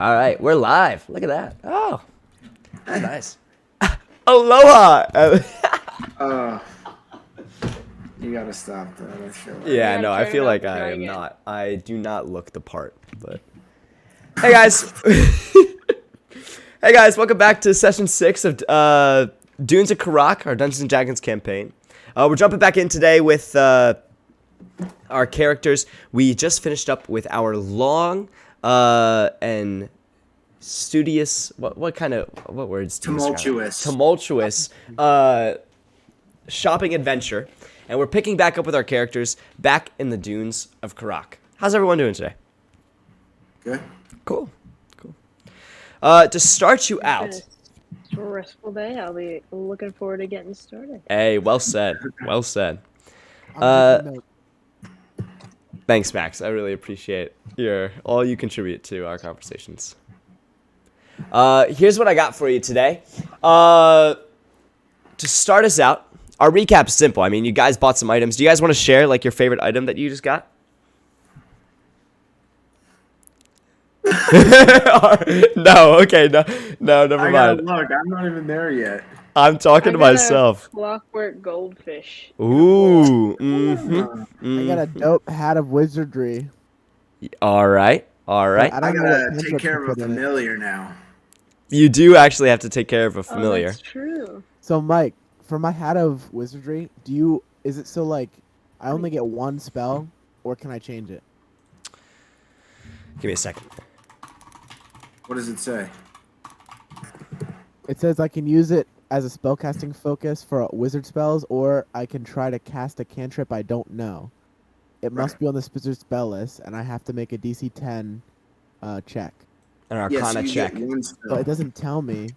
All right, we're live. Look at that. Oh, nice. Aloha. You gotta stop that. I feel like. Yeah, gotta no, I turn feel it like up and I try am again. not. I do not look the part, but. Hey guys. Hey guys, welcome back to session 6 of Dunes of Karak, our Dungeons and Dragons campaign. We're jumping back in today with our characters. We just finished up with our long and studious. What words? Do you describe it? Tumultuous shopping adventure, and we're picking back up with our characters back in the dunes of Karak. How's everyone doing today? Good. Cool. To start you out. It's a stressful day. I'll be looking forward to getting started. Hey, well said. Well said. Thanks, Max. I really appreciate all you contribute to our conversations. Here's what I got for you today. To start us out, our recap is simple. I mean, you guys bought some items. Do you guys want to share like your favorite item that you just got? No, okay, no, never I gotta mind. look. I'm not even there yet. I'm talking to I got myself. A clockwork goldfish. Ooh, I got a dope hat of wizardry. All right. I I don't know gotta what take cantrips care to of a put in it. familiar now. You do actually have to take care of a Oh, familiar. that's true. So, Mike, for my hat of wizardry, is it so like I only get one spell, or can I change it? Give me a second. What does it say? It says I can use it as a spellcasting focus for wizard spells, or I can try to cast a cantrip I don't know. It must be on the wizard spell list, and I have to make a DC 10 check. An Arcana you check. get one But spell. it doesn't tell me.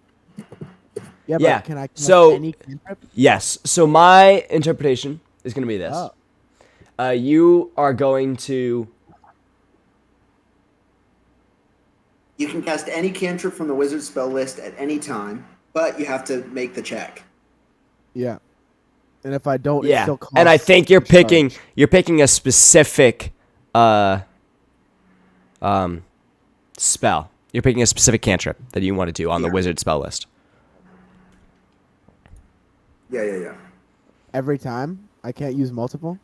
Yeah, Yeah, but can I cast so- any cantrip? Yes. So my interpretation is going to be this. Oh. You are going to... You can cast any cantrip from the wizard spell list at any time, but you have to make the check. Yeah. And if I don't, it Yeah. still costs And I think you're charge. picking a specific spell. You're picking a specific cantrip that you want to do on the Yeah. wizard spell list. Yeah. Every time? I can't use multiple?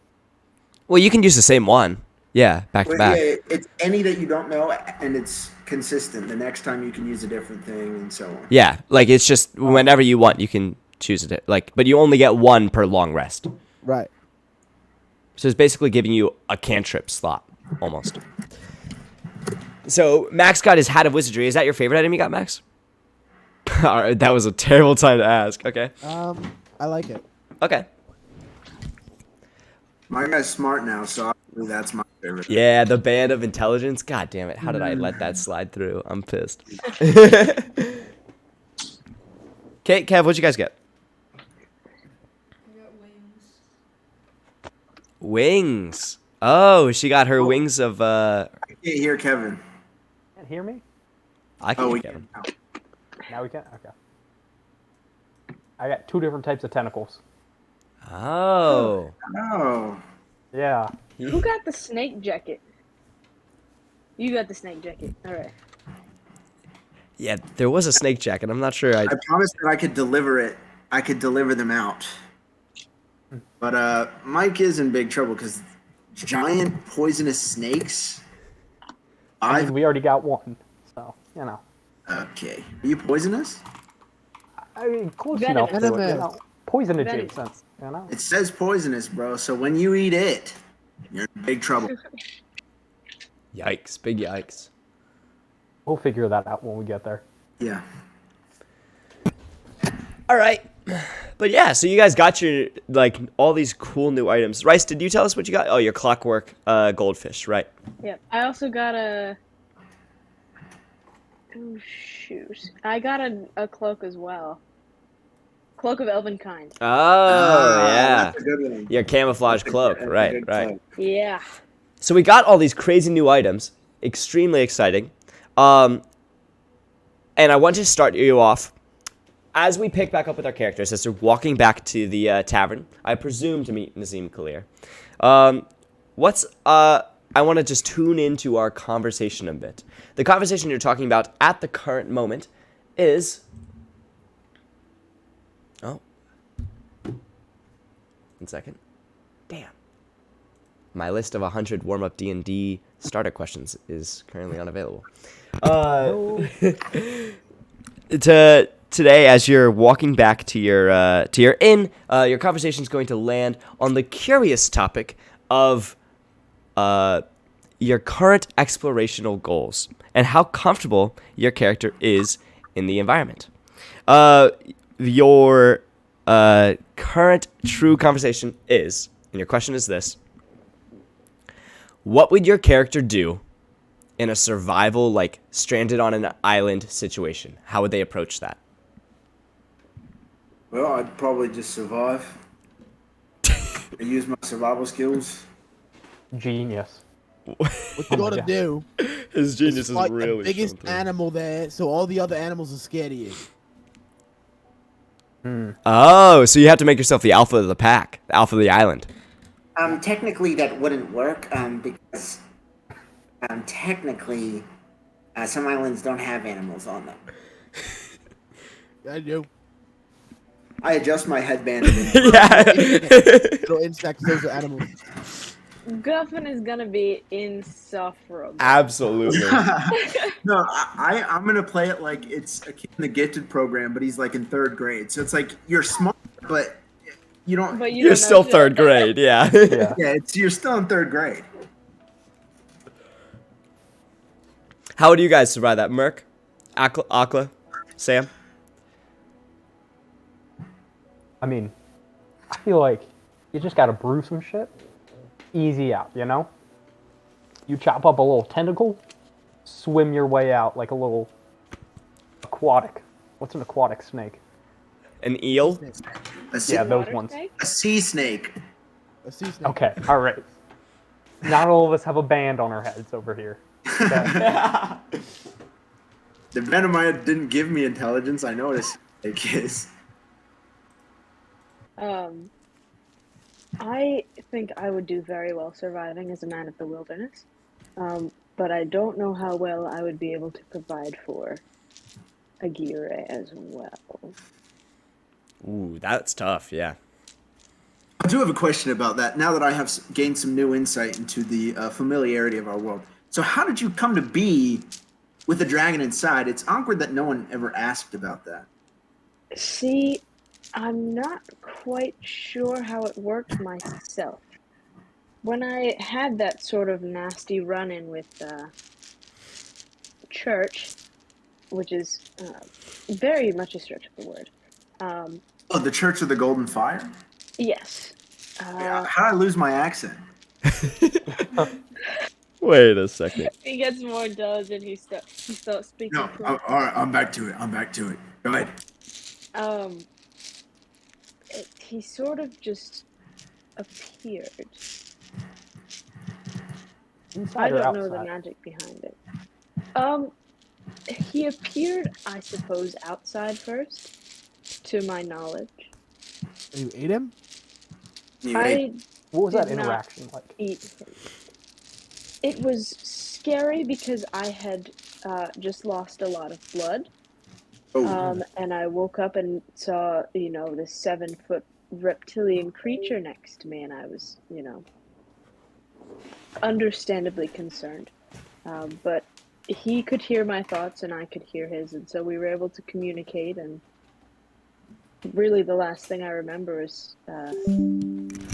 Well, you can use the same one. Yeah, back to Well, back. yeah, it's any that you don't know, and it's consistent. The next time you can use a different thing, and so on. Yeah, like it's just whenever you want, you can choose it. Like, but you only get one per long rest. Right. So it's basically giving you a cantrip slot, almost. So Max got his hat of wizardry. Is that your favorite item you got, Max? All right, that was a terrible time to ask. Okay. I like it. Okay. My guy's smart now, so obviously that's my favorite. Yeah, the band of intelligence. God damn it! How did I let that slide through? I'm pissed. Okay, Kev, what'd you guys get? Wings. Oh, she got her wings of I can't hear Kevin. Can't hear me? I can Oh, hear we Kevin. can. Now we can? Okay. I got 2 different types of tentacles. Oh. Oh, Yeah. Who got the snake jacket? You got the snake jacket. All right. Yeah, there was a snake jacket. I'm not sure. I promised that I could deliver it. I could deliver them out. But Mike is in big trouble because giant poisonous snakes. I mean, we already got one. So, you know. Okay. Are you poisonous? I mean, close Venomous. enough to it, you Venomous. know. Poison Venomous. adjacent, you know. It says poisonous, bro. So when you eat it, you're in big trouble. Yikes! Big yikes. We'll figure that out when we get there. Yeah. All right. But yeah, so you guys got your all these cool new items. Rice, did you tell us what you got? Oh, your clockwork goldfish, right? Yeah. I also got a. Oh shoot! I got a cloak as well. Cloak of Elven Kind. Oh, yeah. That's a good one. Your camouflage cloak, That's a right, good right. cloak. Yeah. So we got all these crazy new items. Extremely exciting. And I want to start you off. As we pick back up with our characters, as they're walking back to the tavern, I presume to meet Nazim Kalir. What's I want to just tune into our conversation a bit. The conversation you're talking about at the current moment is... Oh. 1 second. Damn. My list of 100 warm-up D&D starter questions is currently unavailable. Today, as you're walking back to your inn, your conversation is going to land on the curious topic of your current explorational goals and how comfortable your character is in the environment. Your current true conversation is, and your question is this: what would your character do in a survival, like stranded on an island situation? How would they approach that? Well, I'd probably just survive. I use my survival skills. Genius. What you gotta do His genius is fight the biggest shown through. animal there, so all the other animals are scared of you. Oh, so you have to make yourself the alpha of the pack, the alpha of the island. Technically, that wouldn't work because technically, some islands don't have animals on them. I do. I adjust my headband. Yeah. Little insects, those are animals. Guffin is gonna be insufferable. Absolutely. No, I'm gonna play it like it's a kid in the gifted program, but he's like in 3rd grade. So it's like you're smart, but you don't. But you You're don't know still shit. 3rd grade, yeah. Yeah. Yeah, you're still in 3rd grade. How would you guys survive that? Merc? Akla? Sam? I mean, I feel like you just gotta brew some shit. Easy out, you know? You chop up a little tentacle, swim your way out like a little aquatic. What's an aquatic snake? An eel? Yeah, those Water ones. snake? A sea snake. A sea snake. Okay, alright. Not all of us have a band on our heads over here. Okay. The Venomite didn't give me intelligence. I noticed. It is. I think I would do very well surviving as a man of the wilderness, but I don't know how well I would be able to provide for Aguirre as well. Ooh, that's tough, yeah. I do have a question about that. Now that I have gained some new insight into the familiarity of our world, so how did you come to be with a dragon inside? It's awkward that no one ever asked about that. See, I'm not quite sure how it works myself. When I had that sort of nasty run-in with Church, which is very much a stretch of the word. Oh, the Church of the Golden Fire? Yes. Yeah, how'd I lose my accent? Wait a second. He gets more intelligent. He starts speaking. No, all right, I'm back to it. Go ahead. He sort of just appeared. Inside I or don't know the outside? magic behind it. He appeared, I suppose, outside first, to my knowledge. You ate him? You ate- I What was that did not interaction like? eat him. It was scary because I had just lost a lot of blood. Oh, And I woke up and saw, this 7-foot reptilian creature next to me, and I was, understandably concerned. But he could hear my thoughts and I could hear his, and so we were able to communicate, and really the last thing I remember is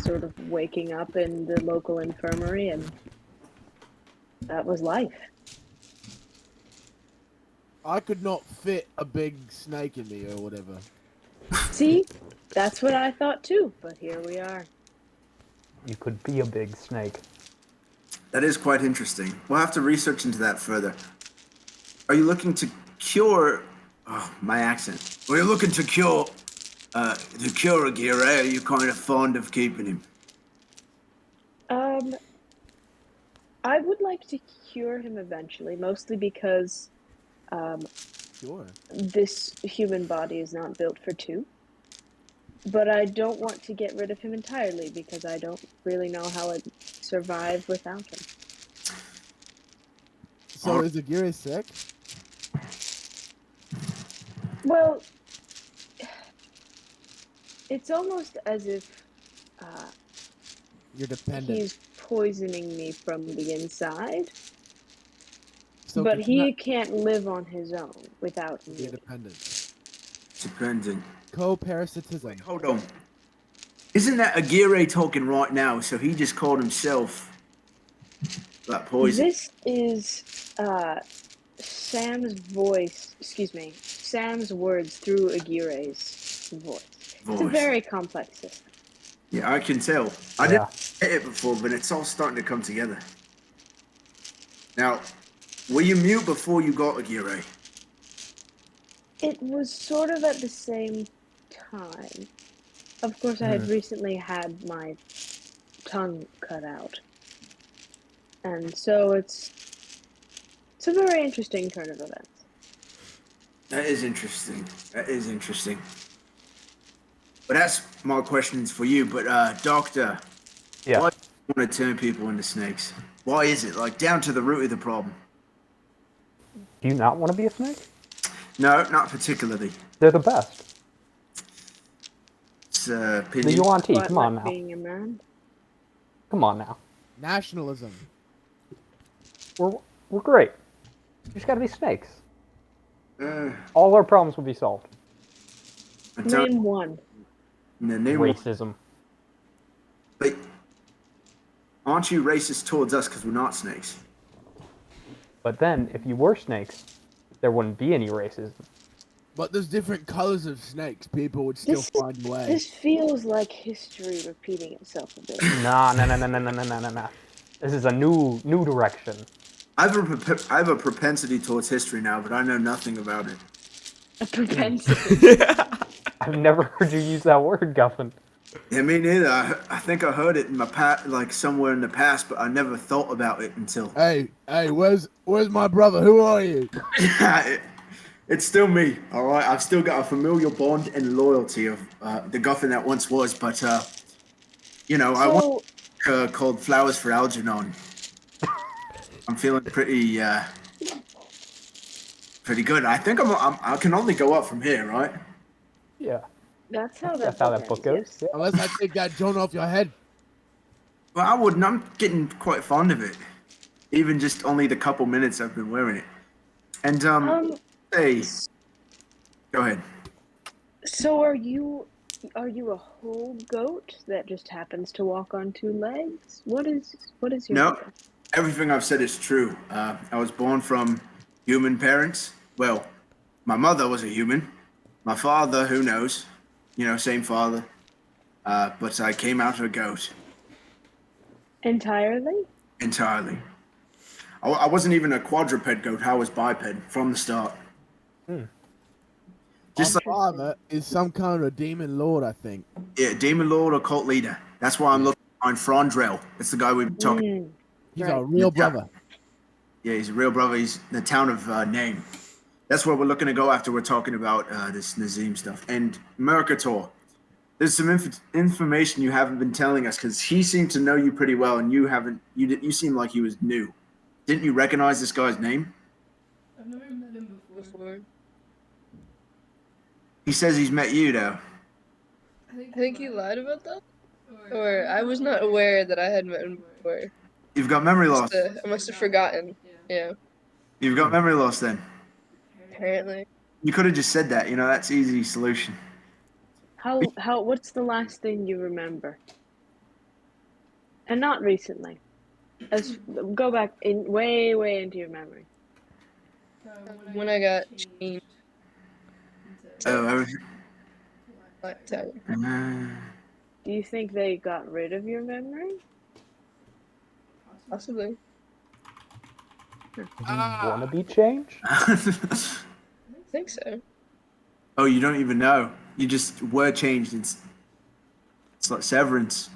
sort of waking up in the local infirmary, and that was life. I could not fit a big snake in me or whatever. See? That's what I thought too, but here we are. You could be a big snake. that is quite interesting. We'll have to research into that further. Are you looking to cure? Oh, my accent. Are you looking to cure Aguirre? Or are you kind of fond of keeping him? I would like to cure him eventually, mostly because Sure. this human body is not built for two. But I don't want to get rid of him entirely because I don't really know how I'd survive without him. So is Aguirre sick? Well, it's almost as if You're dependent. he's poisoning me from the inside, So but can he can't live on his own without be me. dependent. Dependent. Co-parasitism. Wait, hold on. Isn't that Aguirre talking right now? So he just called himself that poison. This is Sam's voice, excuse me, Sam's words through Aguirre's voice. It's a very complex system. Yeah, I can tell. I Yeah. didn't get it before, but it's all starting to come together. Now, were you mute before you got Aguirre? It was sort of at the same time. Of course, I had recently had my tongue cut out. And so it's a very interesting turn of events. That is interesting. That is interesting. But that's my questions for you. But Doctor, Yeah. why do you want to turn people into snakes? Why is it? Like down to the root of the problem. Do you not want to be a snake? No, not particularly. They're the best. It's The opinion. Yuan-Ti, Quite come on like now. being a man. Come on now. Nationalism. We're great. You just gotta be snakes. Uh, All our problems will be solved. I don't- Name one. No, name one. Racism. But aren't you racist towards us because we're not snakes? But then, if you were snakes, there wouldn't be any racism. But there's different colors of snakes. People would still find a way. This feels like history repeating itself a bit. Nah. This is a new direction. I have a propensity towards history now, but I know nothing about it. A propensity. I've never heard you use that word, Guffin. Yeah, me neither. I think I heard it in my like somewhere in the past, but I never thought about it until. Hey, where's my brother? Who are you? It's still me, all right. I've still got a familial bond and loyalty of the Guffin that once was, but you know, I want called Flowers for Algernon. I'm feeling pretty good. I think I can only go up from here, right? Yeah. That's how That's how that book goes. Yes. Yeah. Unless I take that joint off your head. Well, I wouldn't. I'm getting quite fond of it, even just only the couple minutes I've been wearing it. And hey, go ahead. So are you a whole goat that just happens to walk on two legs? What is your No, deal? everything I've said is true. I was born from human parents. Well, my mother was a human. My father, who knows? You know, same father. But I came out of a goat Entirely? entirely. I wasn't even a quadruped goat. I was biped from the start. Just My like father is some kind of a demon lord, I think. yeah, demon lord or cult leader. That's why I'm looking on Frondrell. It's the guy we've been talking. He's Right. a real brother. Yeah, he's a real brother. He's in the town of Name. That's where we're looking to go after we're talking about this Nazim stuff. And Mercator, there's some information you haven't been telling us because he seemed to know you pretty well, and you haven't. You seem like he was new. Didn't you recognize this guy's name? I've never met him before. He says he's met you, though. I think he lied about that. Or I was not aware that I had met him before. You've got memory loss. I must have forgotten. Yeah, You've got memory loss then. apparently. You could have just said that. You know, that's easy solution. How what's the last thing you remember? And not recently. Go back in way into your memory. When I got changed Oh, to everything. Black Tiger. Do you think they got rid of your memory? Possibly. Want to be changed? I think so. Oh, you don't even know. You just were changed. It's like Severance.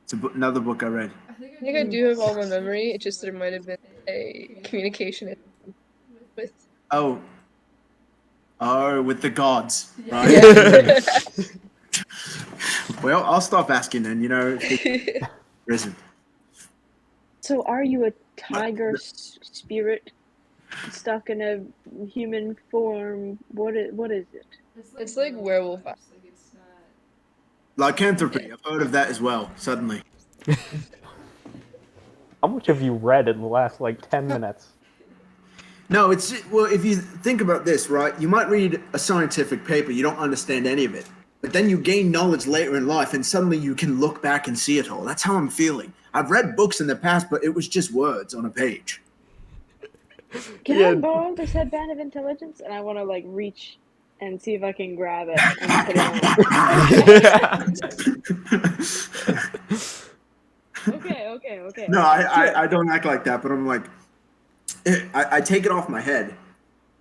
It's another book I read. I think I do have all my memory. It's just there might have been a communication issue with. Oh, with the gods, right? Yeah. Well, I'll stop asking then. You know, risen. So are you a tiger spirit stuck in a human form. What is it? It's like werewolf. Lycanthropy. I've heard of that as well. Suddenly. How much have you read in the last like 10 minutes? No, it's well. If you think about this, right, you might read a scientific paper, you don't understand any of it, but then you gain knowledge later in life, and suddenly you can look back and see it all. That's how I'm feeling. I've read books in the past, but it was just words on a page. Can Yeah. I borrow this headband of intelligence? And I want to like reach and see if I can grab it and put it on. Okay. No, Sure. I don't act like that, but I'm like, I take it off my head.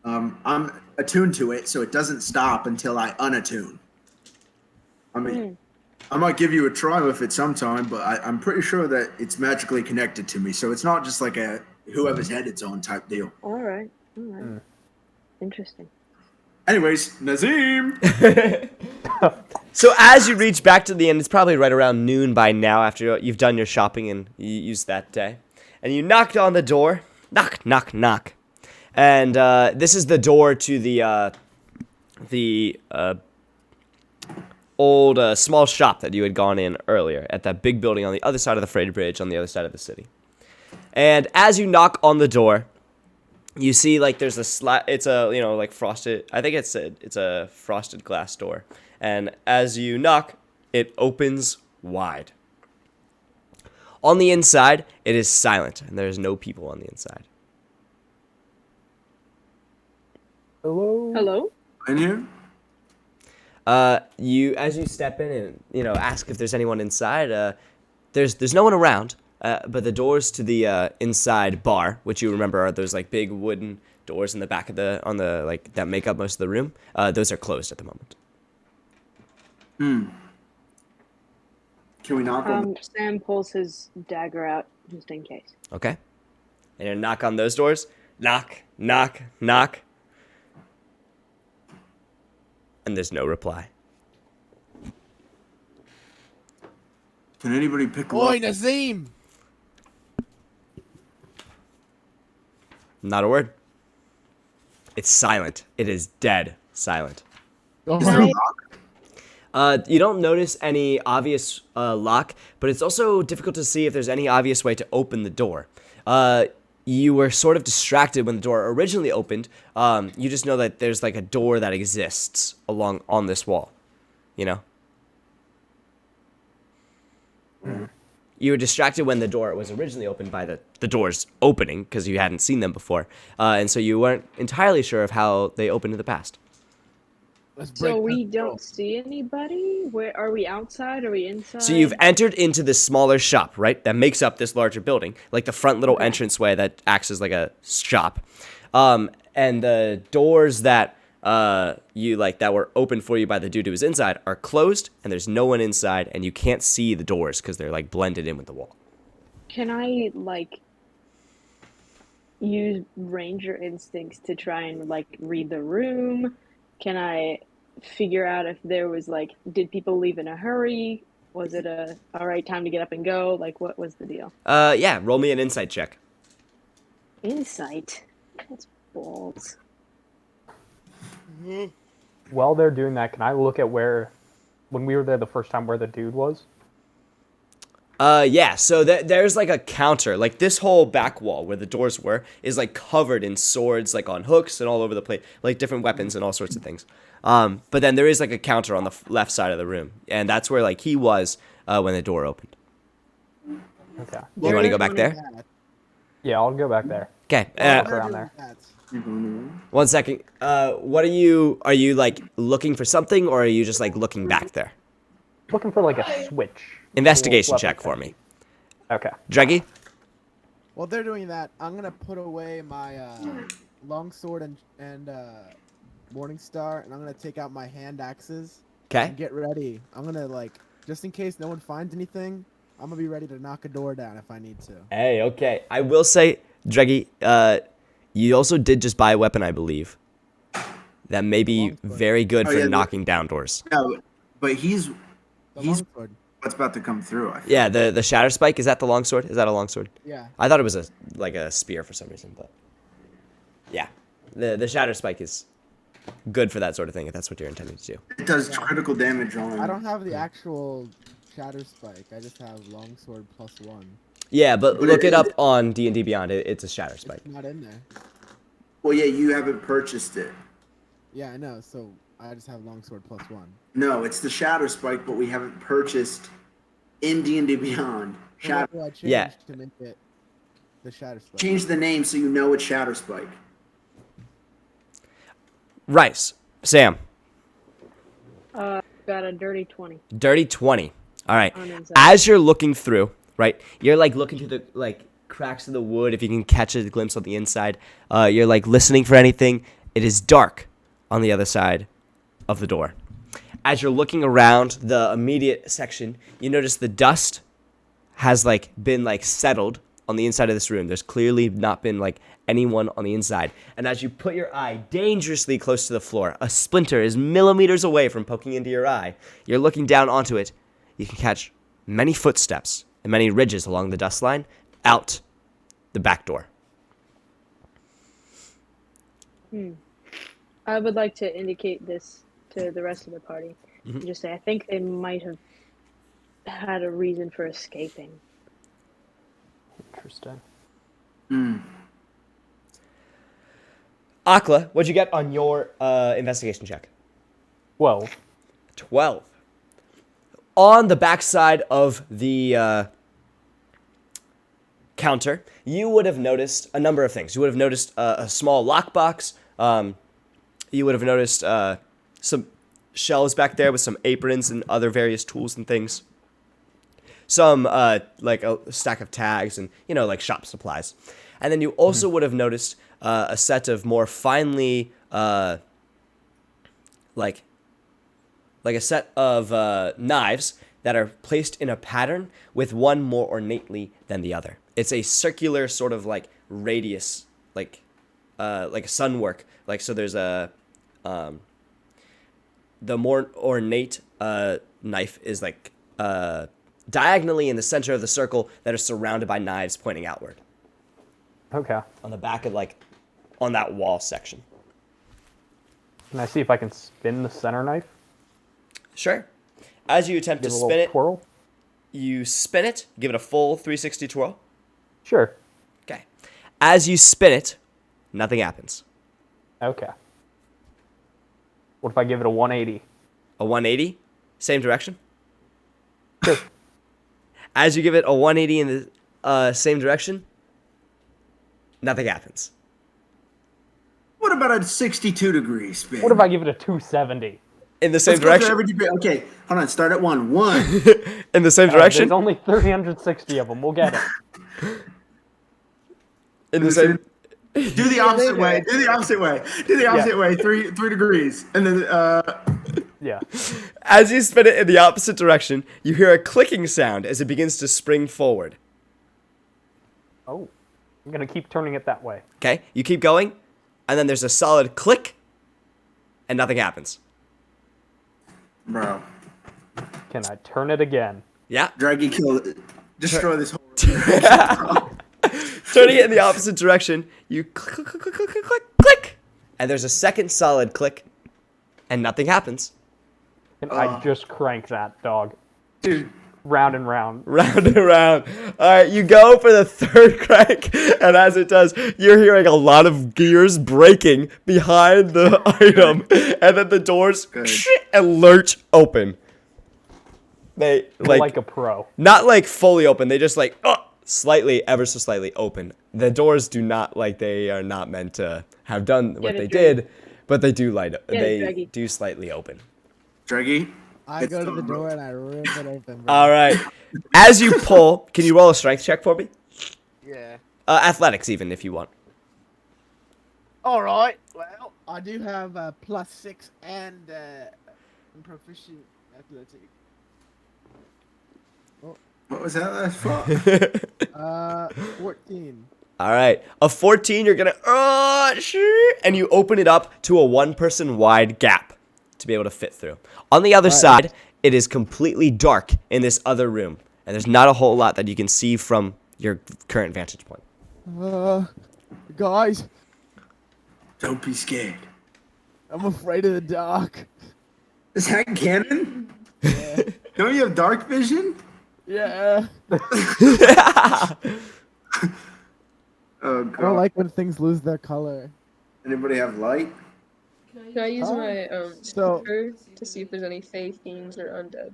I'm attuned to it, so it doesn't stop until I unattune. I mean, I might give you a try with it sometime, but I'm pretty sure that it's magically connected to me, so it's not just like a whoever's head it's on type deal. All right. Interesting. Anyways, Nazim. So as you reach back to the end, it's probably right around noon by now after you've done your shopping and you used that day. And you knocked on the door. Knock, knock, knock. And this is the door to the old small shop that you had gone in earlier at that big building on the other side of the freight bridge on the other side of the city. And as you knock on the door, you see like there's a it's a like frosted. I think it's a frosted glass door. And as you knock, it opens wide. On the inside, it is silent, and there's no people on the inside. Hello? In here? As you step in and ask if there's anyone inside. There's no one around. But the doors to the inside bar, which you remember are those like big wooden doors in the back of that make up most of the room. Those are closed at the moment. Can we knock on? Sam pulls his dagger out just in case. Okay. And you knock on those doors. Knock, knock, knock. And there's no reply. Can anybody pick Oi, up? Nazim! Not a word. It's silent. It is dead silent. Is there a lock? You don't notice any obvious lock, but it's also difficult to see if there's any obvious way to open the door. You were sort of distracted when the door originally opened. You just know that there's like a door that exists on this wall. You know? You were distracted when the door was originally opened by the doors opening because you hadn't seen them before. And so you weren't entirely sure of how they opened in the past. So we don't see anybody? Where are we, outside? Are we inside? So you've entered into this smaller shop, right? That makes up this larger building, like the front little entranceway that acts as like a shop. And the doors that that were open for you by the dude who was inside are closed, and there's no one inside, and you can't see the doors because they're like blended in with the wall. Can I use ranger instincts to try and read the room? Can I figure out if there was did people leave in a hurry? Was it all right time to get up and go? What was the deal? Yeah, roll me an insight check. Insight? That's balls. While they're doing that, can I look at when we were there the first time, where the dude was? Yeah, so there's like a counter, like this whole back wall where the doors were is like covered in swords, like on hooks and all over the place, like different weapons and all sorts of things. But then there is like a counter on the left side of the room, and that's where like he was when the door opened. Okay. You want to go back there? Yeah, I'll go back there. Okay. Around there. 1 second. What are you like looking for something, or are you just like looking back there? Looking for like a switch. Investigation check for me. Okay. Dreggy? While they're doing that, I'm gonna put away my longsword and morning star, and I'm gonna take out my hand axes. Okay. And get ready. I'm gonna just in case no one finds anything, I'm gonna be ready to knock a door down if I need to. Hey, okay. I will say, Dreggy, you also did just buy a weapon, I believe. That may be very good for knocking down doors. No, but he's Longsword. what's about to come through. I feel. Yeah, the shatter spike, is that the longsword? Is that a longsword? Yeah. I thought it was a spear for some reason, but Yeah, the shatter spike is good for that sort of thing if that's what you're intending to do. It does critical damage on. I don't have the actual shatter spike. I just have longsword +1. Yeah, but But look it it is- up on D&D Beyond. It's a shatter spike. It's not in there. Well, yeah, you haven't purchased it. Yeah, I know. So I just have longsword +1. No, it's the Shatter Spike, but we haven't purchased in D&D Beyond. So Shatter. what do I change Yeah. to make it the shatter spike? Change the name so you know it's Shatter Spike. Rice, Sam, Got a dirty 20 dirty 20. All right. on inside. As you're looking through, right, you're like looking through the like cracks of the wood. If you can catch a glimpse on the inside, you're like listening for anything. It is dark on the other side of the door. As you're looking around the immediate section, you notice the dust has like been like settled on the inside of this room. There's clearly not been like anyone on the inside. And as you put your eye dangerously close to the floor, a splinter is millimeters away from poking into your eye. You're looking down onto it. You can catch many footsteps and many ridges along the dust line out the back door. I would like to indicate this to the rest of the party. And just say, I think they might have had a reason for escaping. Interesting. Akla, what'd you get on your investigation check? 12. 12. On the backside of the counter, you would have noticed a number of things. You would have noticed a small lockbox. You would have noticed some shelves back there with some aprons and other various tools and things. Some like a stack of tags and like shop supplies. And then you also would have noticed a set of more finely like a set of knives that are placed in a pattern with one more ornately than the other. It's a circular sort of like radius, like a sunwork. Like so, there's a the more ornate knife is like diagonally in the center of the circle that are surrounded by knives pointing outward Okay. on the back of like on that wall section. Can I see if I can spin the center knife? Sure. As you attempt Give to a spin little it, twirl? you spin it, give it a full 360 twirl. Sure. Okay. As you spin it, nothing happens. Okay. What if I give it a 180? A 180, same direction. Sure. As you give it a 180 in the same direction, nothing happens. What about a 62 degree spin? What if I give it a 270? In the same Let's go through direction? every degree. Okay, hold on. Start at 1. 1. In the same direction? There's only 360 of them. We'll get it. In the same... Do the opposite way. Do the opposite way. Do the opposite way. 3 degrees, and then Yeah. As you spin it in the opposite direction, you hear a clicking sound as it begins to spring forward. Oh. I'm going to keep turning it that way. Okay? You keep going, and then there's a solid click, and nothing happens. bro, Can I turn it again? Yeah. Draggy kill, destroy this whole. Turning it in the opposite direction, you click, click, click, click, click, click, click, and there's a second solid click, and nothing happens. And I just crank that dog. Dude, Round and round. Round and round. All right, you go for the third crank, and as it does, you're hearing a lot of gears breaking behind the item, and then the doors and lurch open. They Like a pro. not like fully open. They just like slightly, ever so slightly open. The doors do not they are not meant to have done what Get they it, did, but they do light. it, They Draggy. do slightly open. Draggy. I It's go to so the door rough. and I rip it open. Bro. All right. As you pull, can you roll a strength check for me? Yeah. Athletics, even if you want. All right. Well, I do have +6 and I'm proficient athletic. What was that last part? 14. All right. A 14, you're going to, and you open it up to a one-person wide gap to be able to fit through. On the other side, it is completely dark in this other room, and there's not a whole lot that you can see from your current vantage point. Guys, Don't be scared. I'm afraid of the dark. Is that canon? Yeah. Don't you have dark vision? Yeah. Oh I don't god. like when things lose their color. Anybody have light? Can I use Huh? my So- speaker to see if there's any fey fiends or undead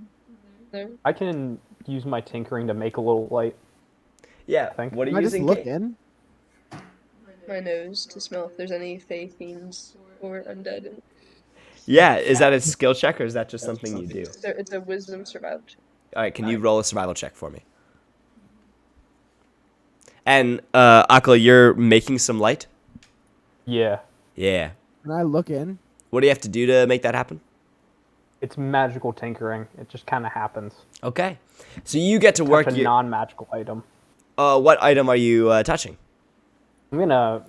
there? I can use my tinkering to make a little light. Yeah. Think. What are Can you I just using, look Kate? in? My nose to smell if there's any fey fiends or undead. Yeah. Is that a skill check or is that just something you do? It's a wisdom survival check. All right. Can you roll a survival check for me? And Akla, you're making some light. Yeah. Yeah. Can I look in? What do you have to do to make that happen? It's magical tinkering. It just kind of happens. Okay. So you get to work Touch a your. non-magical item. What item are you touching? I'm gonna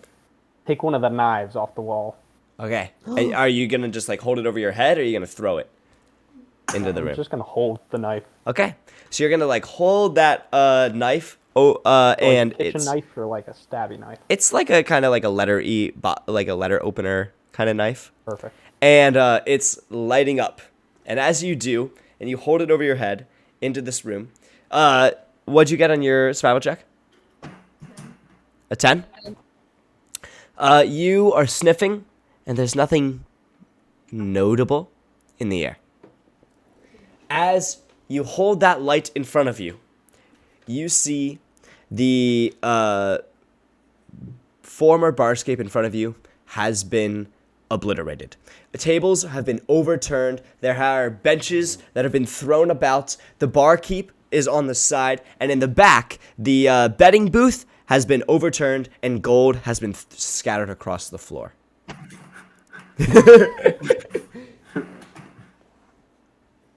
take one of the knives off the wall. Okay. And are you gonna just like hold it over your head, or are you gonna throw it into the I'm room? just gonna hold the knife. Okay. So you're gonna like hold that knife. And Like a kitchen it's knife or like a stabby knife. it's like a kind of like a letter like a letter opener kind of knife, Perfect. and it's lighting up. And as you do, and you hold it over your head into this room, what'd you get on your survival check? A 10? You are sniffing, and there's nothing notable in the air. As you hold that light in front of you, you see the former barscape in front of you has been obliterated. The tables have been overturned. There are benches that have been thrown about. The barkeep is on the side, and in the back, the betting booth has been overturned, and gold has been scattered across the floor.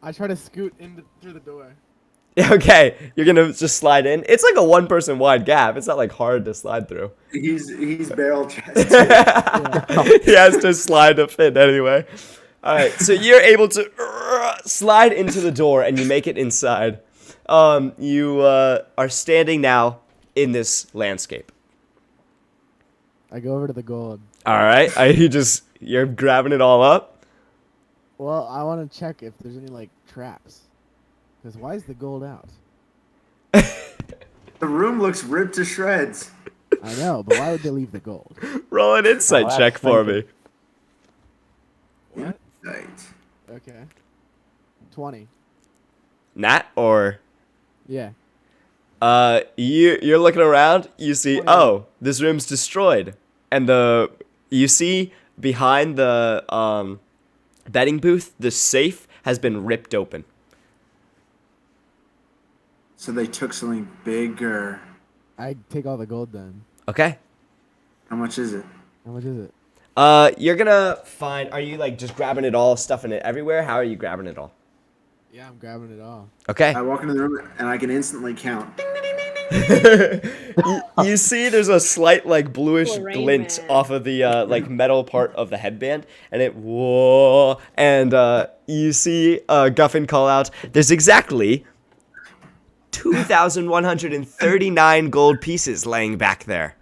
I try to scoot in through the door. Okay, you're gonna just slide in. It's like a one-person wide gap. It's not like hard to slide through. He's barrel chested. He has to slide to fit anyway. All right, so you're able to slide into the door and you make it inside. You are standing now in this landscape. I go over to the gold. All right, you're grabbing it all up. Well, I want to check if there's any like traps. Because why is the gold out? The room looks ripped to shreds. I know, but why would they leave the gold? Roll an insight that's check for me. thinking. What? Right. Okay. 20. Nat or Yeah. you're looking around. You see, oh, this room's destroyed, and you see behind the betting booth, the safe has been ripped open. So they took something bigger. I take all the gold then. Okay. How much is it? How much is it? You're gonna find. Are you like just grabbing it all, stuffing it everywhere? How are you grabbing it all? Yeah, I'm grabbing it all. Okay. I walk into the room and I can instantly count. You see, there's a slight like bluish Rain glint Man. off of the like metal part of the headband, and you see Guffin call out. There's exactly 2,139 gold pieces laying back there.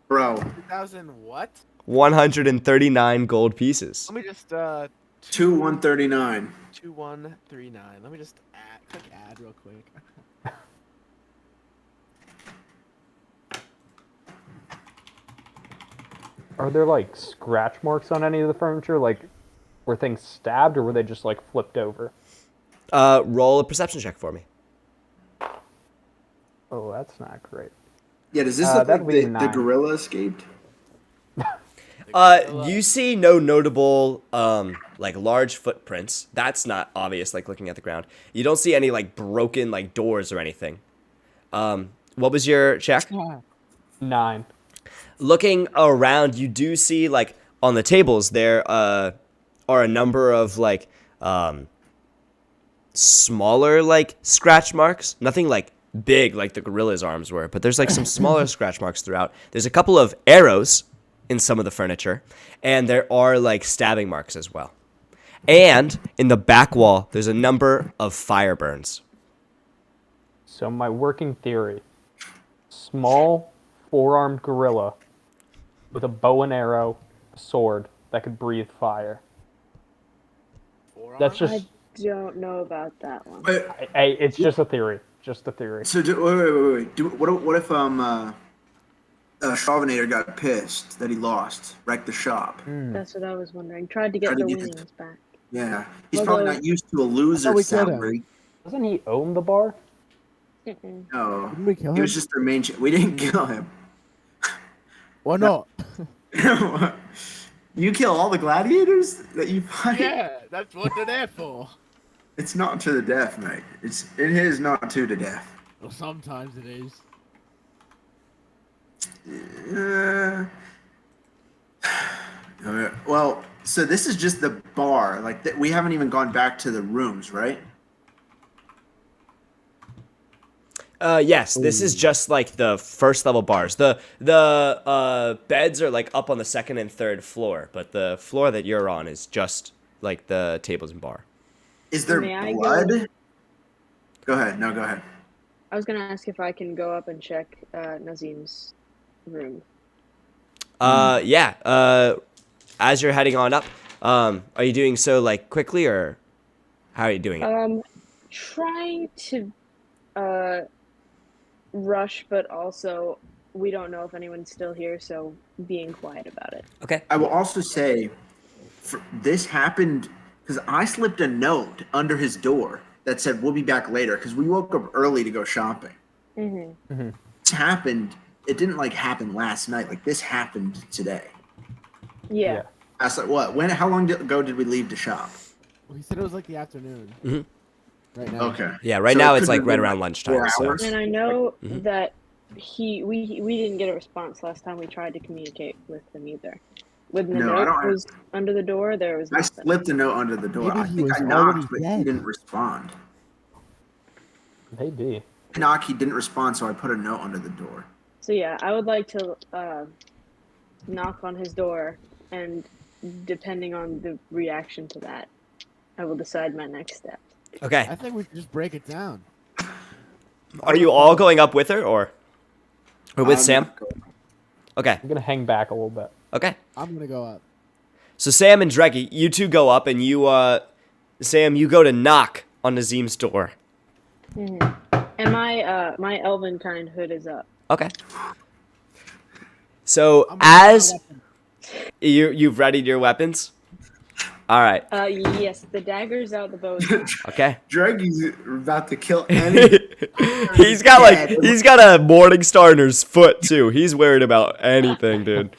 Bro, 2,000 what? 139 gold pieces. Let me just 2139. 2139. Let me just click add real quick. Are there like scratch marks on any of the furniture? Like, were things stabbed or were they just like flipped over? Roll a perception check for me. Oh, that's not great. Yeah, does this look that'd like be the 9. gorilla escaped? You see no notable like large footprints. That's not obvious like looking at the ground. You don't see any like broken like doors or anything. What was your check? 9. Looking around, you do see like on the tables there are a number of like smaller like scratch marks. Nothing like big like the gorilla's arms were, but there's like some smaller scratch marks throughout. There's a couple of arrows in some of the furniture, and there are like stabbing marks as well. And in the back wall, there's a number of fire burns. So my working theory: small, 4-armed gorilla with a bow and arrow, a sword that could breathe fire. That's I just, don't know about that one. Wait, hey, it's just a theory. Just a theory. so wait. What if Shavanator got pissed that he lost, wrecked the shop? That's what I was wondering. Tried to get Tried the to get his- winnings back. Yeah, he's probably Although- not used to a loser we killed him. salary. Doesn't he own the bar? Mm-mm. No, Didn't we kill he him? was just their main. We didn't kill him. Well, no. You kill all the gladiators that you fight. Yeah, that's what they're there for. It's not to the death, mate. It is not to the death. Well, sometimes it is. Well, so this is just the bar. Like we haven't even gone back to the rooms, right? Yes, this is just like the first level bars. The beds are like up on the second and third floor, but the floor that you're on is just like the tables and bar. Is there May I blood? go? Go ahead. No, go ahead. I was gonna ask if I can go up and check Nazim's room. Yeah. As you're heading on up, are you doing so like quickly or how are you doing it? Trying to rush, but also we don't know if anyone's still here, so being quiet about it. Okay. I will also say, this happened because I slipped a note under his door that said we'll be back later because we woke up early to go shopping. Mm-hmm. This happened. It didn't like happen last night. Like this happened today. Yeah. I was like, what? When? How long ago did we leave to shop? Well, he said it was like the afternoon. Mhm. Right now. Okay. Yeah, right So now it it's couldn't like have right been, around like, lunchtime. 4 So. hours? And I know Mhm. that we didn't get a response last time we tried to communicate with him either. When the No, I note don't- was under the door, there was I nothing. slipped a note under the door. Maybe I he think was I already knocked, but he dead. didn't respond. Maybe. Knock, he didn't respond, so I put a note under the door. So yeah, I would like to knock on his door, and depending on the reaction to that, I will decide my next step. Okay. I think we should just break it down. Are you all going up with her or with I'm Sam? not going. Okay. I'm gonna hang back a little bit. Okay. I'm gonna go up. So Sam and Dreggy, you two go up and you Sam, you go to knock on Nazim's door. Mm-hmm. And my elven kind hood is up. Okay. So I'm gonna get my as weapon. you've readied your weapons? All right. Yes, the dagger's out, the bow's out. Okay. Dreggy's about to kill any. He's got a morning star in his foot too. He's worried about anything, dude.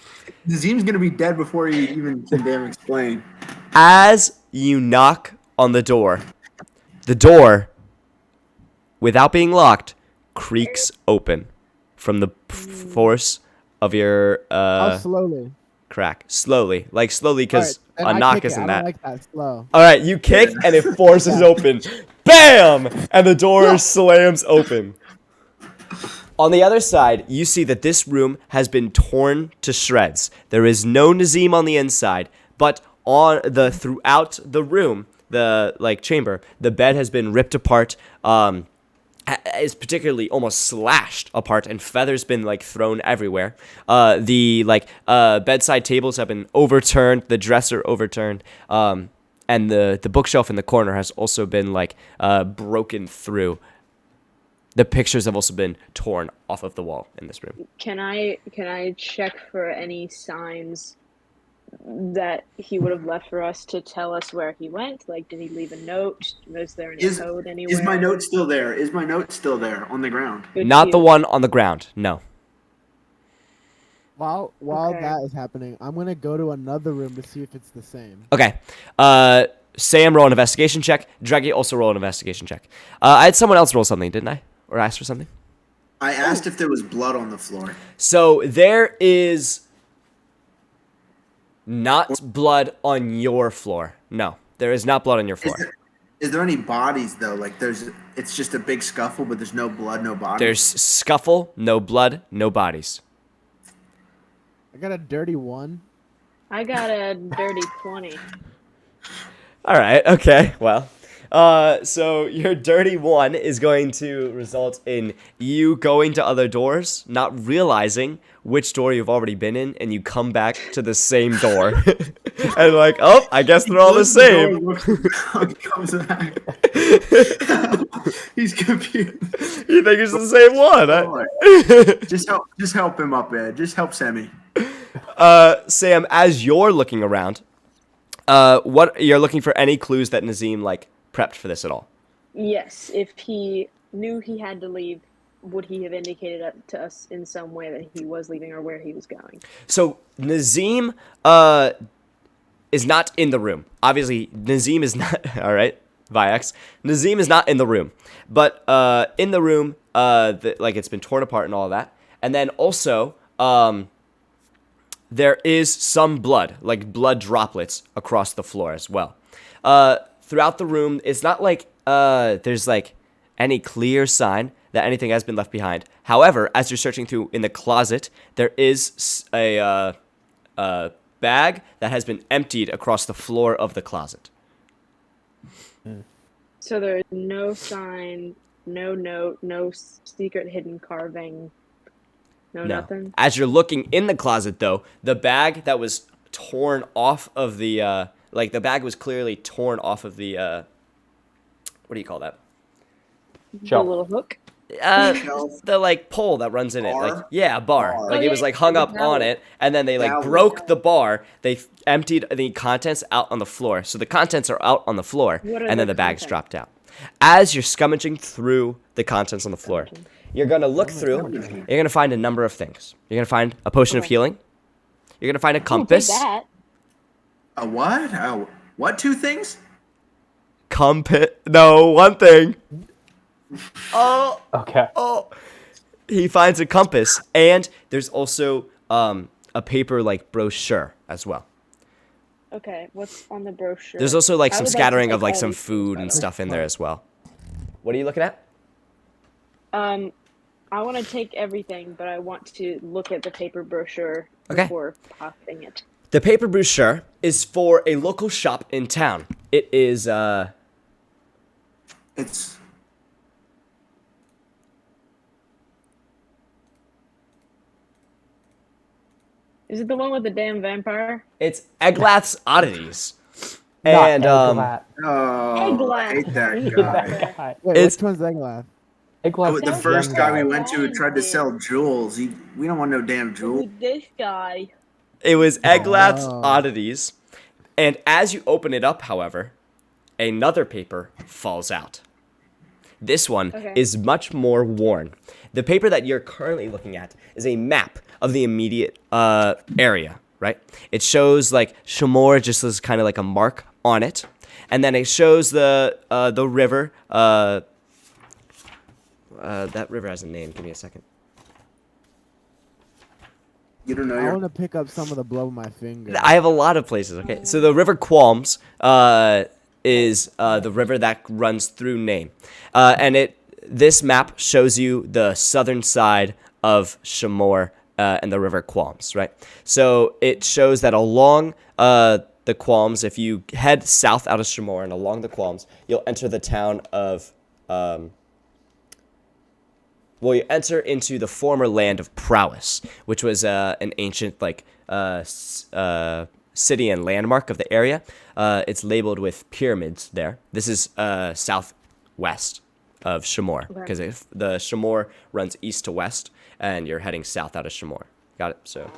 Nazim's gonna be dead before he even can damn explain. As you knock on the door, without being locked, creaks open from the force of your How slowly? crack. Slowly, because Alright, a and I knock kick it. isn't I that. don't like that slow. All right, you kick and it forces open. Bam! And the door slams open. On the other side, you see that this room has been torn to shreds. There is no Nazim on the inside, but throughout the room, the chamber, the bed has been ripped apart. Is particularly almost slashed apart, and feathers been thrown everywhere. The bedside tables have been overturned, the dresser overturned, and the bookshelf in the corner has also been broken through. The pictures have also been torn off of the wall in this room. Can I check for any signs that he would have left for us to tell us where he went? Like, did he leave a note? Was there any code anywhere? Is my note still there? Is my note still there on the ground? Good Not the cue. one on the ground, no. While Okay. that is happening, I'm gonna go to another room to see if it's the same. Okay. Sam, roll an investigation check. Dreggy, also roll an investigation check. I had someone else roll something, didn't I? Or ask for something? I asked if there was blood on the floor. So there is not blood on your floor. No, there is not blood on your floor. Is there any bodies though? It's just a big scuffle, but there's no blood, no bodies. There's scuffle, no blood, no bodies. I got a dirty 1. I got a dirty 20. All right. Okay. Well, So your dirty one is going to result in you going to other doors, not realizing which door you've already been in, and you come back to the same door. And like, oh, I guess they're all the same. Comes back. He's confused. You think it's the same one? Just help him up, Ed. Just help Sammy. Sam, as you're looking around, what you're looking for any clues that Nazim like prepped for this at all? Yes, if he knew he had to leave, would he have indicated it to us in some way that he was leaving or where he was going? So Nazim is not in the room. Obviously, Nazim is not. All right, Viex. Nazim is not in the room, but in the room, like it's been torn apart and all that. And then also, there is some blood, like blood droplets across the floor as well. Throughout the room, it's not like there's like any clear sign that anything has been left behind. However, as you're searching through in the closet, there is a bag that has been emptied across the floor of the closet. So there is no sign, no note, no secret hidden carving, no nothing? As you're looking in the closet, though, the bag that was torn off of the, the bag was clearly torn off of the, what do you call that? The little hook? The like pole that runs in it, Bar? like a bar. Bar. Like it was like hung up on it, and then they like broke the bar. They emptied the contents out on the floor, so the contents are out on the floor, and then the bags dropped out. As you're scummaging through the contents on the floor, you're gonna look through. You're gonna find a number of things. You're gonna find a potion of healing. You're gonna find a compass. That. A what? What? Two things? No, one thing. Oh. Okay. Oh. He finds a compass, and there's also a paper like brochure as well. Okay, what's on the brochure? There's also like I some would scattering to of like take some all these food things, and by the way. stuff in there as well. What are you looking at? I want to take everything, but I want to look at the paper brochure Okay. before popping it. The paper brochure is for a local shop in town. It is It's Is it the one with the damn vampire? it's Eglath's Oddities. Not And Eglath. oh, I hate that Hate guy. that guy. Wait, It's- which one's Eglath? Eglath's The Sounds first young guy we went to tried to sell jewels. We don't want no damn jewels. With this guy. It was Eglath's Oh. Oddities. And as you open it up, however, another paper falls out. This one Okay. is much more worn. The paper that you're currently looking at is a map of the immediate area, right? It shows like Shamor just as kind of like a mark on it. And then it shows the river. That river has a name. Give me a second. You don't know I your. want to pick up some of the blow of my finger. I have a lot of places. Okay, so the River Qualms is the river that runs through Name, and this map shows you the southern side of Shamor and the River Qualms, right? So it shows that along the Qualms, if you head south out of Shamor and along the Qualms, you'll enter the town of. Well, you enter into the former land of Prowess, which was an ancient city and landmark of the area. It's labeled with pyramids there. This is southwest of Shamor, because the Shamor runs east to west, and you're heading south out of Shamor. Got it? So,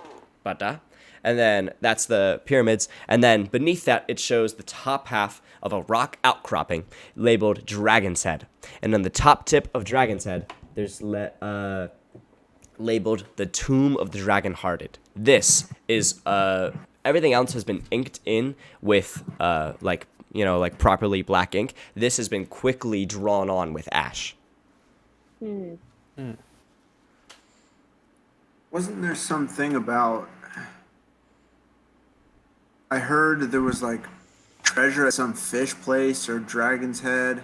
Bata. And then that's the pyramids. And then beneath that, it shows the top half of a rock outcropping labeled Dragon's Head. And on the top tip of Dragon's Head, there's labeled the Tomb of the Dragon-Hearted. This is everything else has been inked in with properly black ink. This has been quickly drawn on with ash. Wasn't there something about? I heard there was like treasure at some fish place or Dragon's Head.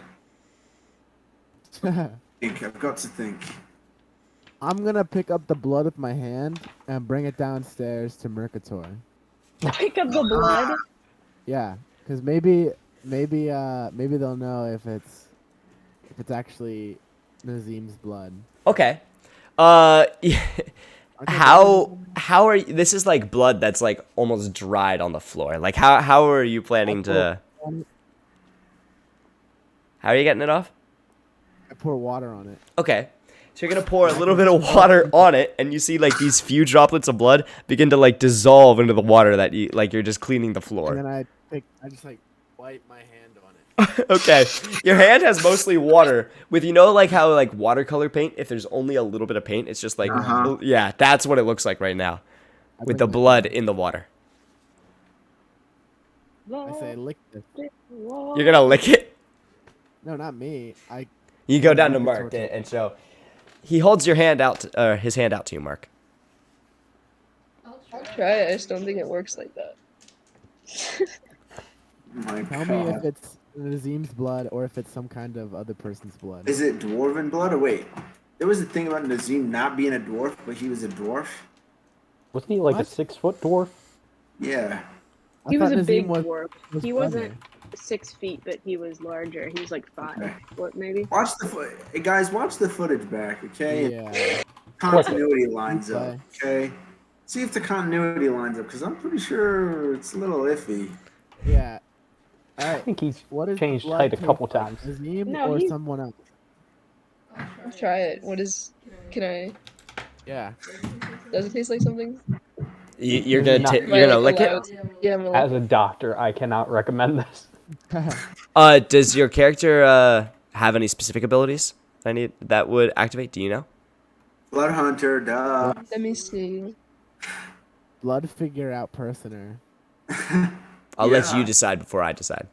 I've got to think. I'm gonna pick up the blood with my hand and bring it downstairs to Mercator. Pick up the blood. Yeah, because maybe maybe they'll know if it's actually Nazim's blood. Okay. Yeah. Aren't they brothers? How are you, this is like blood that's like almost dried on the floor. Like how are you planning to? How are you getting it off? I pour water on it. Okay. So you're gonna pour a little bit of water on it, and you see like these few droplets of blood begin to like dissolve into the water that you like. You're just cleaning the And floor. then I just like wipe my hand on it. Okay. Your hand has mostly water with like how like watercolor paint. If there's only a little bit of paint, it's just like yeah. That's what it looks like right now, I with bring the my blood hand. in the water. I say lick this. You're gonna lick it. No, not me. You go down to lick it Mark, towards and so he holds your hand out, his hand out to you, Mark. I'll try it. I just don't think it works like that. My Tell God. me if it's Nazim's blood or if it's some kind of other person's blood. Is it dwarven blood? Or wait, there was a thing about Nazim not being a dwarf, but he was a dwarf. Wasn't he like a What? 6-foot dwarf? Yeah. He was thought a big Nazim was dwarf. his He brother. wasn't 6 feet, but he was larger. He was like 5. Okay. What, maybe? Watch the hey guys, watch the footage back, okay? Yeah. Continuity lines Play. up, okay? See if the continuity lines up, because I'm pretty sure it's a little iffy. Yeah. All I right. think he's What is changed the blood height a taste couple like? times. Nazim No, or he's- someone else? I'll try it. What is? Can I? Yeah. Does it taste like something? You're gonna Not- you're Am I, gonna like, lick it. allowed- Yeah, I'm As allowed. a doctor, I cannot recommend this. Does your character have any specific abilities that would activate? Do you know? Blood Hunter, duh. Let me see. Blood figure out personer. I'll let Yeah. you decide before I decide.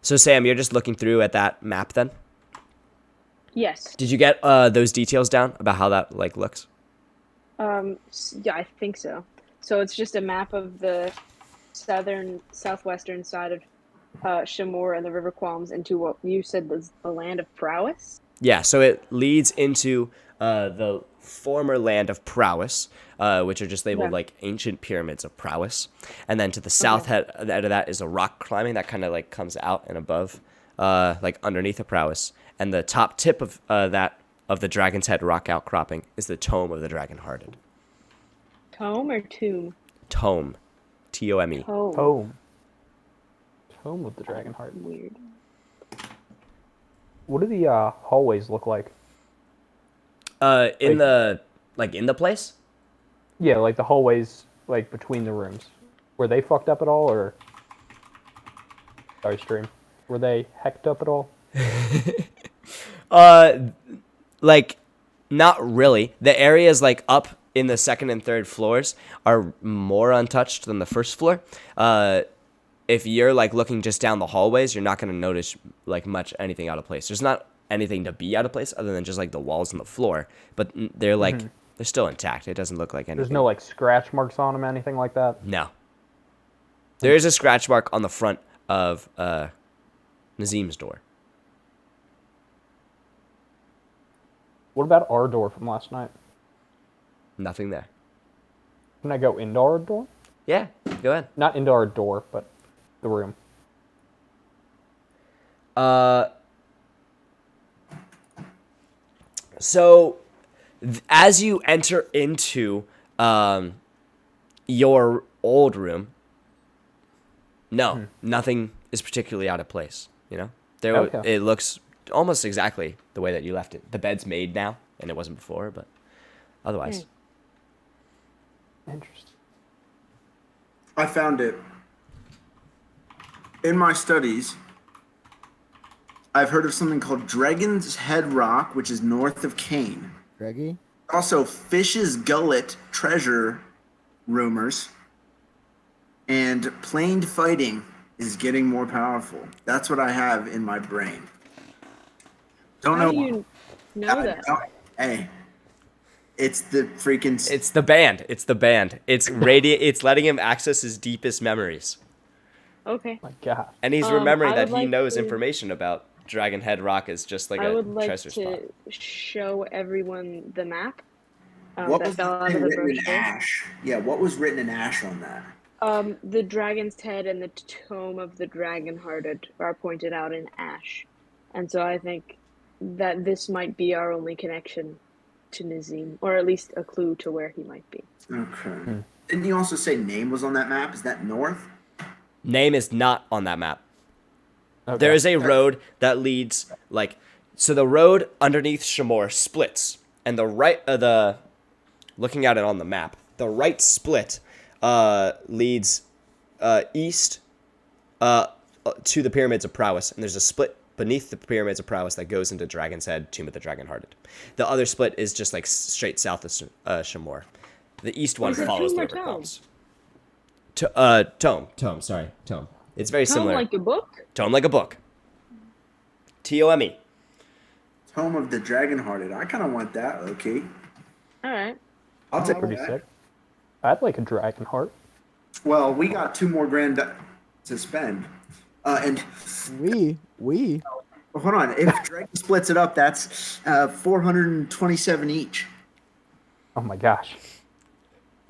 So Sam, you're just looking through at that map then? Yes. Did you get those details down about how that like looks? Yeah, I think so. So it's just a map of the southwestern side of Shamor and the River Qualms into what you said was the land of prowess. Yeah, so it leads into the former land of prowess, which are just labeled Yeah. like ancient pyramids of prowess. And then to the south head of that is a rock climbing that kind of like comes out and above, like underneath the prowess. And the top tip of of the Dragon's Head rock outcropping is the Tome of the Dragon Hearted. Tome or tomb? Tome. Tome. Tome. Tome of the Dragon Heart. Weird. What do the hallways look like? In the place? Yeah, like the hallways, like between the rooms. Were they fucked up at all, or? Sorry, stream. Were they hecked up at all? Like, not really. The areas like up in the second and third floors are more untouched than the first floor. If you're like looking just down the hallways, you're not gonna notice like much anything out of place. There's not anything to be out of place other than just like the walls and the floor, but they're like they're still intact. It doesn't look like anything. There's no like scratch marks on them, anything like that. No. There is a scratch mark on the front of Nazim's door. What about our door from last night? Nothing there. Can I go into our door? Yeah, go ahead. Not into our door, but the room. So as you enter into your old room, no, nothing is particularly out of place. You know, Okay. it looks almost exactly the way that you left it. The bed's made now, and it wasn't before, but otherwise. Interesting. I found it. In my studies, I've heard of something called Dragon's Head Rock, which is north of Kane. Greggy? Also, Fish's Gullet treasure rumors. And planed fighting is getting more powerful. That's what I have in my brain. Don't How know. do you know that? Hey, it's the freaking. It's the band. It's the band. It's It's letting him access his deepest memories, Okay. My God. and he's remembering I that would he like knows to- information about Dragon Head Rock is just like I a would like treasure spot. to show everyone the map. What that was fell the out thing of the written in brochure. ash? Yeah, what was written in ash on that? The dragon's head and the tome of the dragon-hearted are pointed out in ash, and so I think that this might be our only connection to Nazim, or at least a clue to where he might be. Okay. Didn't you also say name was on that map? Is that north? Name is not on that map. Okay. There is a road that leads so the road underneath Shamor splits, and the right looking at it on the map, the right split leads east to the Pyramids of Prowess, and there's a split beneath the Pyramids of Prowess that goes into Dragon's Head, Tomb of the Dragon-Hearted. The other split is just like straight south of Shamor. The east one Is it follows tomb the or river tome? comes. Tome. It's very Tome similar. like a book? Tome like a book. Tome. Tome of the Dragon-Hearted. I kind of want that, okay. All right. I'll take Pretty that. sick. I'd like a dragon heart. Well, we got 2 more grand to spend. And We. hold on, if Dragon splits it up, that's 427 each. Oh my gosh.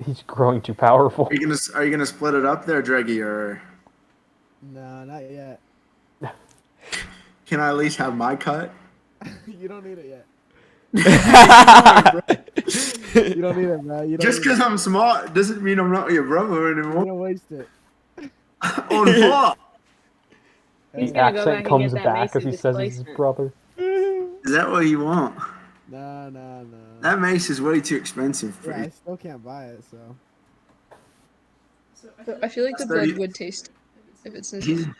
He's growing too powerful. Are you gonna split it up there, Dreggy, or No, not yet. can I at least have my cut? You don't need it yet. You don't need it, bro. You don't Just need because it. I'm smart doesn't mean I'm not your brother You're anymore. gonna waste it. On what? He's The gonna go accent back and comes get that back if mace he says he's his displacement. brother. Is that what you want? No. That mace is way too expensive for Yeah, I you. still can't buy it, so. So I feel like the So you- blood would taste if it's He's, Nazim.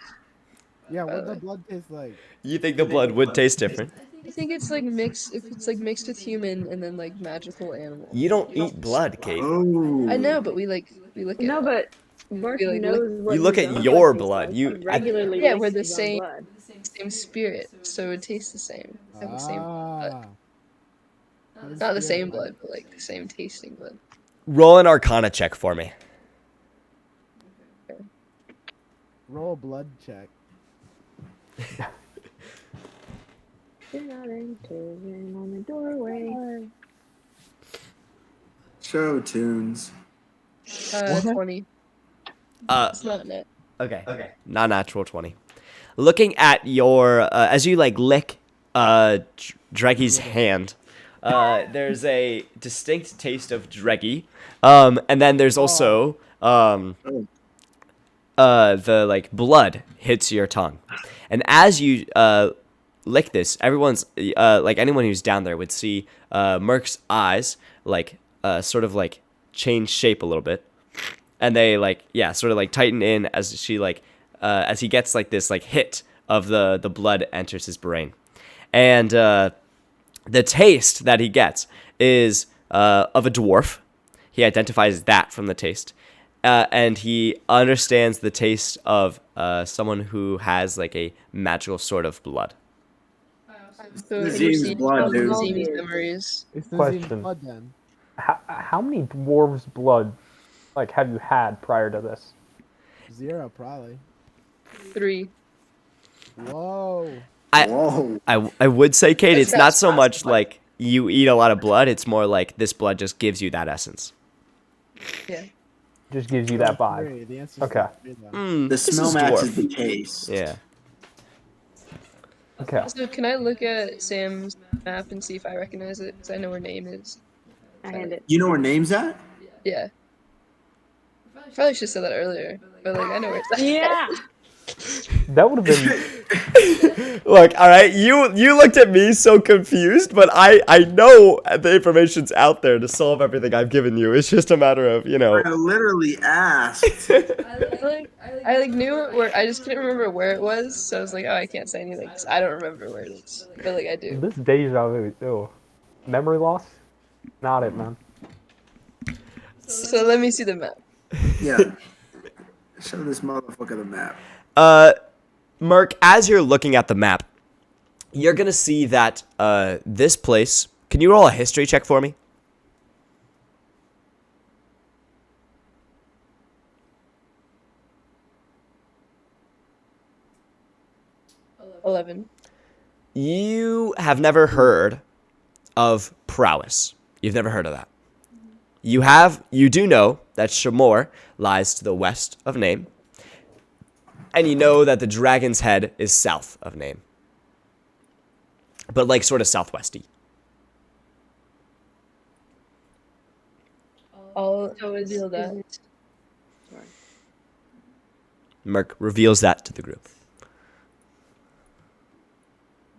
Yeah, By what the the way. blood tastes like? You think the blood would taste different? I think it's like mixed if it's like mixed with human and then like magical animal. You don't eat blood, Kate. oh. I know, but we look at No, it. but Mark You, like, knows what You look his at own your tastes blood. like. You- He regularly Yeah, wastes we're the his own same. blood. Same spirit, so it would taste the same. Have the same blood. Ah. Not the same blood, but like the same tasting blood. Roll an Arcana check for me. Roll a blood check. You're not entering on the doorway. Show tunes. 20. It's not net. Okay. Not natural 20. Looking at your as you lick Dreggy's hand, there's a distinct taste of Dreggy. And then there's also the blood hits your tongue. And as you lick this, everyone's anyone who's down there would see Merc's eyes sort of change shape a little bit. And they sort of tighten in as she as he gets this hit of the blood enters his brain. And the taste that he gets is of a dwarf. He identifies that from the taste. And he understands the taste of someone who has a magical sort of blood. So Nazim's Nazim's blood, dude. Nazim's memories. It's the Question. same blood then. How many dwarves' blood have you had prior to this? 0 probably. 3. Whoa. Whoa. I would say, Kate, That's it's not so fast. much you eat a lot of blood. It's more this blood just gives you that essence. Yeah. Just gives you that vibe. 3. The answer's Okay. 3 though. The This smell is matches dwarf. the taste. Yeah. Okay. So can I look at Sam's map and see if I recognize it? Because I know her name is. I hand it. You know where name's at? Yeah. Probably should have said that earlier, but I know where it's at. Yeah. That would have been. Look, all right, you looked at me so confused, but I know the information's out there to solve everything I've given you. It's just a matter of, I literally asked. I knew where. I just couldn't remember where it was, so I was like, oh, I can't say anything 'cause I don't remember where it is, but I do. This deja vu. Ew. Memory loss? Not it, man. So let me see the map. Yeah. Show this motherfucker the map. Merc, as you're looking at the map, you're gonna see that this place. Can you roll a history check for me? $11. You have never heard of prowess. You've never heard of that. you do know that Shamor lies to the west of Name, and you know that the Dragon's Head is south of Name, but like sort of southwesty. I'll So reveal that. Sorry. Merc reveals that to the group.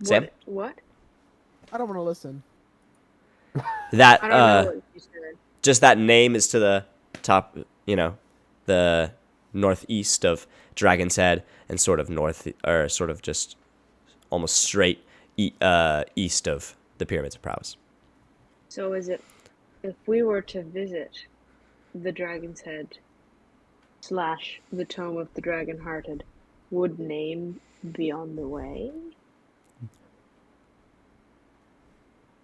Sam? What? I don't want to listen. That I don't know what you said. just that Name is to the top, the northeast of Dragon's Head, and sort of north, or sort of just almost straight east of the Pyramids of Prowess. So is it, if we were to visit the Dragon's Head / the Tome of the Dragon-Hearted, would Name be on the way?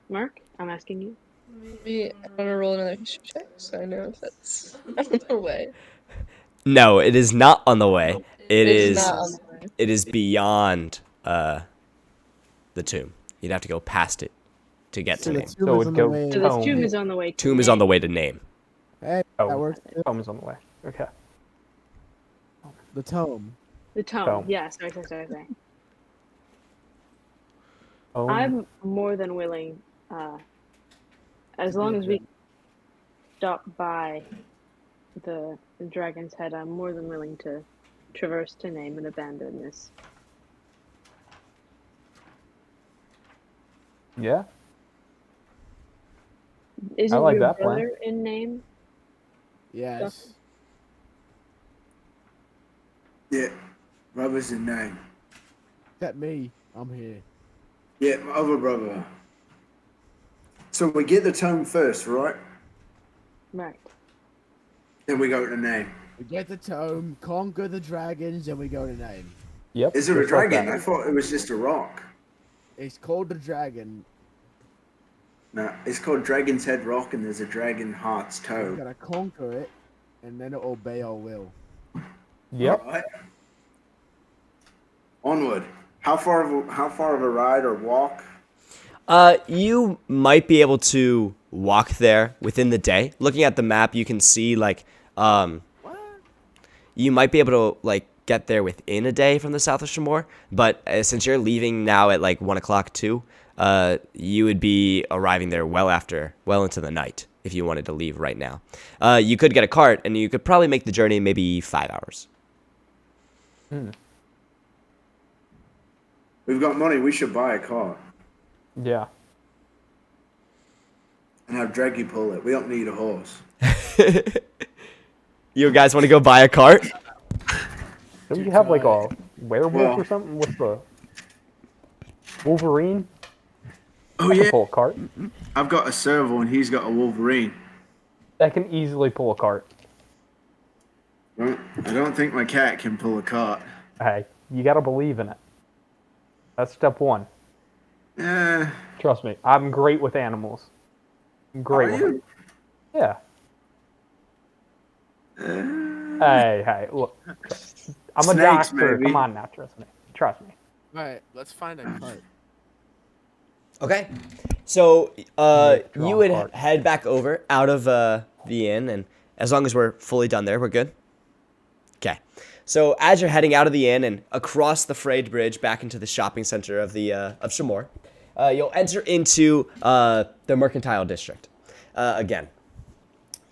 Mark, I'm asking you. Maybe I want to roll another history check so I know if that's on the way. No, it is not on the way. It is not on the way. it is beyond the tomb. You'd have to go past it to get So to the Name. tomb So is it'd on go the way. So this Tome. tomb is on the way to Tomb is on the Name. way to Name. Hey, Oh. that works. too. Tome is on the way. Okay. The tome. The Tome. Tome. Yeah, sorry. Oh, I'm more than willing, as long as we stop by the Dragon's Head, I'm more than willing to traverse to Name and abandon this. yeah. Isn't like your that plan. brother in Name? Yes. Yeah, brother's in name. That me. I'm here. Yeah, my other brother. So we get the tome first, right? Right. Then we go to name. We get the tome, conquer the dragons, and we go to Name. Yep. Is it a just like dragon? that. I thought it was just a rock. It's called the dragon. No, it's called Dragon's Head Rock, and there's a dragon heart's We toe. gotta conquer it, and then it'll obey our will. Yep. Alright. Onward. How far of a ride or walk? You might be able to walk there within the day. Looking at the map, you can see like you might be able to like get there within a day from the south of Shamor. But since you're leaving now at like 1 o'clock too, you would be arriving there well into the night if you wanted to leave right now. You could get a cart, and you could probably make the journey in maybe 5 hours. We've got money. We should buy a car Yeah. and have Draggy pull it. We don't need a horse. You guys want to go buy a cart? Don't you have like a werewolf Well- or something with the Wolverine? Oh I can yeah. pull a cart. I've got a serval and he's got a Wolverine. That can easily pull a cart. Well, I don't think my cat can pull a cart. Hey, you gotta believe in it. That's step one. Eh, Trust me, I'm great with animals. I'm great are with you? them. Yeah. Hey, look. I'm a Snakes, doctor. maybe. Come on now, trust me. Trust me. Alright, let's find a cart. Okay. So Draw you would cart. head back over out of the inn, and as long as we're fully done there, we're good. Okay. So as you're heading out of the inn and across the frayed bridge back into the shopping center of the of Shamor, you'll enter into the mercantile district again.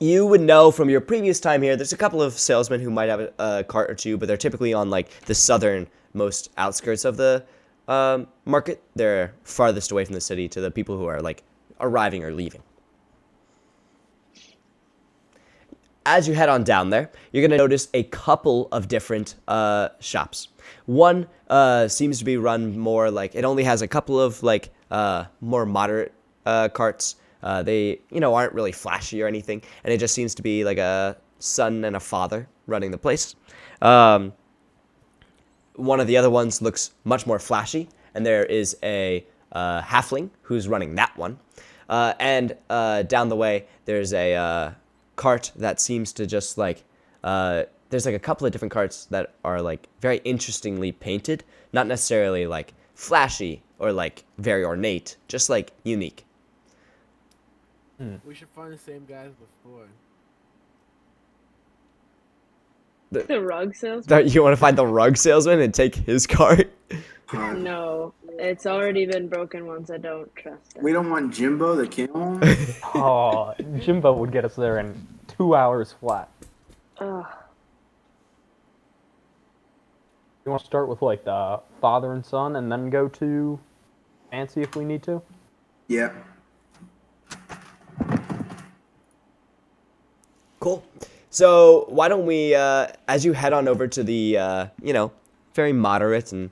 You would know from your previous time here, there's a couple of salesmen who might have a cart or two, but they're typically on like the southernmost outskirts of the market. They're farthest away from the city to the people who are like arriving or leaving. As you head on down there, you're going to notice a couple of different shops. One seems to be run more like, it only has a couple of like more moderate carts. They, aren't really flashy or anything, and it just seems to be like a son and a father running the place. One of the other ones looks much more flashy, and there is a halfling who's running that one. And down the way, there's a cart that seems to just like there's like a couple of different carts that are like very interestingly painted, not necessarily like flashy or like very ornate, just like unique. We should find the same guys before. The rug salesman? You want to find the rug salesman and take his cart? No, it's already been broken once. I don't trust it. We don't want Jimbo the camel. Oh, Jimbo would get us there in 2 hours flat. Ugh. You want to start with like the father and son, and then go to Fancy if we need to? Yep. Cool. So why don't we, as you head on over to the, very moderate and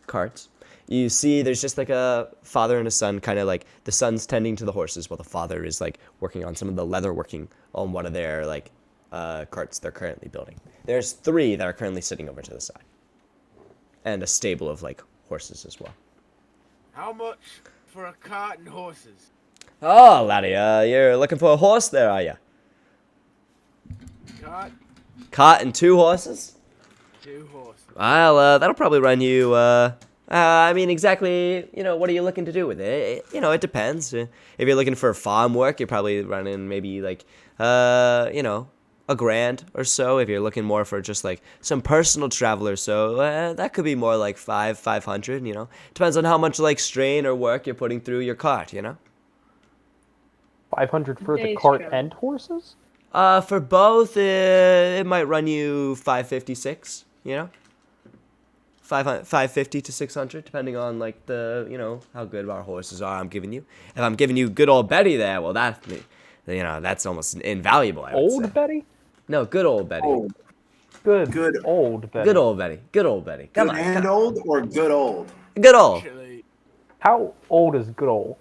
carts, you see there's just like a father and a son, kind of like the son's tending to the horses while the father is like working on some of the leather working on one of their like carts they're currently building. There's 3 that are currently sitting over to the side, and a stable of like horses as well. How much for a cart and horses? Oh, laddie, you're looking for a horse there, are you? Cart, Cart and 2 horses? 2 horses. Well, that'll probably run you, exactly, what are you looking to do with it? It depends. If you're looking for farm work, you're probably running maybe like, $1,000 or so. If you're looking more for just like some personal travel or so, that could be more like 500, Depends on how much like strain or work you're putting through your cart, 500 for the Day's cart travel. and horses? For both, it might run you 556, 550 to 600, depending on like the, how good our horses are. I'm giving you. If I'm giving you good old Betty there, well, that's almost invaluable. I would Old say. Betty? No, good old Betty. Old. Good old Betty. Good old Betty. Good old Betty. Come Good on. and old or good old? Good old. Actually, How old is good old?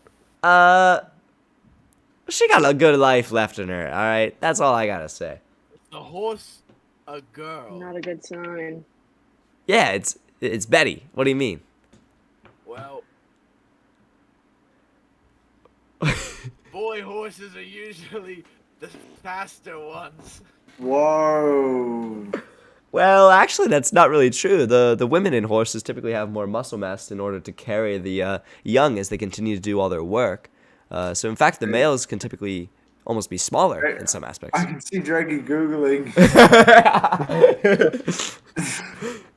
She got a good life left in her. All right, that's all I gotta say. is the horse a girl? Not a good sign. Yeah, it's Betty. What do you mean? Well, boy horses are usually the faster ones. Whoa. Well, actually, that's not really true. The women in horses typically have more muscle mass in order to carry the young as they continue to do all their work. So, in fact, the males can typically almost be smaller in some aspects. I can see Draggy Googling.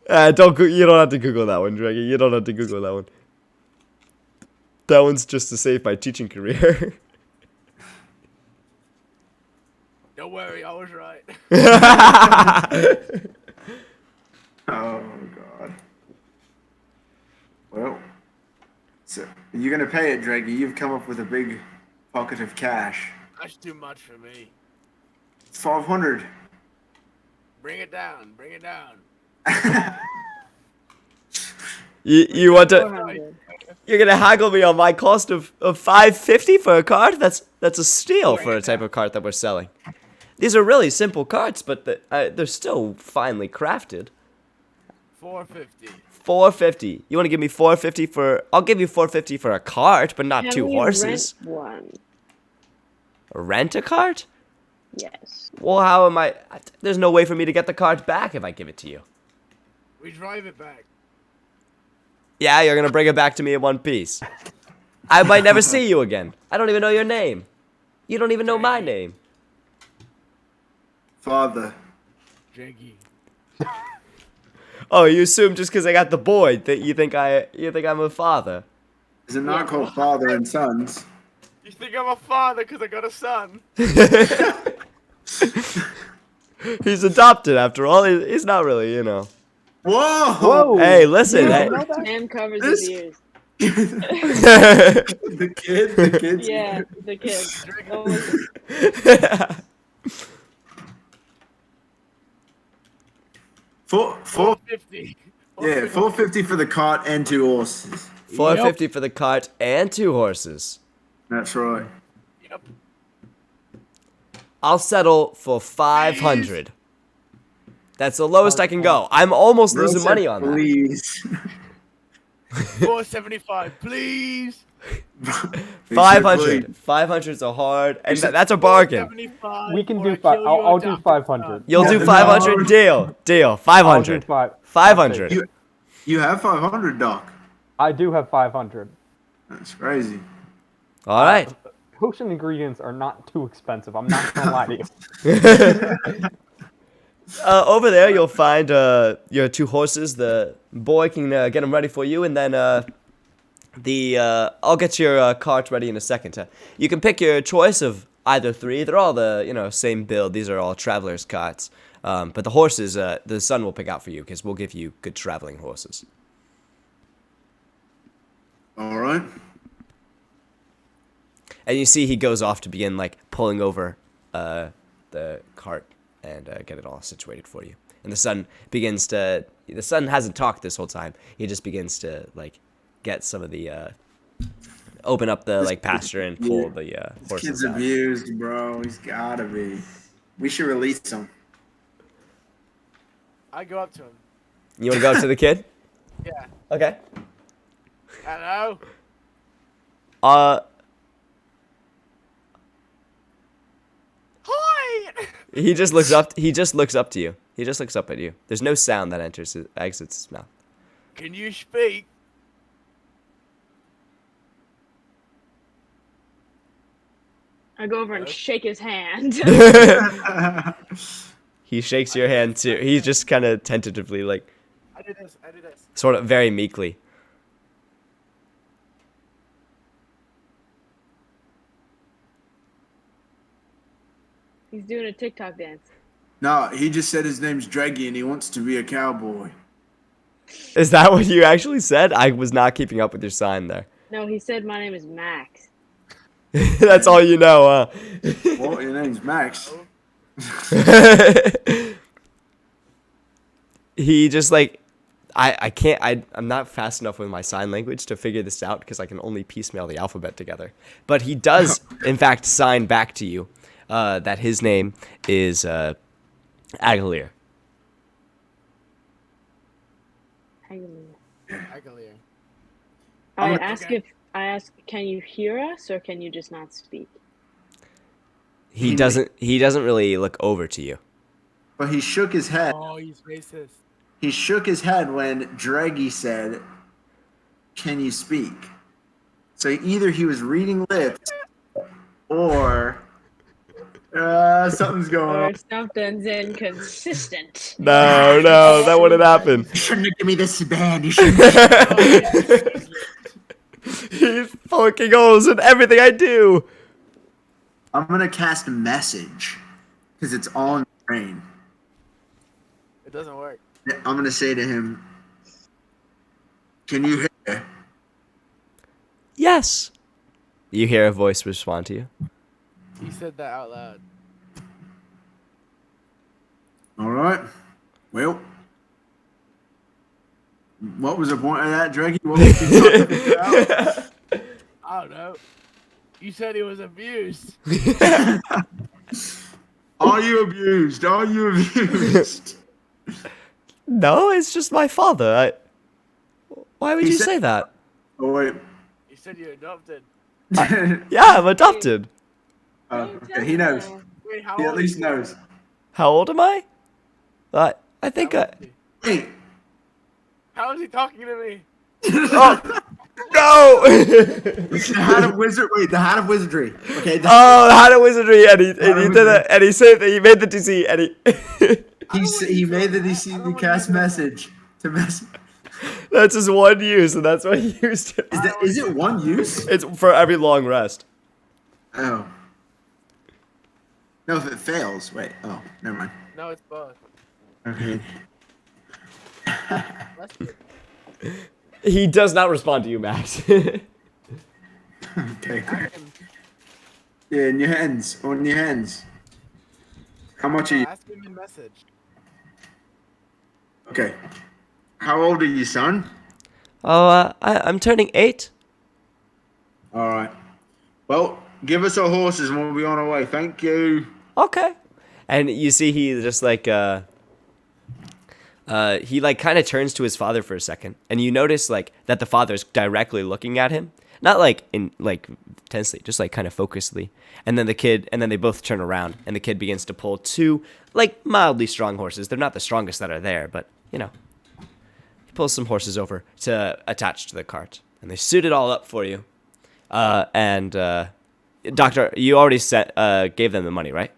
You don't have to Google that one, Draggy. You don't have to Google that one. That one's just to save my teaching career. Don't worry, I was right. Oh, God. Well, so you're going to pay it, Draggy. You've come up with a big pocket of cash. That's too much for me. 500. Bring it down. Bring it down. You want to? 400. You're gonna haggle me on my cost of 550 for a cart? That's a steal for a type of cart that we're selling. These are really simple carts, but they're still finely crafted. 450. 450. You want to give me 450 for? I'll give you 450 for a cart, but not Can 2 we horses. rent one? Rent a cart? Yes. Well, how am I? There's no way for me to get the cart back if I give it to you. We drive it back. Yeah, you're gonna bring it back to me in one piece. I might never see you again. I don't even know your name. You don't even know my name. Father. Jaggy. Oh, you assume just because I got the boy that you think I'm a father? Is it not called father and sons? You think I'm a father because I got a son? He's adopted after all. He's not really, Whoa! Whoa! Hey, listen. You Hey. don't know that? Sam covers This- his ears. The kids. Yeah, the kid. Oh, Four, 450. yeah, 450 for the cart and 2 horses. 450 for the cart and 2 horses. That's right. Yep. I'll settle for 500. That's the lowest I can go. I'm almost losing Rosa, money on that. please. 475, please. 500. 500 is a hard, and that's a bargain. 475, We can or do I five. kill I'll your do adopted 500. son. You'll Yeah, do no. 500. Deal. I'll do 500. 500. You have 500, Doc. I do have 500. That's crazy. All right. potion ingredients are not too expensive. I'm not gonna lie to you. Over there, you'll find your 2 horses. The boy can get them ready for you, and then I'll get your cart ready in a second. You can pick your choice of either 3. They're all the same build. These are all travelers' carts. But the horses, the son will pick out for you because we'll give you good traveling horses. All right. And you see he goes off to begin like pulling over the cart and get it all situated for you. And the son begins to. The son hasn't talked this whole time. He just begins to like get some of the open up the like pasture and pull the This horses kid's out. abused, bro. He's gotta be. We should release him. I go up to him. You want to go up to the kid? Yeah. Okay. Hello. Hi. He just looks up. He just looks up to you. He just looks up at you. There's no sound that exits his mouth. Can you speak? I go over and shake his hand. He shakes your hand too. He's just kind of tentatively, like, I do this. I do this. sort of very meekly. He's doing a TikTok dance. No, he just said his name's Dreggy and he wants to be a cowboy. Is that what you actually said? I was not keeping up with your sign there. No, he said my name is Max. That's all you know, Well, your name's Max. huh? He just like, I'm not fast enough with my sign language to figure this out because I can only piecemeal the alphabet together. But he does, in fact, sign back to you that his name is Agalier. Agalier. I ask, can you hear us or can you just not speak? He doesn't really look over to you. But he shook his head. Oh, he's racist. He shook his head when Dreggy said, "Can you speak?" So either he was reading lips or something's going Or on. something's inconsistent. No, that wouldn't happen. You shouldn't have given me this band. You shouldn't. He's poking holes in everything I do. I'm gonna cast a message because it's all in the brain. It doesn't work. I'm gonna say to him, "Can you hear?" Yes. You hear a voice respond to you. He said that out loud. All right. Well, what was the point of that, Dreggy? What was you talking about? I don't know. You said he was abused. Are you abused? Are you abused? No, it's just my father. Why would He you said- say that? Oh wait. You said you adopted. Yeah, I'm adopted. Okay, he knows. Wait, how He at old least is he? knows. How old am I? I think How old is he? Wait. How is he talking to me? No! The Hat of Wizard. Wait, the Hat of Wizardry. Okay. Oh, had a wizardry, and he did it, and he said that he made the DC, and He made the DC to cast message to message. that's his one use, and that's why he used it. Is it one use? It's for every long rest. Oh. No, if it fails. Wait. Oh, never mind. No, it's both. Okay. That's good. He does not respond to you, Max. Okay. I Great. can Yeah, in your hands. On your hands. How much are you? ask him in message. Okay. How old are you, son? I'm turning 8. All right. Well, give us our horses and we'll be on our way. Thank you. Okay. And you see he just like he like kind of turns to his father for a second, and you notice like that the father's directly looking at him, not like in like tensely, just like kind of focusedly. And then they both turn around, and the kid begins to pull 2 like mildly strong horses. They're not the strongest that are there, but you know, he pulls some horses over to attach to the cart, and they suit it all up for you. And Doctor, you already gave them the money, right?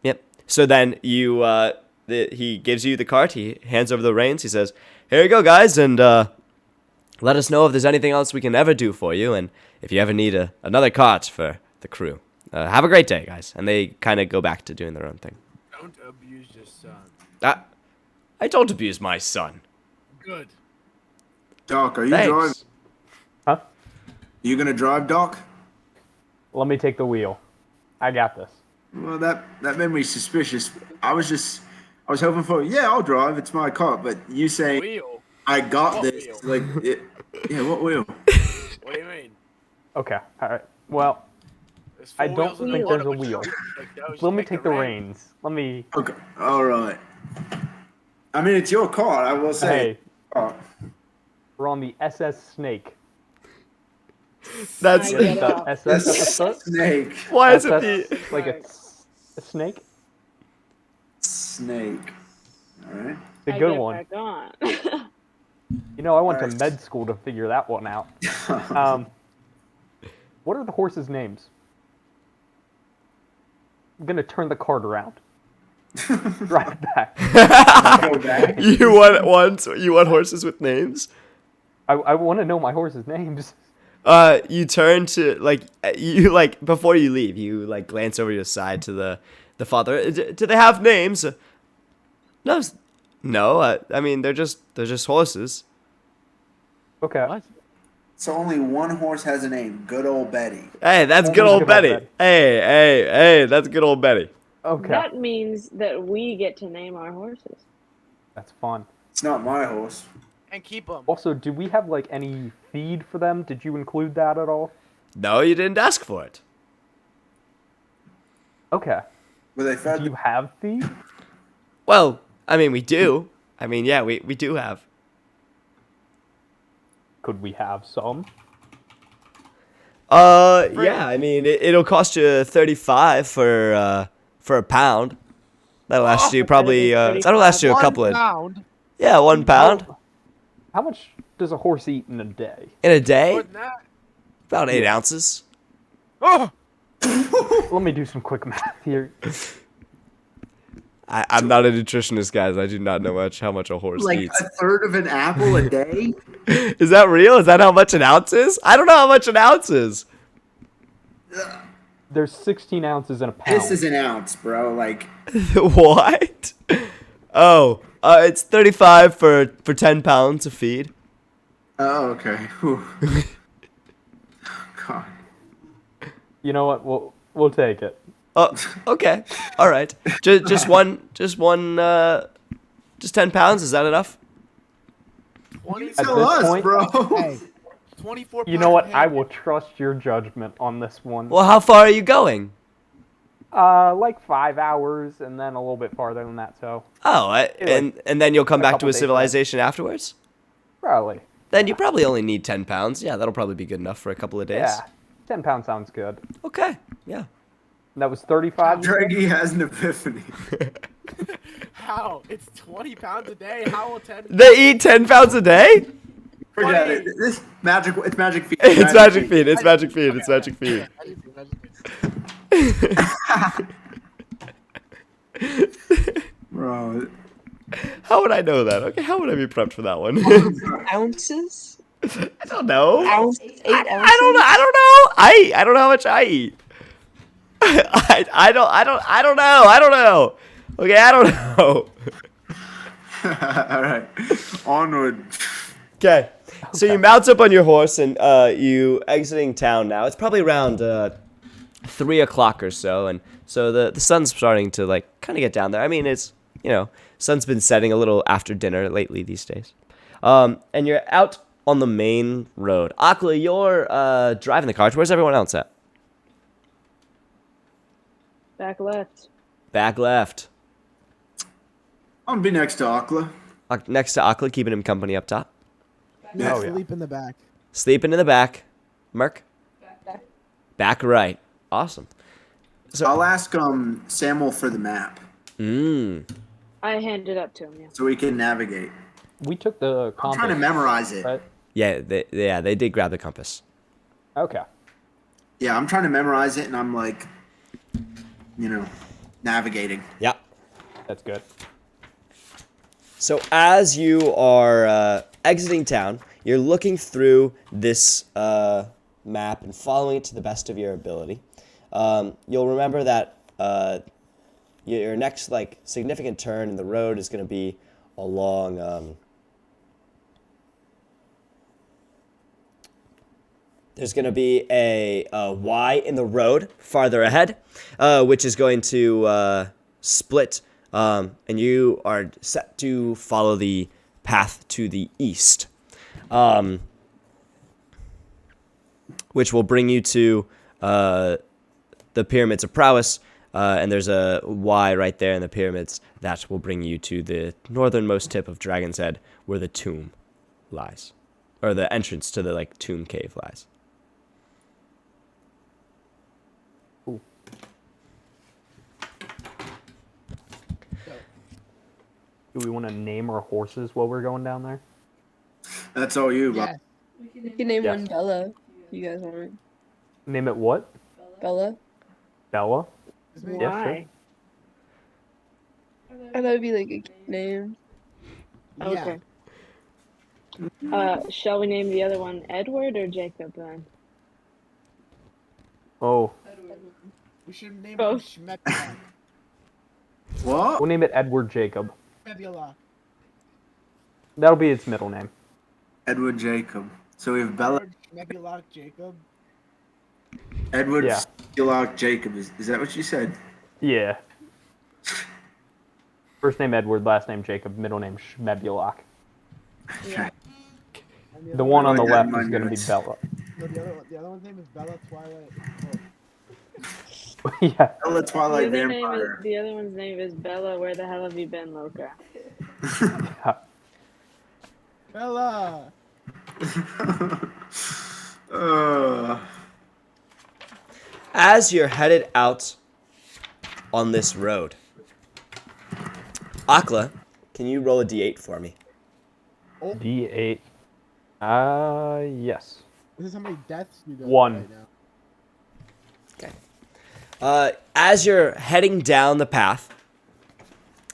Yep. So then he gives you the cart. He hands over the reins. He says, "Here you go, guys, and let us know if there's anything else we can ever do for you, and if you ever need another cart for the crew. Have a great day, guys." And they kind of go back to doing their own thing. Don't abuse your son. I don't abuse my son. Good. Doc, are you Thanks. driving? Huh? You gonna drive, Doc? Let me take the wheel. I got this. Well, that made me suspicious. I was hoping for, yeah, I'll drive. It's my car. But you say, Wheel. I got What this. wheel? Like, yeah, what wheel? What do you mean? Okay. All right. Well, There's I four don't wheels and think one there's a of them. wheel. Like, no, just let me take take the reins. Let me. Okay, all right. I mean, it's your car. I will say. Hey, Oh, we're on the SS Snake. That's I get The off. SS at the start? snake. why is it SS, the like a snake? Snake. All right. The I good get one. back on. You know, I went to Nice. med school to figure that one out. What are the horses' names? I'm gonna turn the cart around. Drive it back. Go back. you want horses with names? I want to know my horses' names. You turn to you before you leave, you glance over your side to the father. Do they have names? No. I mean they're just horses. Okay. So only one horse has a name. Good old Betty. Hey, that's Only good old good old Betty. Betty. Hey, that's good old Betty. Okay. That means that we get to name our horses. That's fun. It's not my horse. And keep them. Also, do we have any feed for them? Did you include that at all? No, you didn't ask for it. Okay. Were they fed? Do you have feed? Well, I mean we do. I mean yeah, we do have. Could we have some? Yeah. I mean it'll cost you 35 for a pound. That'll last you probably. That'll last you a couple of. Pound. Yeah, 1 pound How much does a horse eat in a day? in a day. More than that. About 8 ounces. Oh! Let me do some quick math here. I'm not a nutritionist, guys. I do not know how much a horse Like eats. a third of an apple a day? Is that real? Is that how much an ounce is? I don't know how much an ounce is. There's 16 ounces in a pound. This is an ounce, bro. Like, What? Oh, it's 35 for 10 pounds of feed. oh, okay. Whew. God. You know what? We'll take it. Oh, okay. All right. Just 10 pounds. Is that enough? 20, At Tell this us, point- bro. Hey, 24 You know pounds what? of I hay. will trust your judgment on this one. Well, how far are you going? Like 5 hours, and then a little bit farther than that. So Oh, and then you'll come a back couple to a days civilization afterwards? probably. Then you probably only need 10 pounds. Yeah, that'll probably be good enough for a couple of days. Yeah, 10 pounds sounds good. Okay. Yeah. And that was 35. you said? Draggy has an epiphany. How? It's 20 pounds a day. How will 10? They eat 10 pounds a day? Forget it. This magic. It's magic feet. It's magic feed. It's magic feed. It's magic feed. Bro, How would I know that? Okay, how would I be prepped for that one? Ounces? I don't know. Ounce, 8 ounces? I don't know. I don't know how much I eat. I don't know. Okay, I don't know. all right. Onward. Okay. So you mount up on your horse and you exiting town now. It's probably around 3 o'clock or so, and so the sun's starting to kind of get down there. I mean, it's sun's been setting a little after dinner lately these days. And you're out on the main road. Akla, you're driving the car. Where's everyone else at? Back left. Back left. I'm gonna be next to Akla. Next to Akla, keeping him company up top. Oh, yeah. sleep in the back. Sleeping in the back. Merc? Back right. Awesome. So, I'll ask Samuel for the map I handed up to him, yeah. so we can navigate. We took the I'm compass. trying to memorize it. Right? yeah, they did grab the compass. Okay. Yeah, I'm trying to memorize it, and I'm like, navigating. Yeah. That's good. So as you are exiting town, you're looking through this map and following it to the best of your ability. You'll remember that your next significant turn in the road is going to be along. There's going to be a Y in the road farther ahead, which is going to split, and you are set to follow the path to the east, which will bring you to the Pyramids of Prowess, and there's a Y right there in the pyramids that will bring you to the northernmost tip of Dragon's Head, where the tomb lies, or the entrance to the tomb cave lies. Do we want to name our horses while we're going down there? That's all you, Bob. We can name Yeah. one Bella. If you guys want. Name it what? Bella. Bella? Why? Yeah, sure. I thought it'd be like a cute name. Okay. Shall we name the other one Edward or Jacob then? Oh, We should name Both. him Schmebula. What? we'll name it Edward Jacob. Schmebula. That'll be its middle name. Edward Jacob. So we have Bella. Schmebula Jacob. Edward Yeah. Skillock Jacob. Is that what you said? Yeah. First name Edward, last name Jacob, middle name Schmebulak. Okay. And The one on the Write that left in my is going to be notes. Bella. No, the other one's name is Bella Twilight. Yeah. Bella Twilight the Vampire. other one's name is Bella. Where the hell have you been, Loka? Bella. As you're headed out on this road, Akla, can you roll a d8 for me? D8. Yes. This is how many deaths you got 1. right now. As you're heading down the path,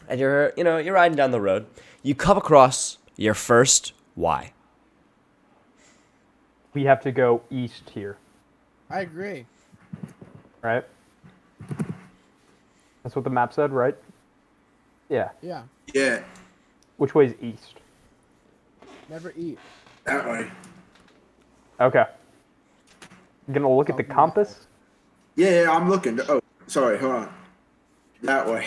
and you're riding down the road, you come across your first Y. We have to go east here, I agree. right? That's what the map said, right? Yeah. Yeah. Yeah, Which way is east? Never eat. that way. Okay. You gonna look at the compass? Yeah, I'm looking. Oh, sorry, hold on. That way.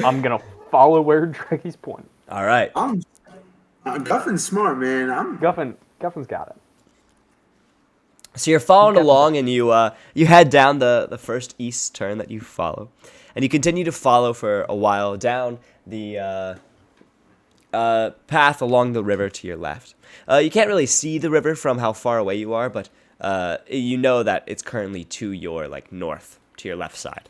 I'm gonna follow where Drake's pointing. All right. Guffin's smart, man. Guffin's got it. So you're following He's got along, and you head down the first east turn that you follow, and you continue to follow for a while down the path along the river to your left. You can't really see the river from how far away you are, but you know that it's currently to your north, to your left side.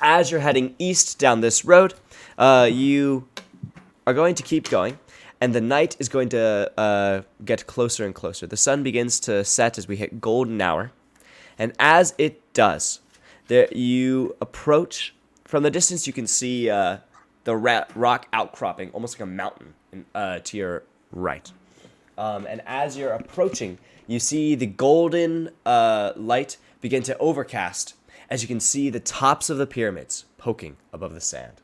As you're heading east down this road, you are going to keep going, and the night is going to get closer and closer. The sun begins to set as we hit golden hour, and as it does, you approach. From the distance, you can see the rock outcropping, almost like a mountain, to your right. And as you're approaching, you see the golden light begin to overcast, as you can see the tops of the pyramids poking above the sand.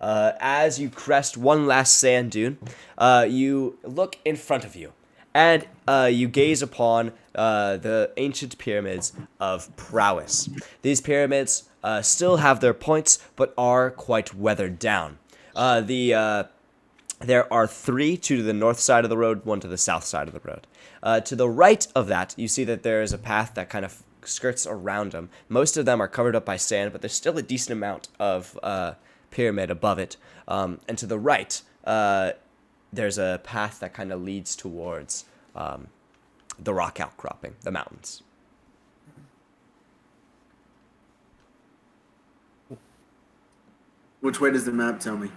As you crest one last sand dune, you look in front of you, and you gaze upon the ancient pyramids of Prowess. These pyramids still have their points, but are quite weathered down. There are 3, 2 to the north side of the road, 1 to the south side of the road. To the right of that, you see that there is a path that kind of skirts around them. Most of them are covered up by sand, but there's still a decent amount of pyramid above it. And to the right, there's a path that kind of leads towards the rock outcropping, the mountains. Which way does the map tell me?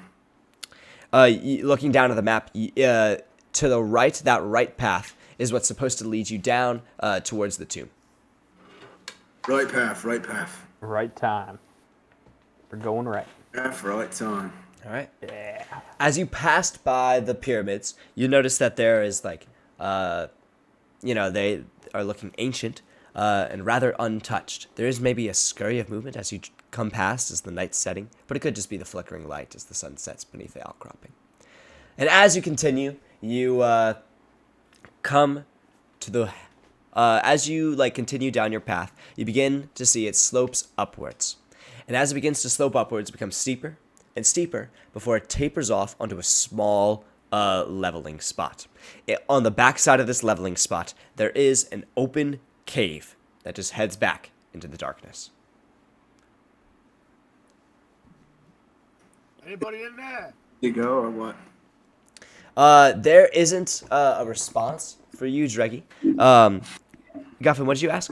Looking down at the map, to the right, that right path is what's supposed to lead you down towards the tomb. Right path, right path. Right time. We're going right. Path, right time. All right. Yeah. As you passed by the pyramids, you notice that there is like, they are looking ancient and rather untouched. There is maybe a scurry of movement as you come past as the night's setting, but it could just be the flickering light as the sun sets beneath the outcropping. And as you continue, you come to the as you continue down your path, you begin to see it slopes upwards. And as it begins to slope upwards, it becomes steeper and steeper before it tapers off onto a small leveling spot. On the back side of this leveling spot, there is an open cave that just heads back into the darkness. Anybody in there? You go or what? There isn't a response for you, Dreggy. Guffin, what did you ask?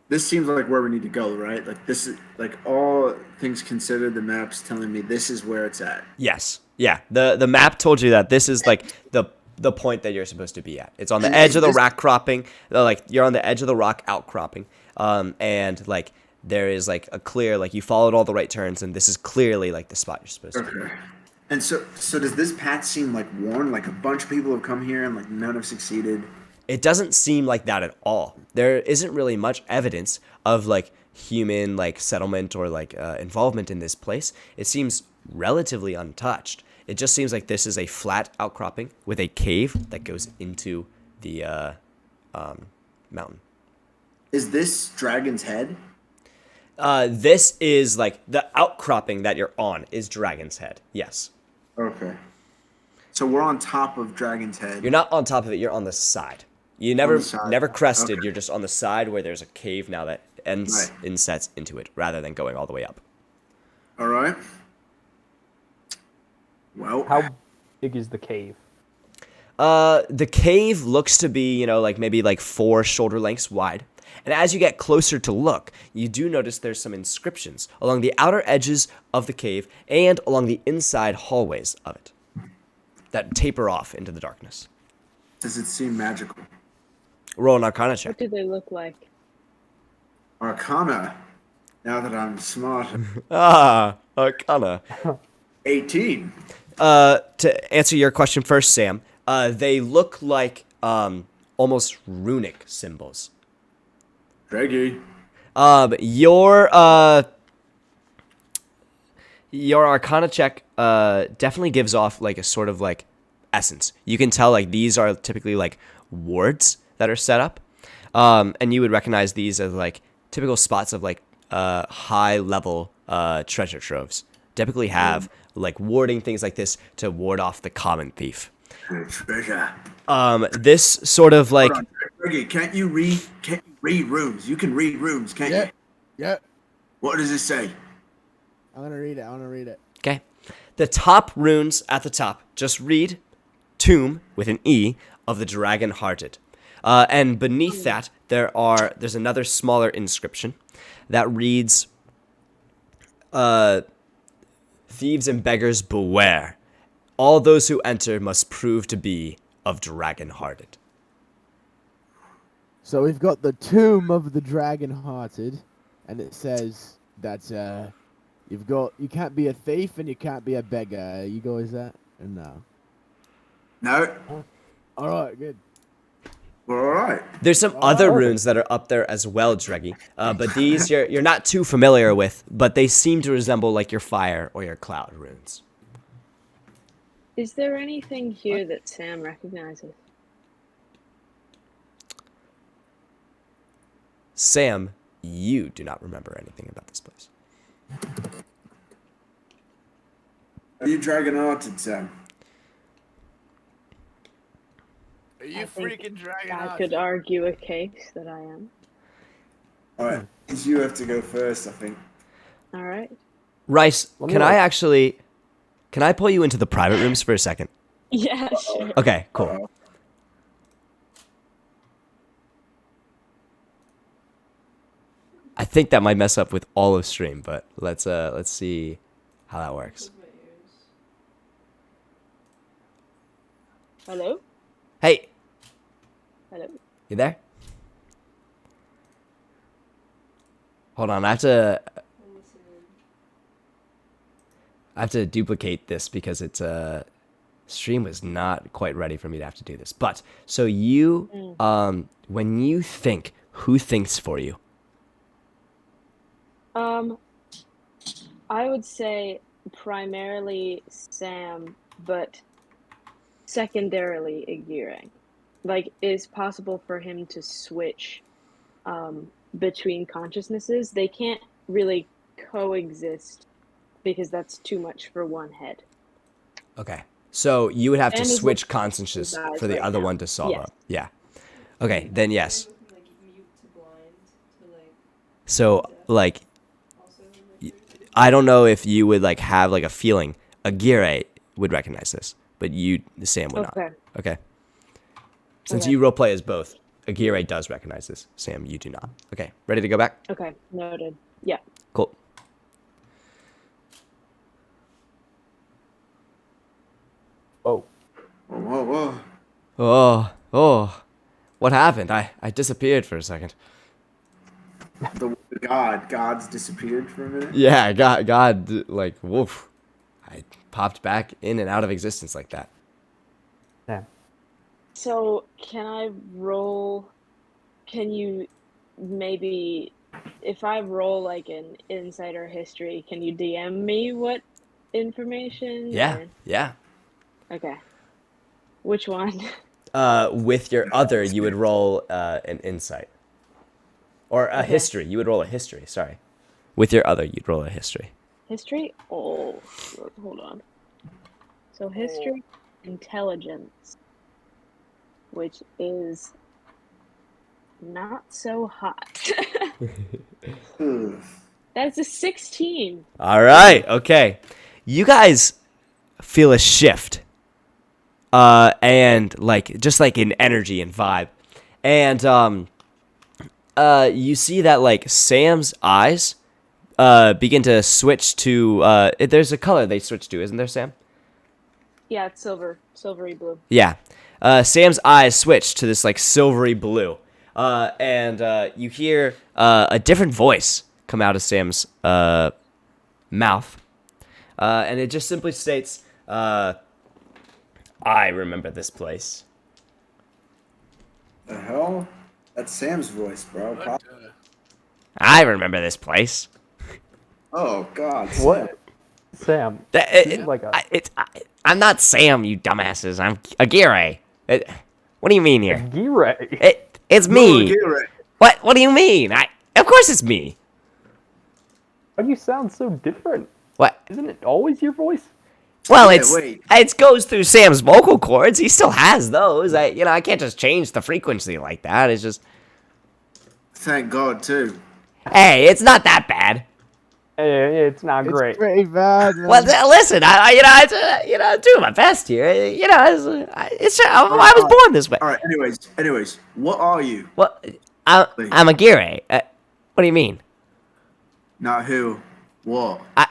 This seems like where we need to go, right? Like this is like all things considered, the map's telling me this is where it's at. Yes. Yeah. The map told you that this is like the point that you're supposed to be at. It's on the edge of the rock cropping. Like you're on the edge of the rock outcropping. And like there is like a clear, like you followed all the right turns, and this is clearly like the spot you're supposed to be. Okay. And so does this path seem like worn? Like a bunch of people have come here and like none have succeeded? It doesn't seem like that at all. There isn't really much evidence of like human like settlement or like involvement in this place. It seems relatively untouched. It just seems like this is a flat outcropping with a cave that goes into the mountain. Is this Dragon's Head? This is like the outcropping that you're on is Dragon's Head. Yes. Okay. So we're on top of Dragon's Head. You're not on top of it. You're on the side. You never crested. Okay. You're just on the side where there's a cave now that insets into it rather than going all the way up. All right. Well, how big is the cave? The cave looks to be, maybe 4 shoulder lengths wide. And as you get closer to look, you do notice there's some inscriptions along the outer edges of the cave and along the inside hallways of it that taper off into the darkness. Does it seem magical? Roll an Arcana check. What do they look like? Arcana. Now that I'm smart. Arcana. 18. To answer your question first, Sam, they look like almost runic symbols. Draggy. Your Arcana check definitely gives off like a sort of like essence. You can tell like these are typically like wards that are set up, and you would recognize these as like typical spots of like high level treasure troves. Typically have like warding things like this to ward off the common thief. Treasure. This sort of like. Hold on, Draggy, can't you read rooms? You can read rooms, can't you? Yeah. What does it say? I want to read it. Okay. The top runes at the top just read Tomb with an E of the Dragon Hearted. And beneath that, there's another smaller inscription that reads Thieves and beggars beware. All those who enter must prove to be of Dragon Hearted. So we've got the Tomb of the Dragon Hearted, and it says that you can't be a thief and you can't be a beggar. You go with that? Or no? No. All right, good. We're all right. There's some other runes that are up there as well, Dreggy. But these you're not too familiar with, but they seem to resemble like your fire or your cloud runes. Is there anything here that Sam recognizes? Sam, you do not remember anything about this place. Are you dragon-hearted, Sam? Are you I think freaking dragon? I could argue a case that I am. All right. You have to go first, I think. All right. Rice, can I pull you into the private rooms for a second? Yeah, sure. Okay, cool. I think that might mess up with all of stream, but let's see how that works. Hello? Hey, Hello. you there? Hold on, I have to duplicate this because it's stream was not quite ready for me to have to do this. But so you when you think, who thinks for you? I would say primarily Sam, but secondarily Aguirre. Like, it's possible for him to switch between consciousnesses. They can't really coexist because that's too much for one head. Okay. So you would have to Sam is switch looking at consciousness his eyes for the right other now. one to solve Yes. up. Yeah. Okay, then yes. Like mute to blind to like So like I don't know if you would like have like a feeling. Aguirre would recognize this, but you, Sam, would not. Okay. Okay. Since Okay. you roleplay as both, Aguirre does recognize this. Sam, you do not. Okay. Ready to go back? Okay, noted. Yeah. Cool. Oh, Whoa, whoa. Oh. What happened? I disappeared for a second. The God's disappeared for a minute. Yeah, God, like, woof. I popped back in and out of existence like that. damn. So, can you maybe, if I roll like an insider history, can you DM me what information? Yeah, or- yeah. Okay. Which one? With your other, you would roll an insight. Or a history. You would roll a history, sorry. With your other, you'd roll a history. History? Oh, hold on. So history, intelligence, which is not so hot. That's a 16. All right, okay. You guys feel a shift. And like just like in energy and vibe. And you see that like Sam's eyes begin to switch to there's a color they switch to, isn't there, Sam? Yeah, it's silvery blue. Yeah. Sam's eyes switch to this like silvery blue. And you hear a different voice come out of Sam's mouth. And it just simply states, I remember this place. The hell? That's Sam's voice, bro. What? I remember this place. Oh God. What? Sam. Like a I'm not Sam, you dumbasses. I'm Aguirre. What do you mean here? Aguirre. It's Sam. me. Aguirre. What do you mean? Of course it's me. Why do you sound so different? What? Isn't it always your voice? Well, Yeah, wait. it goes through Sam's vocal cords. He still has those. I can't just change the frequency like that. It's just, Thank God too. hey, it's not that bad. It's not It's great. pretty bad, man. Well, listen, I'm doing my best here. I was born this way. All right. Anyways, what are you? Well, I'm Aguirre. What do you mean? Not who. What? I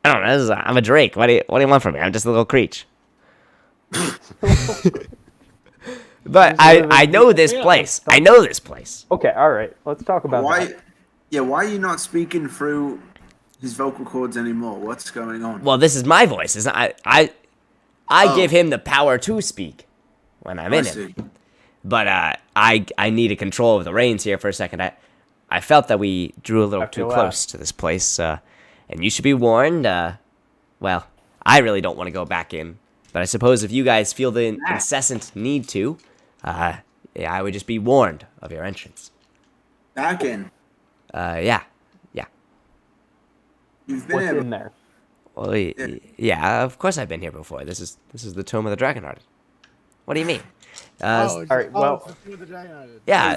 don't know. I'm a Drake. What do you want from me? I'm just a little creature. But I know this place. I know this place. Okay, all right. Let's talk about Why? that. Yeah. Why are you not speaking through his vocal cords anymore? What's going on? Well, this is my voice. Isn't I give him the power to speak when I'm in him. see. But I needed control of the reins here for a second. I felt that we drew a little too feel that. close to this place, and you should be warned. Well, I really don't want to go back in, but I suppose if you guys feel the incessant need to, yeah, I would just be warned of your entrance. Back in. Yeah. You've been What's here. in there? Well, yeah, of course I've been here before. This is the Tome of the Dragonheart. What do you mean? all right, well- it's with the dragon on it. Yeah,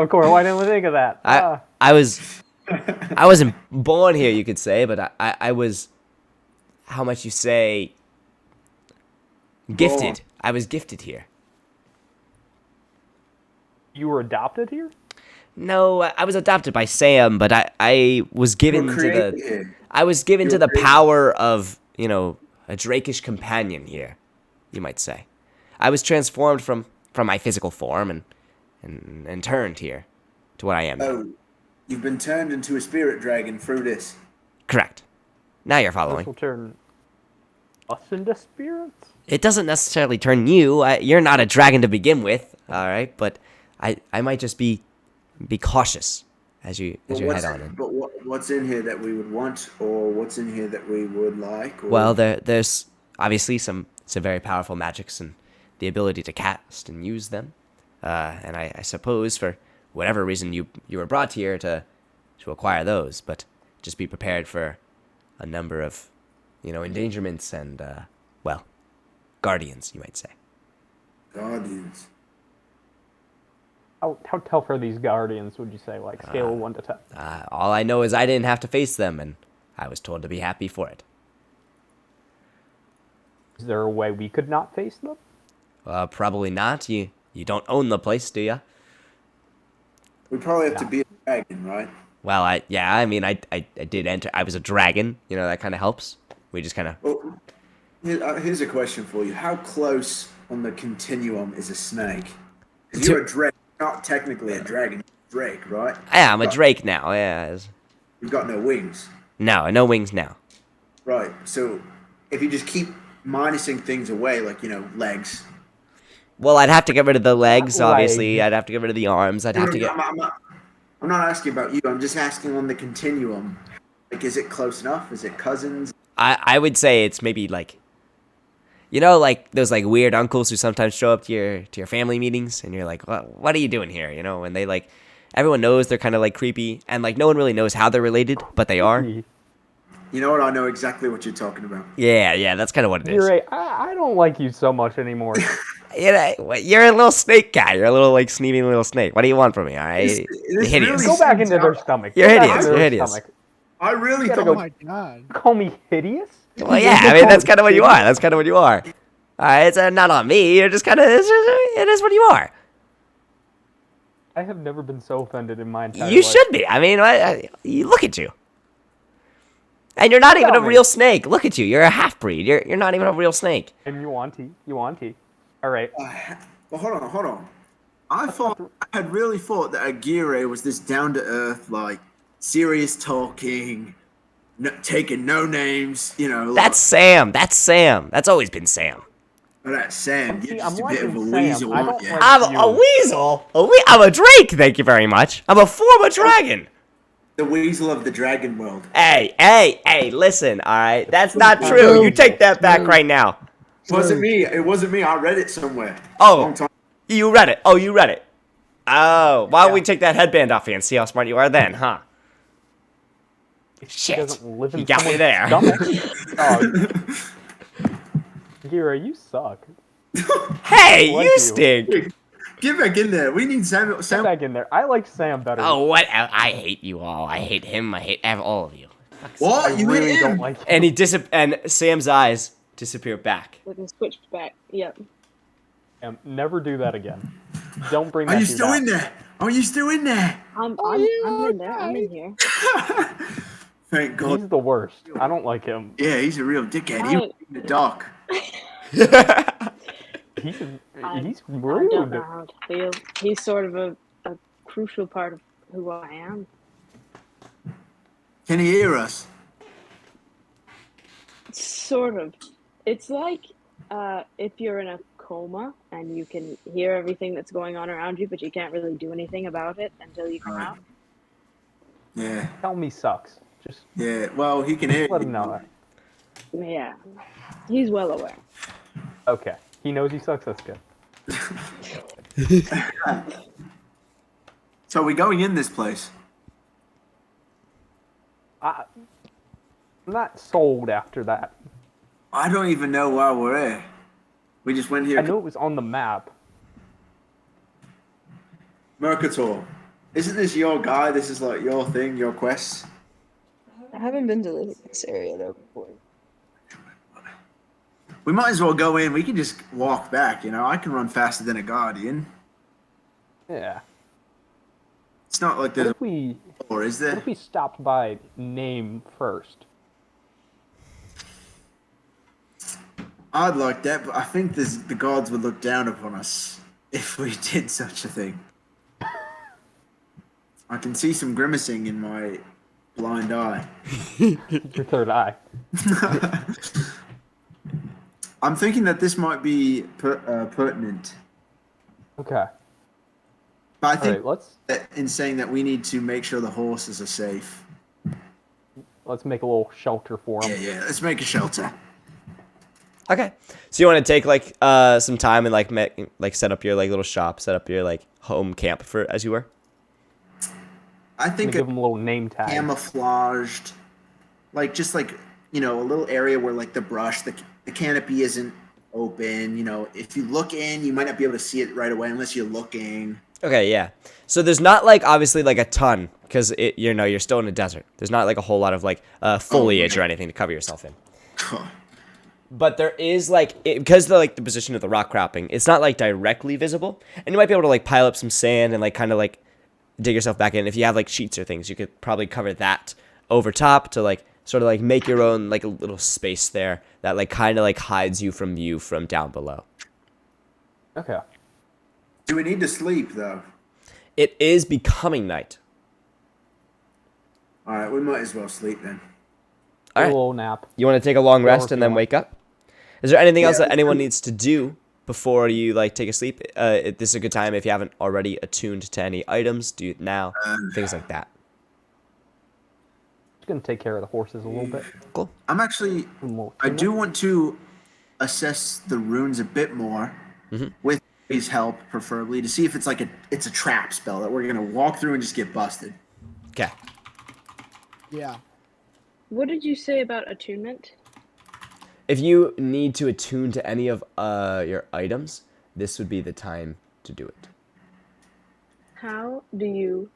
Of course, why didn't we think of that? I wasn't born here, you could say, but I was, how much you say, gifted. I was gifted here. You were adopted here? No, I was adopted by Sam, but I was given to created the here. I was given You to were the created. power of, a Drakish companion here. you might say. I was transformed from my physical form and turned here to what I am now. Oh, you've been turned into a spirit dragon through this. Correct. Now you're This following. will turn us into spirits? It doesn't necessarily turn you. You're not a dragon to begin with, all right? But I might just be cautious as you head on in. But what's in here that we would want, or what's in here that we would like? Or... Well, there's obviously some very powerful magics and the ability to cast and use them. And I suppose for whatever reason you were brought here to acquire those, but just be prepared for a number of, endangerments and, guardians, you might say. Guardians. How tough are these guardians, would you say? Like, scale of 1 to 10? All I know is I didn't have to face them, and I was told to be happy for it. Is there a way we could not face them? Probably not. You don't own the place, do you? We probably have to be a dragon, right? Well, I did enter. I was a dragon. That kind of helps. We just kind of... Well, here's a question for you. How close on the continuum is a snake? Because you're a drake, not technically a dragon. You're a drake, right? Yeah, I'm a drake now. Yeah. You've got no wings. No wings now. Right. So if you just keep minusing things away, like, legs. Well, I'd have to get rid of the legs, obviously. I'd have to get rid of the arms. I'd have to get... I'm not asking about you. I'm just asking on the continuum. Like, is it close enough? Is it cousins? I would say it's maybe like... like those like weird uncles who sometimes show up to your family meetings, and you're like, what are you doing here? And they like... Everyone knows they're kind of like creepy, and like no one really knows how they're related, but they are. You know what? I know exactly what you're talking about. Yeah, that's kind of what it is. You're right. I don't like you so much anymore. You're a little snake guy. You're a little like sneaking little snake. What do you want from me? All right, you're hideous. Go back into their stomach. You're hideous. I really thought. Oh my god. Call me hideous? Well, yeah. I mean, that's kind of what you are. All right, it's not on me. You're just kind of. It is what you are. I have never been so offended in my entire life. You should be. I mean, you look at you. And you're not even a real snake. Look at you. You're a half-breed. You're not even a real snake. And you want tea. All right. Well, hold on. I had really thought that Aguirre was this down-to-earth, like, serious talking, taking no names, That's Sam. That's always been Sam. Oh, that's Sam. You're just a bit of a Sam. weasel, I aren't don't you? like I'm a weasel? I'm a drake, thank you very much. I'm a former dragon. The weasel of the dragon world. Hey, listen, all right? That's not true. You take that back right now. It wasn't me. I read it somewhere. Oh, Long time. you read it. Oh, why don't we take that headband off you and see how smart you are then, huh? Shit, you got me there. Gira, you suck. Hey, you stink. Get back in there. We need Sam. Get back in there. I like Sam better. Oh, what? I hate you all. I hate him. I hate all of you. What? I You really hit him? don't like him. And and Sam's eyes disappear back. We can switch back. Yep. Never do that again. Don't bring that Are you to still back. in there? Are you still in there? I'm in there. I'm in here. Thank God. He's the worst. I don't like him. Yeah, he's a real dickhead. He was in the dark. He's I rude. don't know how to feel. He's sort of a crucial part of who I am. Can he hear us? Sort of. It's like if you're in a coma and you can hear everything that's going on around you, but you can't really do anything about it until you come out. Yeah. Tell me sucks. Just Yeah. Well, he can hear let you. him know that. Yeah. He's well aware. Okay. He knows he sucks. That's good. So are we going in this place? I'm not sold after that. I don't even know why we're here. We just went here. I know it was on the map. Mercator. Isn't this your guy? This is like your thing, your quest? I haven't been to this area though before. We might as well go in. We can just walk back, I can run faster than a guardian. Yeah. It's not like there's What if we a door, is What there? if we stopped by name first? I'd like that, but I think the gods would look down upon us if we did such a thing. I can see some grimacing in my blind eye. Your third eye. I'm thinking that this might be pertinent, Okay. but I All think right. Let's that in saying that we need to make sure the horses are safe. make a little shelter for them. Yeah. Let's make a shelter. Okay. So you want to take like some time and like set up your like little shop, set up your like home camp for as you were. I think Give them a little name tag. camouflaged, like just like a little area where like the brush, the canopy isn't open. If you look in, you might not be able to see it right away unless you're looking. Okay, yeah. So there's not like obviously like a ton because you're still in a desert. There's not like a whole lot of like foliage or anything to cover yourself in. But there is like because the position of the rock cropping, it's not like directly visible, and you might be able to like pile up some sand and like kind of like dig yourself back in. If you have like sheets or things, you could probably cover that over top to like sort of like make your own like a little space there that like kind of like hides you from view from down below. Okay. Do we need to sleep though? It is becoming night. All right, we might as well sleep then. All A right. little nap. You want to take a long rest if and you then want. wake up? Is there anything else Yeah. that anyone needs to do before you like take a sleep? This is a good time if you haven't already attuned to any items. Do it now. Things like that. Just gonna take care of the horses a little bit. Cool. I'm actually. I do want to assess the runes a bit more with his help, preferably, to see if it's like it's a trap spell that we're gonna walk through and just get busted. Okay. Yeah. What did you say about attunement? If you need to attune to any of your items, this would be the time to do it. How do you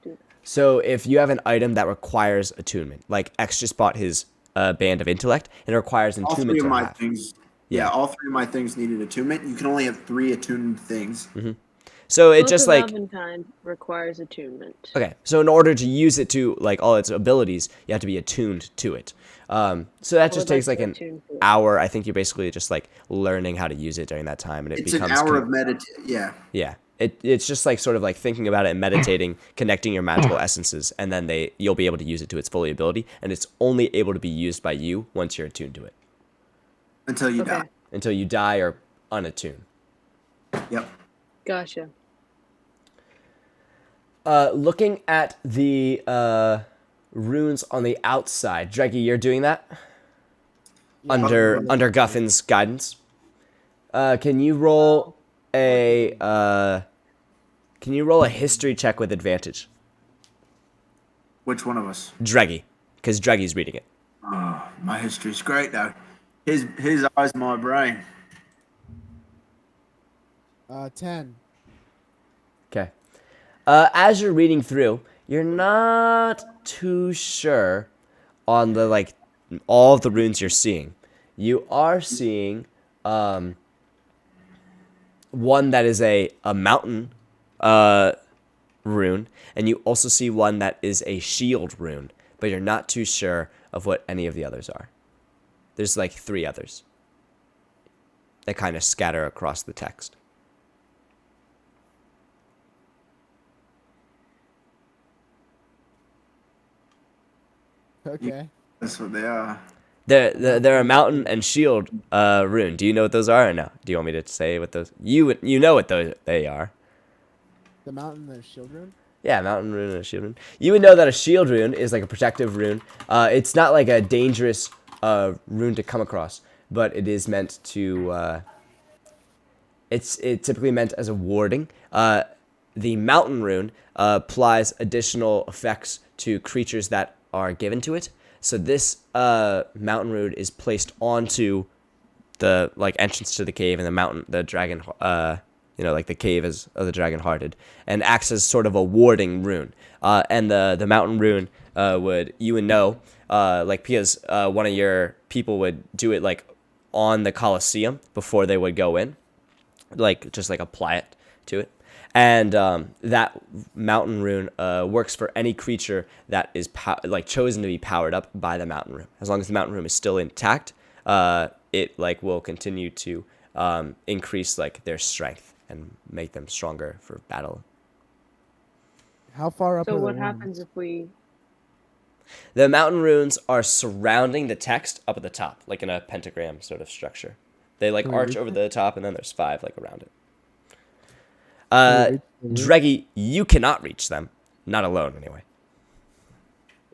do that? So if you have an item that requires attunement, like X just bought his band of intellect, and it requires All attunement three of to my have. things. Yeah. Yeah, all three of my things needed attunement. You can only have 3 attuned things. So it Book just of like Aventine requires attunement. okay. So in order to use it to like all its abilities, you have to be attuned to it. So that just Would takes like like to an attune to it. hour. I think you're basically just like learning how to use it during that time, and it It's an becomes hour of Yeah. yeah. It's just like sort of like thinking about it and meditating, connecting your magical essences, and then you'll be able to use it to its fully ability, and it's only able to be used by you once you're attuned to it. Until you Okay, die. Until you die or unattune. Yep. gotcha. Looking at the runes on the outside, Dreggy, you're doing that under Guffin's guidance. Can you roll a history check with advantage? Which one of us? Dreggy, because Dreggy's reading it. Oh, my history's great though. His eyes, my brain. 10. Okay. As you're reading through, you're not too sure on the like all of the runes you're seeing. You are seeing one that is a mountain rune, and you also see one that is a shield rune, but you're not too sure of what any of the others are. There's like 3 others that kind of scatter across the text. Okay. That's what they are. They're a mountain and shield rune. Do you know what those are or no? Do you want me to say what those... You know what they are. The mountain and the shield rune? Yeah, mountain rune and a shield rune. You would know that a shield rune is like a protective rune. It's not like a dangerous rune to come across, but it is meant to... It's typically meant as a warding. The mountain rune applies additional effects to creatures that are given to it. So this mountain rune is placed onto the like entrance to the cave, and the mountain, the dragon, like the cave is of the dragon hearted, and acts as sort of a warding rune. And the mountain rune would know, like because one of your people would do it like on the Colosseum before they would go in, like just like apply it to it. And that mountain rune works for any creature that is chosen to be powered up by the mountain rune. As long as the mountain rune is still intact, it like will continue to increase like their strength and make them stronger for battle. How far up So are the what runes? happens if we? The mountain runes are surrounding the text up at the top, like in a pentagram sort of structure. They like Can we arch reach over it? the top, and then there's 5 like around it. Can we reach the rune? Dreggy, you cannot reach them. Not alone, anyway.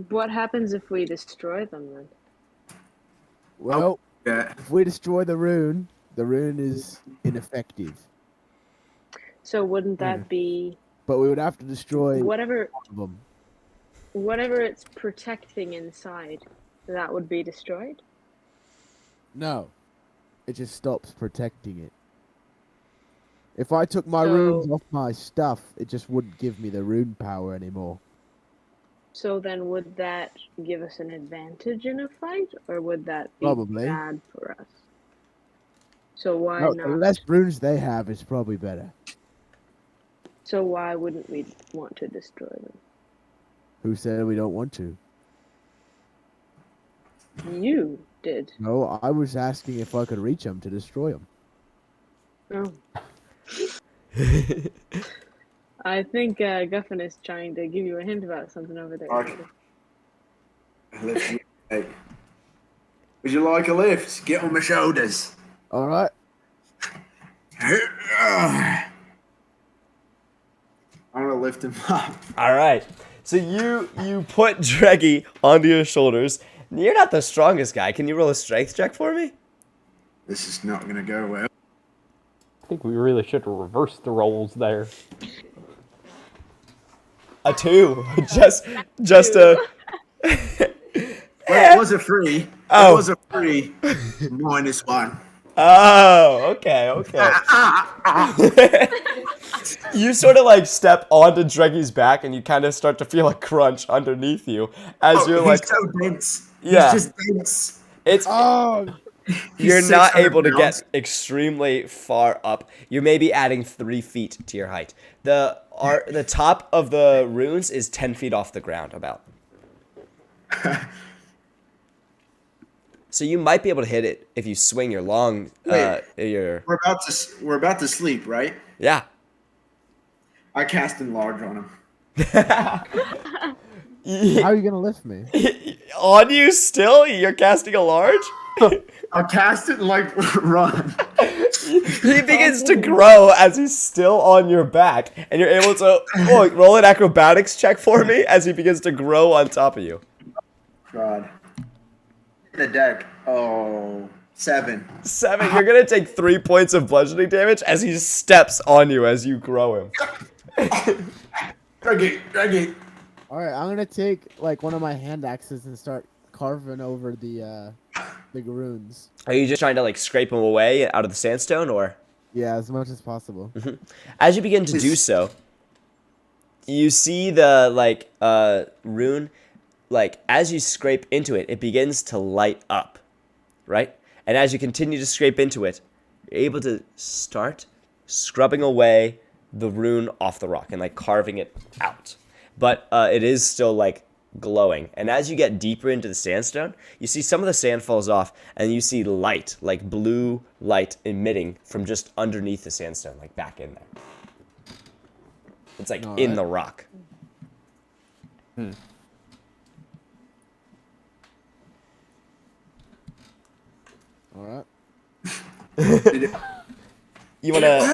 What happens if we destroy them then? Well, Yeah. if we destroy the rune is ineffective. So wouldn't that be But we would have to destroy whatever one of them. whatever it's protecting inside? That would be destroyed. No, it just stops protecting it. If I took my So- runes off my stuff, it just wouldn't give me the rune power anymore. So then, would that give us an advantage in a fight, or would that be Probably. bad for us? So why No, the not? less runes they have is probably better. So why wouldn't we want to destroy them? Who said we don't want to? You did. No, I was asking if I could reach them to destroy them. Oh. I think Guffin is trying to give you a hint about something over there. Okay. Lift you. Hey. Would you like a lift? Get on my shoulders. All right. I'm gonna lift him up. All right. So you put Dreggy onto your shoulders. You're not the strongest guy. Can you roll a strength check for me? This is not gonna go well. I think we really should have reversed the roles there. A 2. just a. Well, it was a 3. Oh. It was a 3 -1. Oh, okay. You sort of like step onto Dreggy's back, and you kind of start to feel a crunch underneath you as you're He's like, so dense. Yeah. He's just dense. it's. Oh, You're He's not 600 able to pounds. get extremely far up. You're maybe adding 3 feet to your height. The top of the runes is 10 feet off the ground, about. So you might be able to hit it if you swing your long. Wait. Your We're about to sleep, right? yeah. I cast enlarge on him. how are you gonna lift me? On you still? You're casting a large? I'll cast it and like run. He begins to grow as he's still on your back, and you're able to roll an acrobatics check for me as he begins to grow on top of you. God. The deck. Oh, 7. 7. You're gonna take 3 points of bludgeoning damage as he steps on you as you grow him. Drag it. All right, I'm gonna take like one of my hand axes and start carving over the runes. Are you just trying to like scrape him away out of the sandstone, or? Yeah, as much as possible. As you begin to do so, you see the rune, like as you scrape into it, it begins to light up, right? And as you continue to scrape into it, you're able to start scrubbing away the rune off the rock and like carving it out. But it is still like glowing. And as you get deeper into the sandstone, you see some of the sand falls off, and you see light, like blue light emitting from just underneath the sandstone, like back in there. It's like All in right. the rock. All right. You wanna,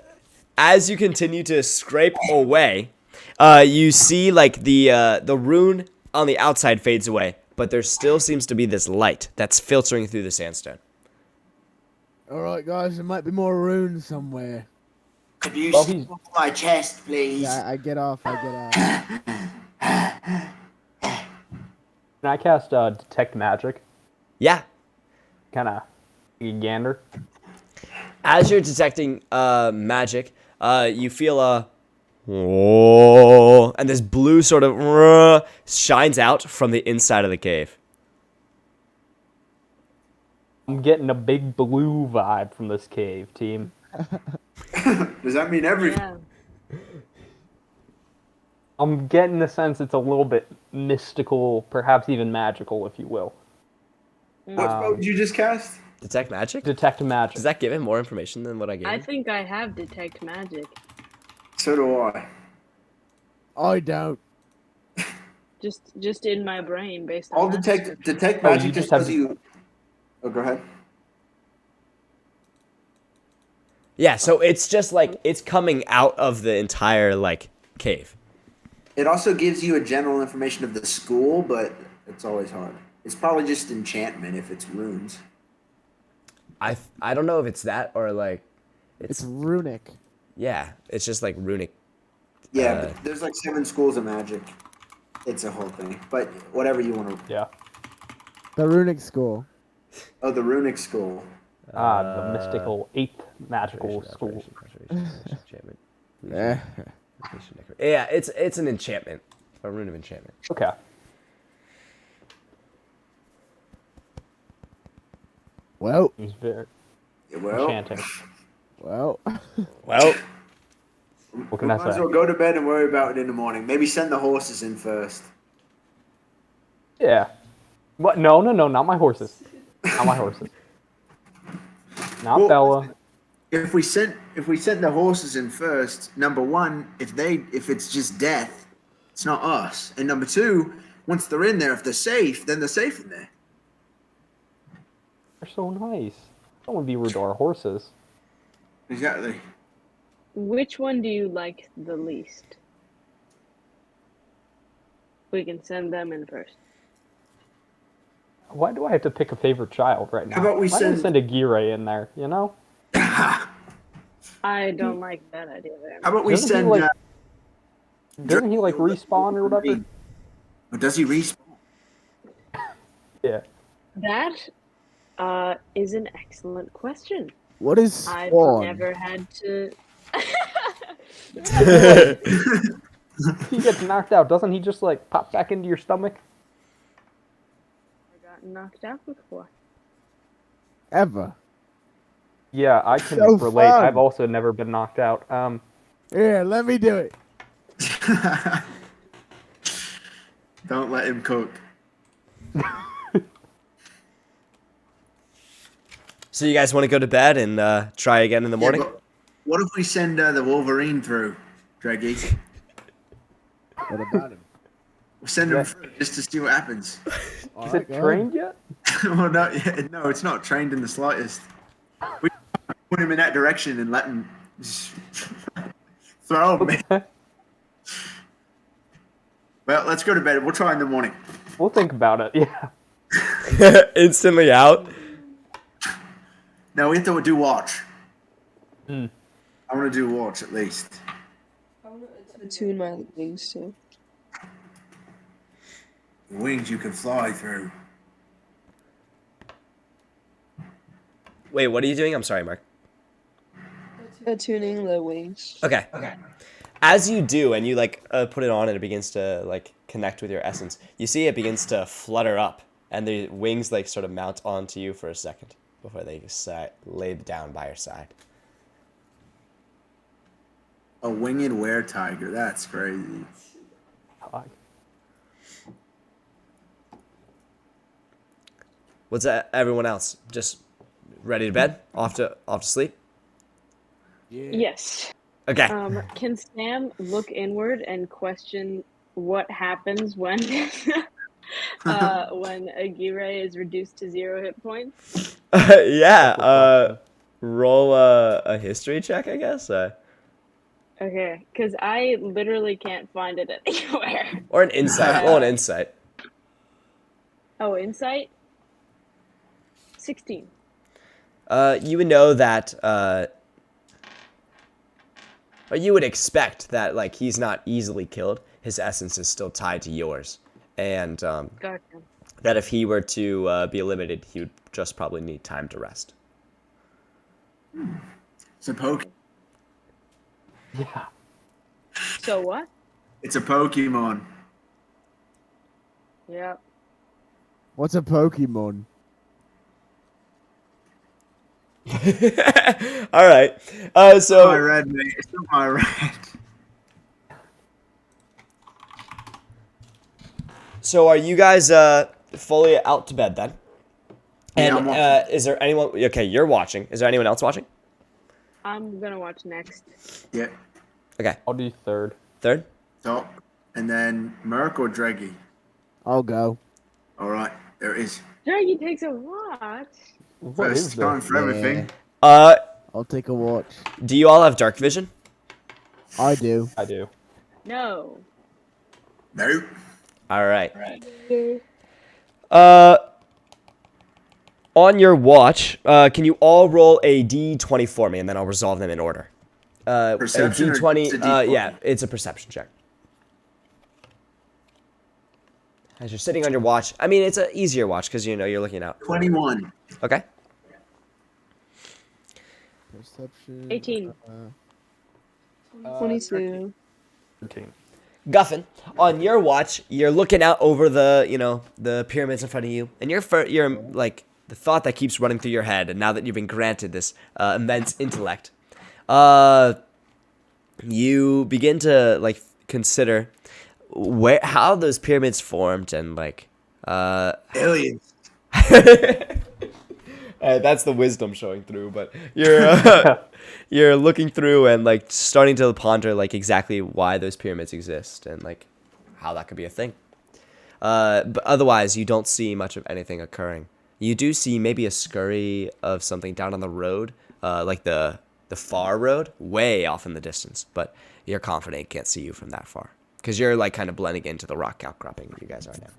as you continue to scrape away, you see like the rune on the outside fades away, but there still seems to be this light that's filtering through the sandstone. All right, guys. There might be more runes somewhere. Could you Well, step he's- off my chest, please? Yeah, I get off. Can I cast Detect Magic? Yeah. Kind of gander. As you're detecting magic, you feel a whoa, and this blue sort of shines out from the inside of the cave. I'm getting a big blue vibe from this cave, team. Does that mean everything? Yeah. I'm getting the sense it's a little bit mystical, perhaps even magical, if you will. What spell did you just cast? Detect magic? Detect magic. Does that give him more information than what I gave I him? think I have detect magic. So do I. I don't. Just in my brain based on All that detect description. Oh, magic you just just have tells you. Oh, go ahead. Yeah, so it's just like it's coming out of the entire like cave. It also gives you a general information of the school, but it's always hard. It's probably just enchantment if it's runes. I don't know if it's that or like It's runic. yeah, it's just like runic. Yeah, but there's like 7 schools of magic. It's a whole thing. But whatever you want to. Yeah. The runic school. Oh, the runic school. The mystical 8th magical school. Enchantment. Eh. Yeah, it's an enchantment, a rune of enchantment. Okay. Well, He's very Yeah, well, enchanting. well. Well, What can I might as say? well go to bed and worry about it in the morning. Maybe send the horses in first. Yeah. What? No, not my horses. Not my horses. Not Well, Bella. If we sent the horses in first, number one, if it's just death, it's not us. And number two, once they're in there, if they're safe, then they're safe in there. They're so nice. Don't want to be rude to our horses. Exactly. Which one do you like the least? We can send them in first. Why do I have to pick a favorite child right now? How about we Why don't send- send a Gire in there, you know? I don't like that idea very How much. about we Doesn't he, send? like- Doesn't he, like, respawn or whatever? Or does he respawn? Yeah. That is an excellent question. What is I've spawn? never had to. He gets knocked out. Doesn't he just, like, pop back into your stomach? I got knocked out before. Ever. Yeah, I can So relate. fun. I've also never been knocked out. Here, let me do it. Don't let him cook. so you guys want to go to bed and try again in the morning? Yeah, but what if we send the Wolverine through, Dreggy? What about him? We'll send him through just to see what happens. Is it trained yet? Well, no, no, it's not trained in the slightest. We put him in that direction and let him just throw him. Okay. Well, let's go to bed. We'll try in the morning. We'll think about it, yeah. Instantly out. No, we have to do watch. Hmm. I want to do watch at least. I want to attune my wings too. Wings you can fly through. Wait, what are you doing? I'm sorry, Mark. Attuning the wings. Okay. As you do, and you like put it on, and it begins to like connect with your essence. You see it begins to flutter up, and the wings like sort of mount onto you for a second before they lay down by your side. A winged were-tiger. That's crazy. What's that? Everyone else just ready to bed? Off to sleep? Yes. Okay. Can Sam look inward and question what happens when when Aguirre is reduced to 0 hit points? Yeah. Roll a history check, I guess. Okay, because I literally can't find it anywhere. Or an insight. Roll an insight. Oh, insight? 16. You would know that. Or you would expect that, like, he's not easily killed. His essence is still tied to yours, and Gotcha. that if he were to be eliminated, he would just probably need time to rest. It's a poke. Yeah. So what? It's a Pokemon. Yeah. What's a Pokemon? All right. So I read, mate. It's not my red. So are you guys fully out to bed then? Yeah, And I'm watching. is there anyone? Okay, you're watching. Is there anyone else watching? I'm gonna watch next. Yeah. Okay, I'll do third. third. So, and then Merc or Dreggy? I'll go. All right, there it is. Draggy takes a watch. What is First time this? for everything. Uh, I'll take a watch. do you all have dark vision? I do. I do. No. Nope. All right. Uh, on your watch, can you all roll a d20 for me, and then I'll resolve them in order. Perception a or d20. just a D20? Yeah, it's a perception check. As you're sitting on your watch, I mean, it's an easier watch because you know you're looking out. 21. Okay. Perception. 18. 22. 13. Guffin, on your watch, you're looking out over the pyramids in front of you, and you're like the thought that keeps running through your head, and now that you've been granted this immense intellect, you begin to like consider how those pyramids formed, and like Aliens. that's the wisdom showing through, but you're looking through and like starting to ponder like exactly why those pyramids exist and like how that could be a thing. But otherwise, you don't see much of anything occurring. You do see maybe a scurry of something down on the road, like the far road, way off in the distance. But you're confident it can't see you from that far because you're like kind of blending into the rock outcropping you guys are now.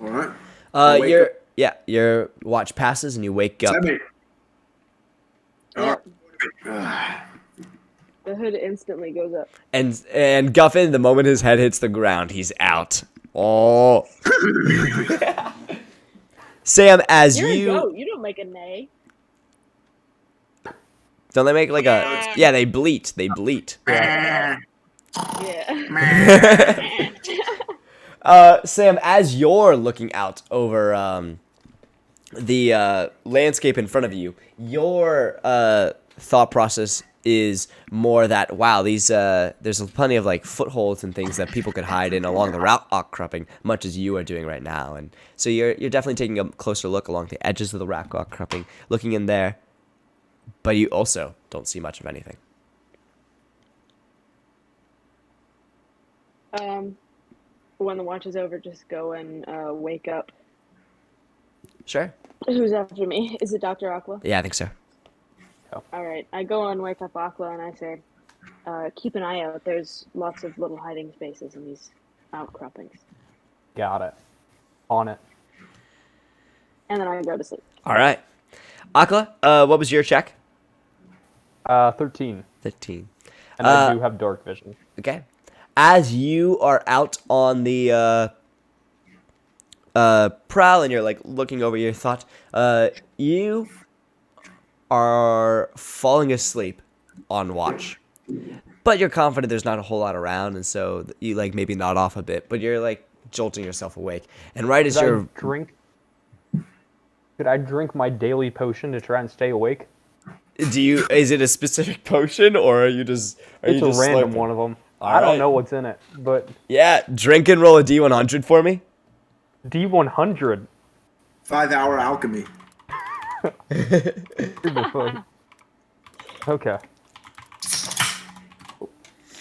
All right. I'll wake up. Your watch passes and you wake up. Sammy. All Yep. right. The hood instantly goes up. And Guffin, the moment his head hits the ground, he's out. Oh. Sam, as You're a you goat. You don't make a neigh. don't they make like a they bleat. They bleat. Yeah. Sam, as you're looking out over the landscape in front of you, your thought process is more that wow, these there's plenty of like footholds and things that people could hide in along the rock outcropping, much as you are doing right now, and so you're definitely taking a closer look along the edges of the rock outcropping, looking in there, but you also don't see much of anything. When the watch is over, just go and wake up. Sure. Who's after me? Is it Dr. Aqua? Yeah, I think so. All right. I go and wake up Aqua, and I say, keep an eye out. There's lots of little hiding spaces in these outcroppings. Got it. On it. And then I go to sleep. All right. Akla, what was your check? 13. 15. And I do have dark vision. Okay. As you are out on the prowl and you're like looking over your thought, you are falling asleep on watch. But you're confident there's not a whole lot around, and so you like maybe nod off a bit, but you're like jolting yourself awake. And right as you're Could I drink my daily potion to try and stay awake? is it a specific potion or are you just It's a random slurping? one of them. All I don't right. know what's in it, but Yeah, drink and roll a D100 for me. D100. 5-hour alchemy. Okay.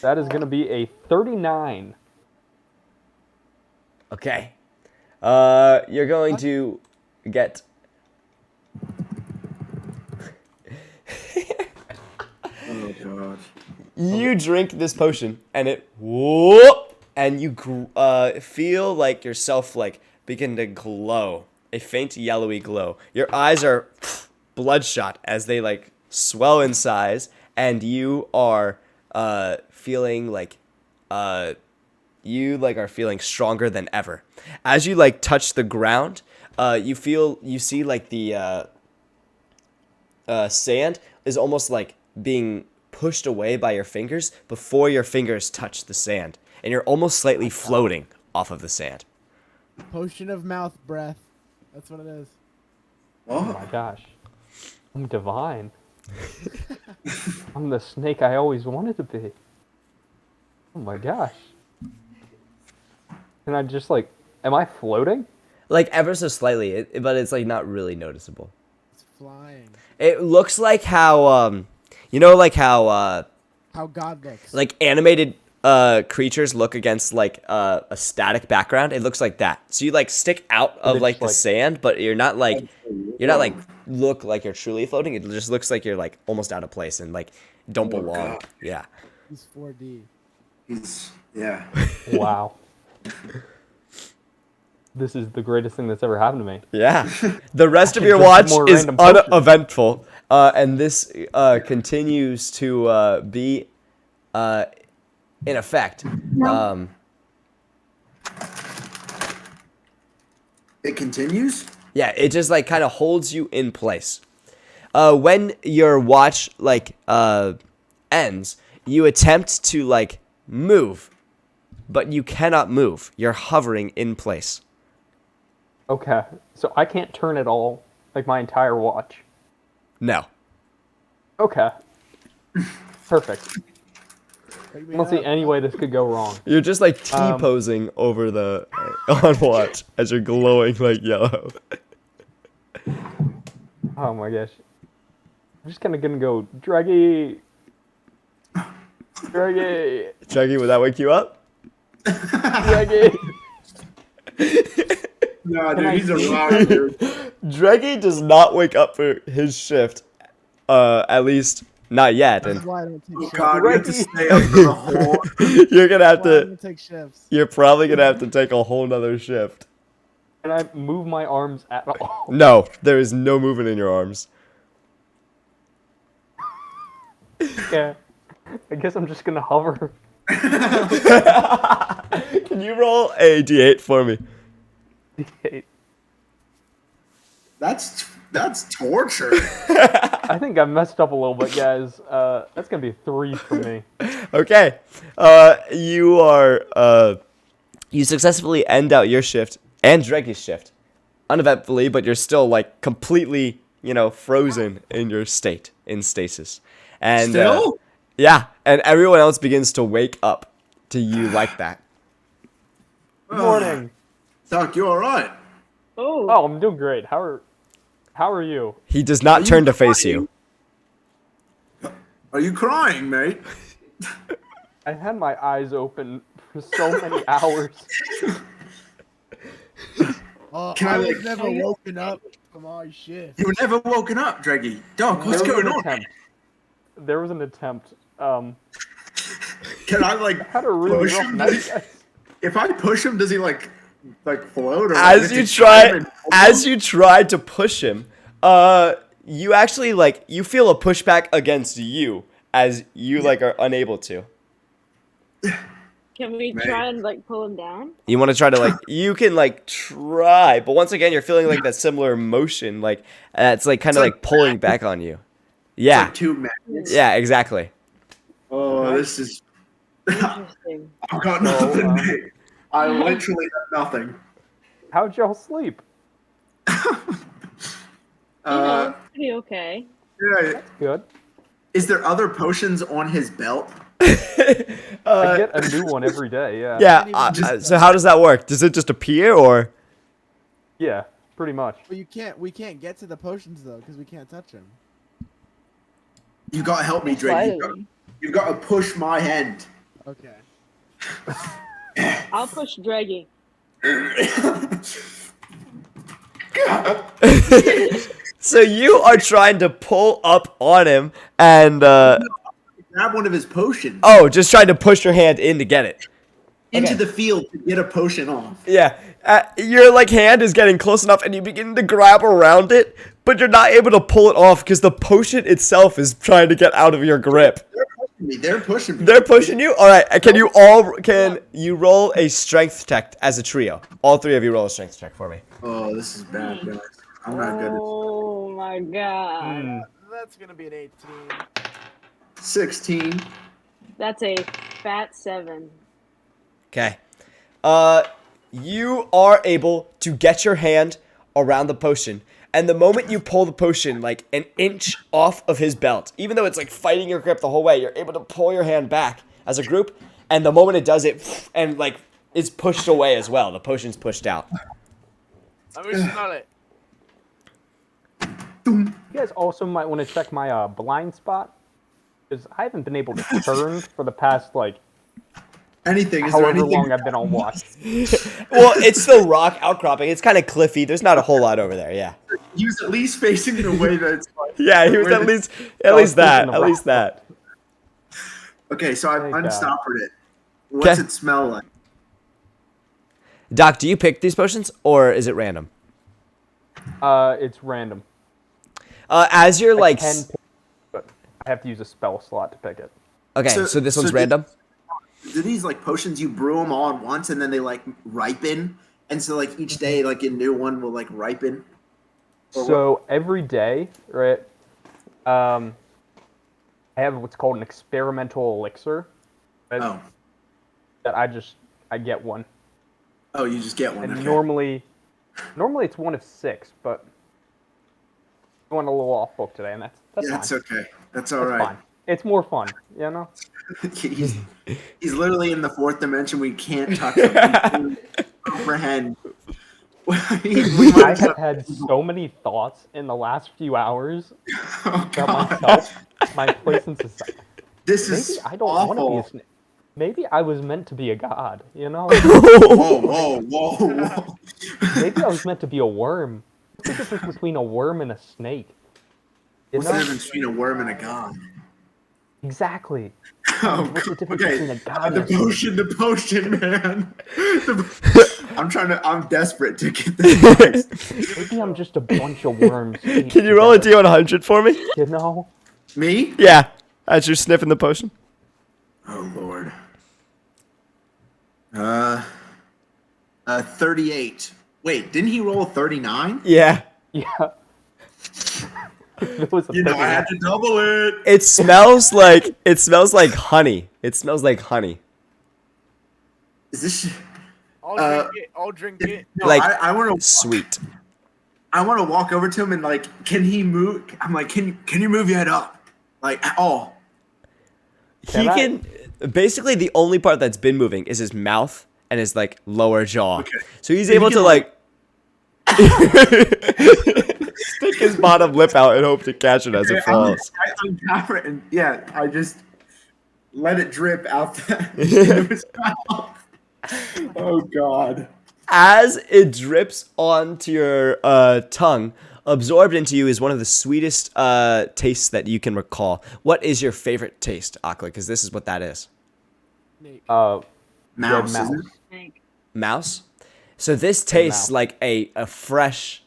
That is going to be a 39. Okay. You're going to get Oh god. you drink this potion and it whoop, and you feel like yourself like begin to glow, a faint yellowy glow. Your eyes are bloodshot as they like swell in size, and you are feeling like you like are feeling stronger than ever. As you like touch the ground, you see like the sand is almost like being pushed away by your fingers before your fingers touch the sand, and you're almost slightly floating off of the sand. Potion of mouth breath. That's what it is. Oh my gosh. I'm divine. I'm the snake I always wanted to be. Oh my gosh. And I just like, am I floating? Like ever so slightly, but it's like not really noticeable. It's flying. It looks like how you know, like how God looks. like animated creatures look against like a static background. It looks like that. So you like stick out of it's like the like- sand, but you're not like look like you're truly floating. It just looks like you're like almost out of place and like don't belong. God. Yeah. He's 4D. Yeah. Wow. This is the greatest thing that's ever happened to me. Yeah. The rest of can your drink watch more is random potions. uneventful, and this continues to be in effect. It continues? Yeah, it just like kind of holds you in place. When your watch like ends, you attempt to like move, but you cannot move. You're hovering in place. Okay, so I can't turn at all, like my entire watch. No. Okay. Perfect. Wake me I don't see up. any way this could go wrong. You're just like T-posing over the on watch as you're glowing like yellow. Oh my gosh. I'm just kind of gonna go, Draggy! Draggy! Chucky, would that wake you up? Draggy! No, Can I dude, he's a see? rock, dude. Dreggy does not wake up for his shift. At least not yet. That's And why I don't take Oh, shifts. God, we have to Reggie. stay up for the whole... you're gonna have That's why I to. don't take shifts. You're probably gonna have to take a whole nother shift. Can I move my arms at all? No, there is no movement in your arms. Yeah. I guess I'm just gonna hover. Can you roll a d8 for me? That's torture. I think I messed up a little bit, guys. That's gonna be 3 for me. Okay. You successfully end out your shift and Dreggy's shift uneventfully, but you're still like completely, frozen in your state, in stasis. And Still? yeah, and everyone else begins to wake up to you like that. Good morning. Doc, you alright? Oh, Oh, I'm doing great. How are you? He does not you turn to face you. Are you crying, mate? I had my eyes open for so many hours. Can I, I was like, never woken up from all your shit. You were never woken up, Dreggy. Doc, what's going on? There was an attempt. Can I, like, Had a really push rough him? night, guys. If I push him, does he, like float? Or As you try to push him, you actually you feel a pushback against you as you are unable to. can we try and pull him down? You want to try to you can try, but once again you're feeling that similar motion, it's kind of pulling back on you. Yeah, Like two magnets. yeah, exactly. Oh, this is. Interesting. I've got nothing, mate. I literally have nothing. How'd y'all sleep? Pretty okay. Yeah. Good. Is there other potions on his belt? I get a new one every day. Yeah. Yeah. So how does that work? Does it just appear, or? Yeah. Pretty much. But we can't get to the potions though, because we can't touch them. You gotta help me, Drake. You gotta push my hand. Okay. I'll push Draggy. So you are trying to pull up on him and Grab one of his potions just trying to push your hand in to get it. into the field to get a potion off. Yeah. Your hand is getting close enough and you begin to grab around it, but you're not able to pull it off because the potion itself is trying to get out of your grip. They're pushing me. They're pushing me. They're pushing you? All right. Can you roll a strength check as a trio? All three of you roll a strength check for me. Oh, this is bad, guys. I'm not good Oh my god. Hmm. That's gonna be an 18. at 16. That's a fat 7. Okay. You are able to get your hand around the potion, and the moment you pull the potion an inch off of his belt, even though it's fighting your grip the whole way, you're able to pull your hand back as a group, and the moment it does it, and it's pushed away as well. The potion's pushed out. Let me smell it. You guys also might want to check my blind spot, because I haven't been able to turn for the past like Anything? Is there however anything? long I've been on watch. Well, it's the rock outcropping. It's kind of cliffy. There's not a whole lot over there. Yeah. He was at least facing the way that it's like. Yeah, he was at least that. At least that. Okay, so I've Thank God. unstoppered it. What's 'Kay. it smell like? Doc, do you pick these potions or is it random? It's random. As you're like, Can pick, but I have to use a spell slot to pick it. okay, so this one's random. Do these like potions you brew them all at once and then they like ripen? And so like each day like a new one will like ripen? Or So every day, right? I have what's called an experimental elixir. Oh. That I get one. Oh, you just get one. And Okay. normally it's one of 6, but I went a little off book today, and that's Yeah, fine. that's okay. That's all That's right. fine. It's more fun, you know. he's literally in the 4th dimension. We can't touch him. We can't comprehend. I have had so many thoughts in the last few hours Oh, about God. myself, my place in society. This Maybe is I don't want to be awful. a snake. Maybe I was meant to be a god, you know. Whoa. Maybe I was meant to be a worm. What's the difference between a worm and a snake? You What's the know? difference between a worm and a god? Exactly. Oh, What's the God. difference Okay. between a god and a The potion, man. I'm desperate to get this. Maybe I'm just a bunch of worms. Can you roll a D100 for me? You know? Me? Yeah, as you're sniffing the potion. Oh, Lord. 38. Wait, didn't he roll a 39? Yeah. Yeah. It was a You know, I had to double it. It smells like honey. It smells like honey. Is this? I'll drink it. I'll drink it. No, Like I want to. sweet. I want to walk over to him and like, can he move? I'm like, can you move your head up? Like at all? He can. Basically, the only part that's been moving is his mouth and his like lower jaw. Okay. So he's So able he to can, like stick his bottom lip out and hope to catch it as it falls. I untap it and yeah, I just let it drip out into his mouth. Oh God. As it drips onto your tongue, absorbed into you is one of the sweetest tastes that you can recall. What is your favorite taste, Akla? Because this is what that is. Mouse. mouse. Isn't it? Mouse. So this tastes mouse. like a fresh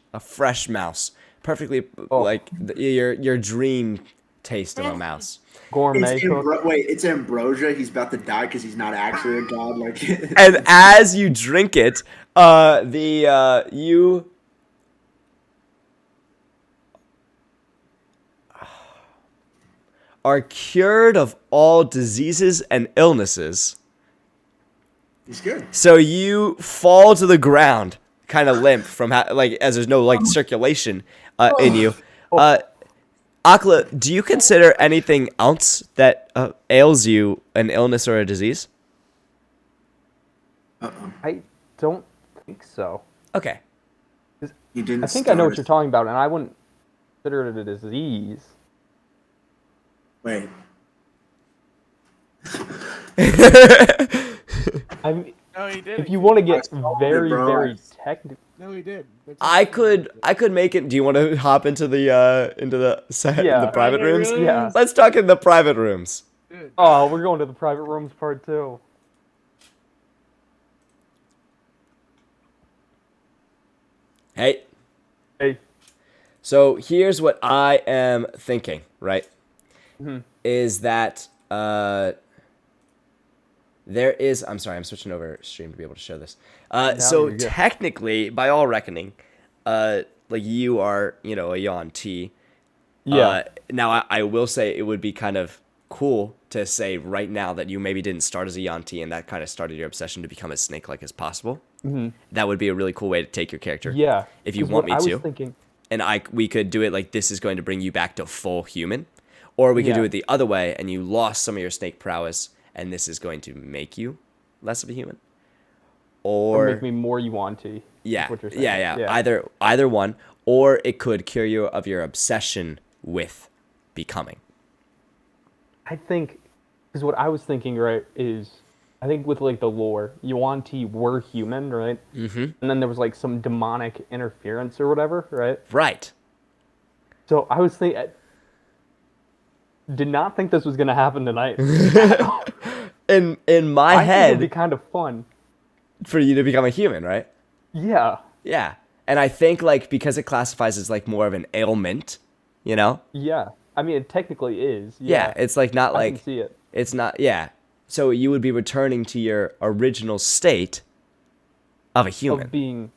mouse, perfectly like your dream taste of a mouse. Gourmet It's cook. wait, it's ambrosia. He's about to die because he's not actually a god. Like, And as you drink it, you are cured of all diseases and illnesses. he's good. So you fall to the ground, kind of limp from like as there's no like circulation in you. Akla, do you consider anything else that ails you an illness or a disease? I don't think so. Okay. You didn't. I think I know what start you're talking about, and I wouldn't consider it a disease. Wait. I mean, No, he didn't. if you want to get solved it, very, bro. very technical, No, he did. I could make it. Do you want to hop into the Yeah. the private rooms? yeah. Let's talk in the private rooms. Dude. Oh, we're going to the private rooms part 2. Hey. Hey. So here's what I am thinking, right? Mm-hmm. Is that there is. I'm sorry, I'm switching over stream to be able to show this. So you're good. technically, by all reckoning, like you are, a Yawn T. Yeah. Now I will say it would be kind of cool to say right now that you maybe didn't start as a Yanti and that kind of started your obsession to become as snake-like as possible. Mm-hmm. That would be a really cool way to take your character. Yeah. If you 'Cause want what me I to. was thinking, And we could do it like this is going to bring you back to full human. Or we could do Yeah. it the other way and you lost some of your snake prowess and this is going to make you less of a human. Or or make me more Yuan-Ti. Is yeah, what you're saying. yeah. Either one, or it could cure you of your obsession with becoming. I think, because what I was thinking, right, is I think with like the lore, Yuan-Ti were human, right? Mm-hmm. And then there was like some demonic interference or whatever, right? Right. So I was thinking, did not think this was gonna happen tonight. In my I think it'd be head, kind of fun. for you to become a human, right? Yeah, Yeah. And I think like because it classifies as like more of an ailment, you know? yeah. I mean, it technically is. Yeah, Yeah, it's like not I can like see it. it's not yeah. So you would be returning to your original state of a human. Of being,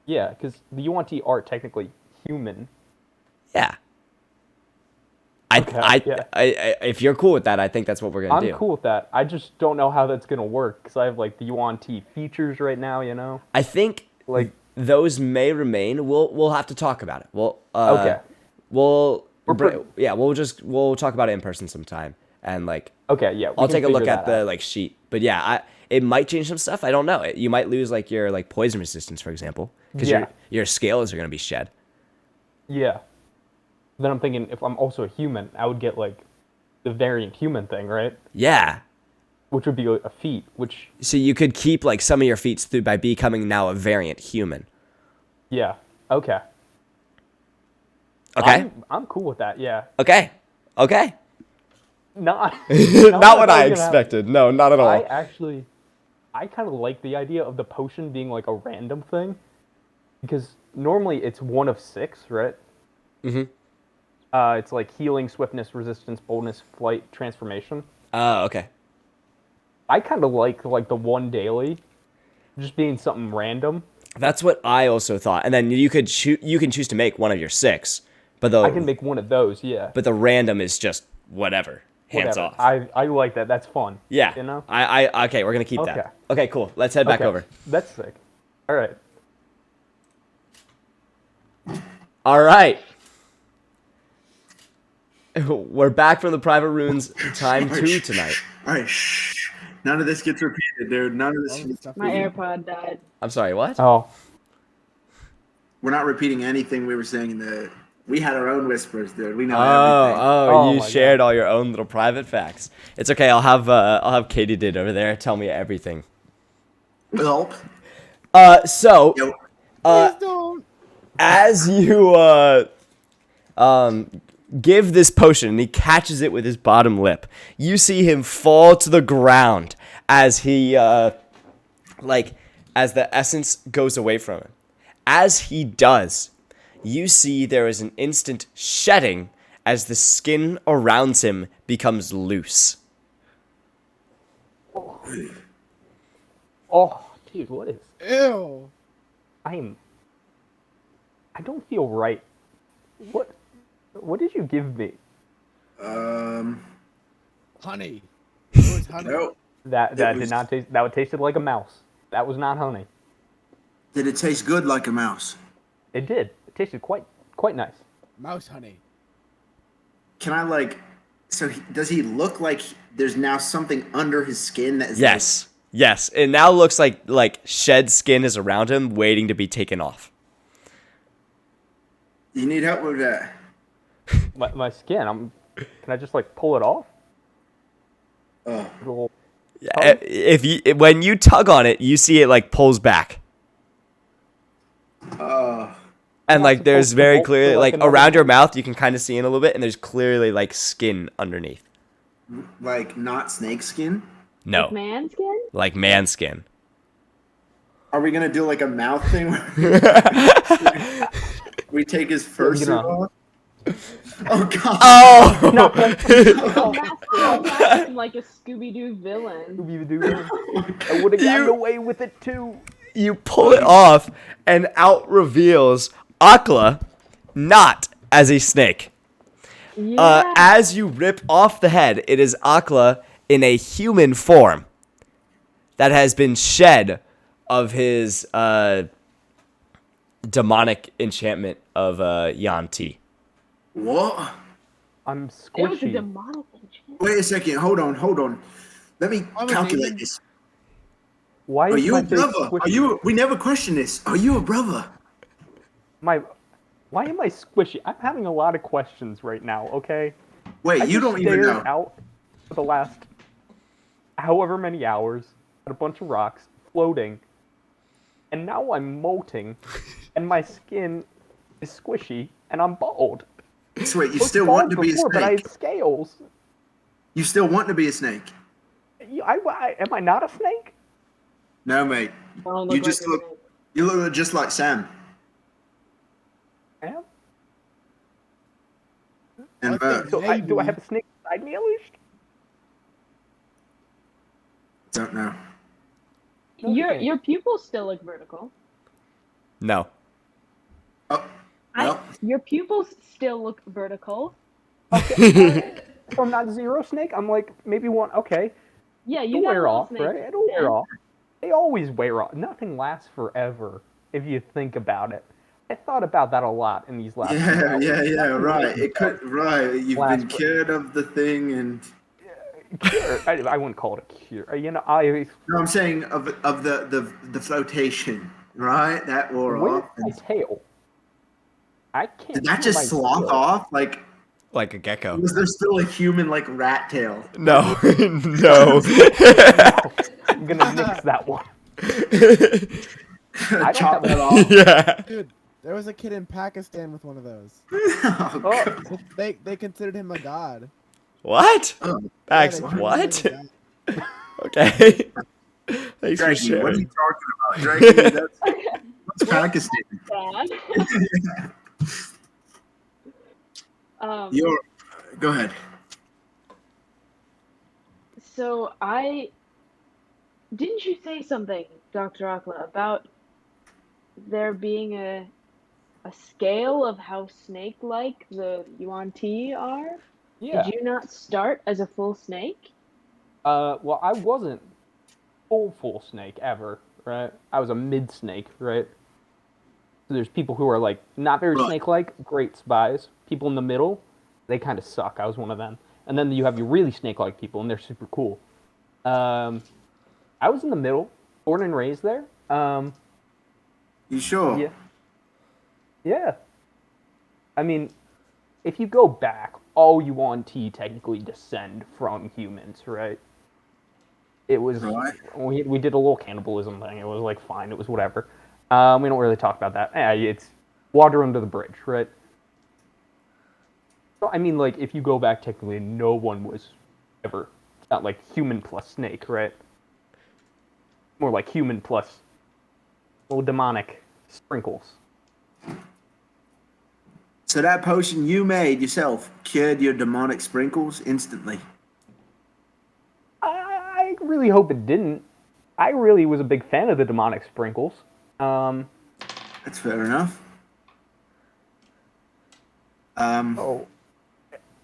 yeah, because the Yuan-Ti are technically human. Yeah. Yeah. If you're cool with that, I think that's what we're gonna do. I'm cool with that. I just don't know how that's gonna work because I have like the Yuan-Ti features right now. You know, I think like those may remain. We'll have to talk about it. okay. We'll We're we'll talk about it in person sometime and like Okay, yeah. I'll take a look figure at that the out. like sheet. But yeah, it might change some stuff. I don't know. You might lose like your like poison resistance, for example, because Yeah. your scales are gonna be shed. Yeah. Then I'm thinking if I'm also a human, I would get like the variant human thing, right? Yeah. Which would be a feat, which So you could keep like some of your feats through by becoming now a variant human. yeah. Okay. Okay. I'm cool with that, yeah. Okay. Okay. Not Not what I was gonna happen. expected. No, not at all. I kind of like the idea of the potion being like a random thing, because normally it's one of 6, right? Mm-hmm. It's like healing, swiftness, resistance, boldness, flight, transformation. Oh, okay. I kind of like the one daily, just being something random. That's what I also thought. And then you can choose to make one of your 6, but I can make one of those, yeah. but the random is just whatever. Hands Whatever. off. I like that. That's fun. Yeah. You know? I okay, we're gonna keep Okay. that. Okay, cool. Let's head back Okay. over. That's sick. All right. All right. We're back from the private runes time 2 tonight. All right, shh. None of this gets repeated, dude. None of this. All the stuff My we do. AirPod died. I'm sorry, what? Oh. We're not repeating anything we were saying in the. We had our own whispers, dude. We know everything. Oh You my shared all your own little private facts. It's okay. I'll have Katie did over there tell me everything. Well, So yo, Please don't. as you give this potion and he catches it with his bottom lip, you see him fall to the ground as he as the essence goes away from him. As he does, you see there is an instant shedding as the skin around him becomes loose. Oh, dude, what is? Ew. I don't feel right. What did you give me? Honey. It was honey. no. That It did was- not taste. That tasted like a mouse. That was not honey. Did it taste good like a mouse? It did. It tasted quite nice. Mouse honey. Can I like? So does he look like there's now something under his skin that is? Yes. Yes. It now looks like shed skin is around him waiting to be taken off. Like, you need help with that? My skin. Can I just like pull it off? Oh, Little- When you tug on it, you see it like pulls back. And like there's supposed to very bolt clearly for, like like, another around your one? mouth you can kind of see in a little bit and there's clearly like skin underneath. like not snake skin? No. Man skin? Like man skin. Are we gonna do like a mouth thing? Where we take his fursuit off? Oh god! Oh! I'll mask him like a Scooby-Doo villain. I would have gotten You- away with it too. You pull it off and out reveals Akla not as a snake. Yeah. As you rip off the head, it is Akla in a human form that has been shed of his demonic enchantment of Yanti. What? I'm It was a squishy. demonic enchantment. Wait a second. Hold on. Let me I'm a calculate demon. this. Why Are is you my a face brother? squishy? Are you? We never question this. Are you a brother? Why am I squishy? I'm having a lot of questions right now, okay? Wait, I you just don't even stared know. out for the last however many hours at a bunch of rocks floating, and now I'm molting, and my skin is squishy, and I'm bald. So wait, you I was still want bald to be a before, but I snake? had scales. You still want to be a snake? Am I not a snake? No, mate. I don't You look just like a look. snake. You look just like Sam. I am? And I think So do I have maybe. a snake beside me at least? don't know. Okay. Your pupils still look vertical. No. Oh, well, Your pupils still look vertical. Okay. So I'm not zero snake. I'm like maybe one. Okay. Yeah, you It'll got a wear little off, snake. right? It'll Yeah. wear off. They always wear off. Nothing lasts forever if you think about it. I thought about that a lot in these last few hours. yeah, Nothing right. really It could, right. You've last been for- cured of the thing, and cure. I wouldn't call it a cure. You know, no, I'm saying of the flotation, right? That wore where's off. my And tail? I can't did that feel my just slough tail. off? Like, Like a gecko. was there still a human like rat tail? No. No. I'm gonna nix that one. I don't Chop have that a- off. Yeah. Dude, there was a kid in Pakistan with one of those. Oh, Oh, God. They considered him a god. What? Oh, Max, Yeah, they what? considered him a god. Okay. Thanks for Draggy, what are you sharing. talking about? Draggy, that's Pakistan. Bad. You're, go ahead. So didn't you say something, Dr. Akla, about there being a scale of how snake-like the Yuan Ti are? yeah. Did you not start as a full snake? Well, I wasn't full snake ever, right? I was a mid snake, right? So there's people who are like not very Right. snake-like, great spies. People in the middle, they kind of suck. I was one of them. And then you have your really snake-like people, and they're super cool. I was in the middle, born and raised there. You sure? Yeah. Yeah. I mean, if you go back, all Yuan Ti technically descend from humans, right? It was Right. we did a little cannibalism thing. It was like fine. It was whatever. We don't really talk about that. It's water under the bridge, right? So I mean, like if you go back, technically, no one was ever. It's not like human plus snake, right? More like human plus little demonic sprinkles. So that potion you made yourself cured your demonic sprinkles instantly. I really hope it didn't. I really was a big fan of the demonic sprinkles. That's fair enough. Oh,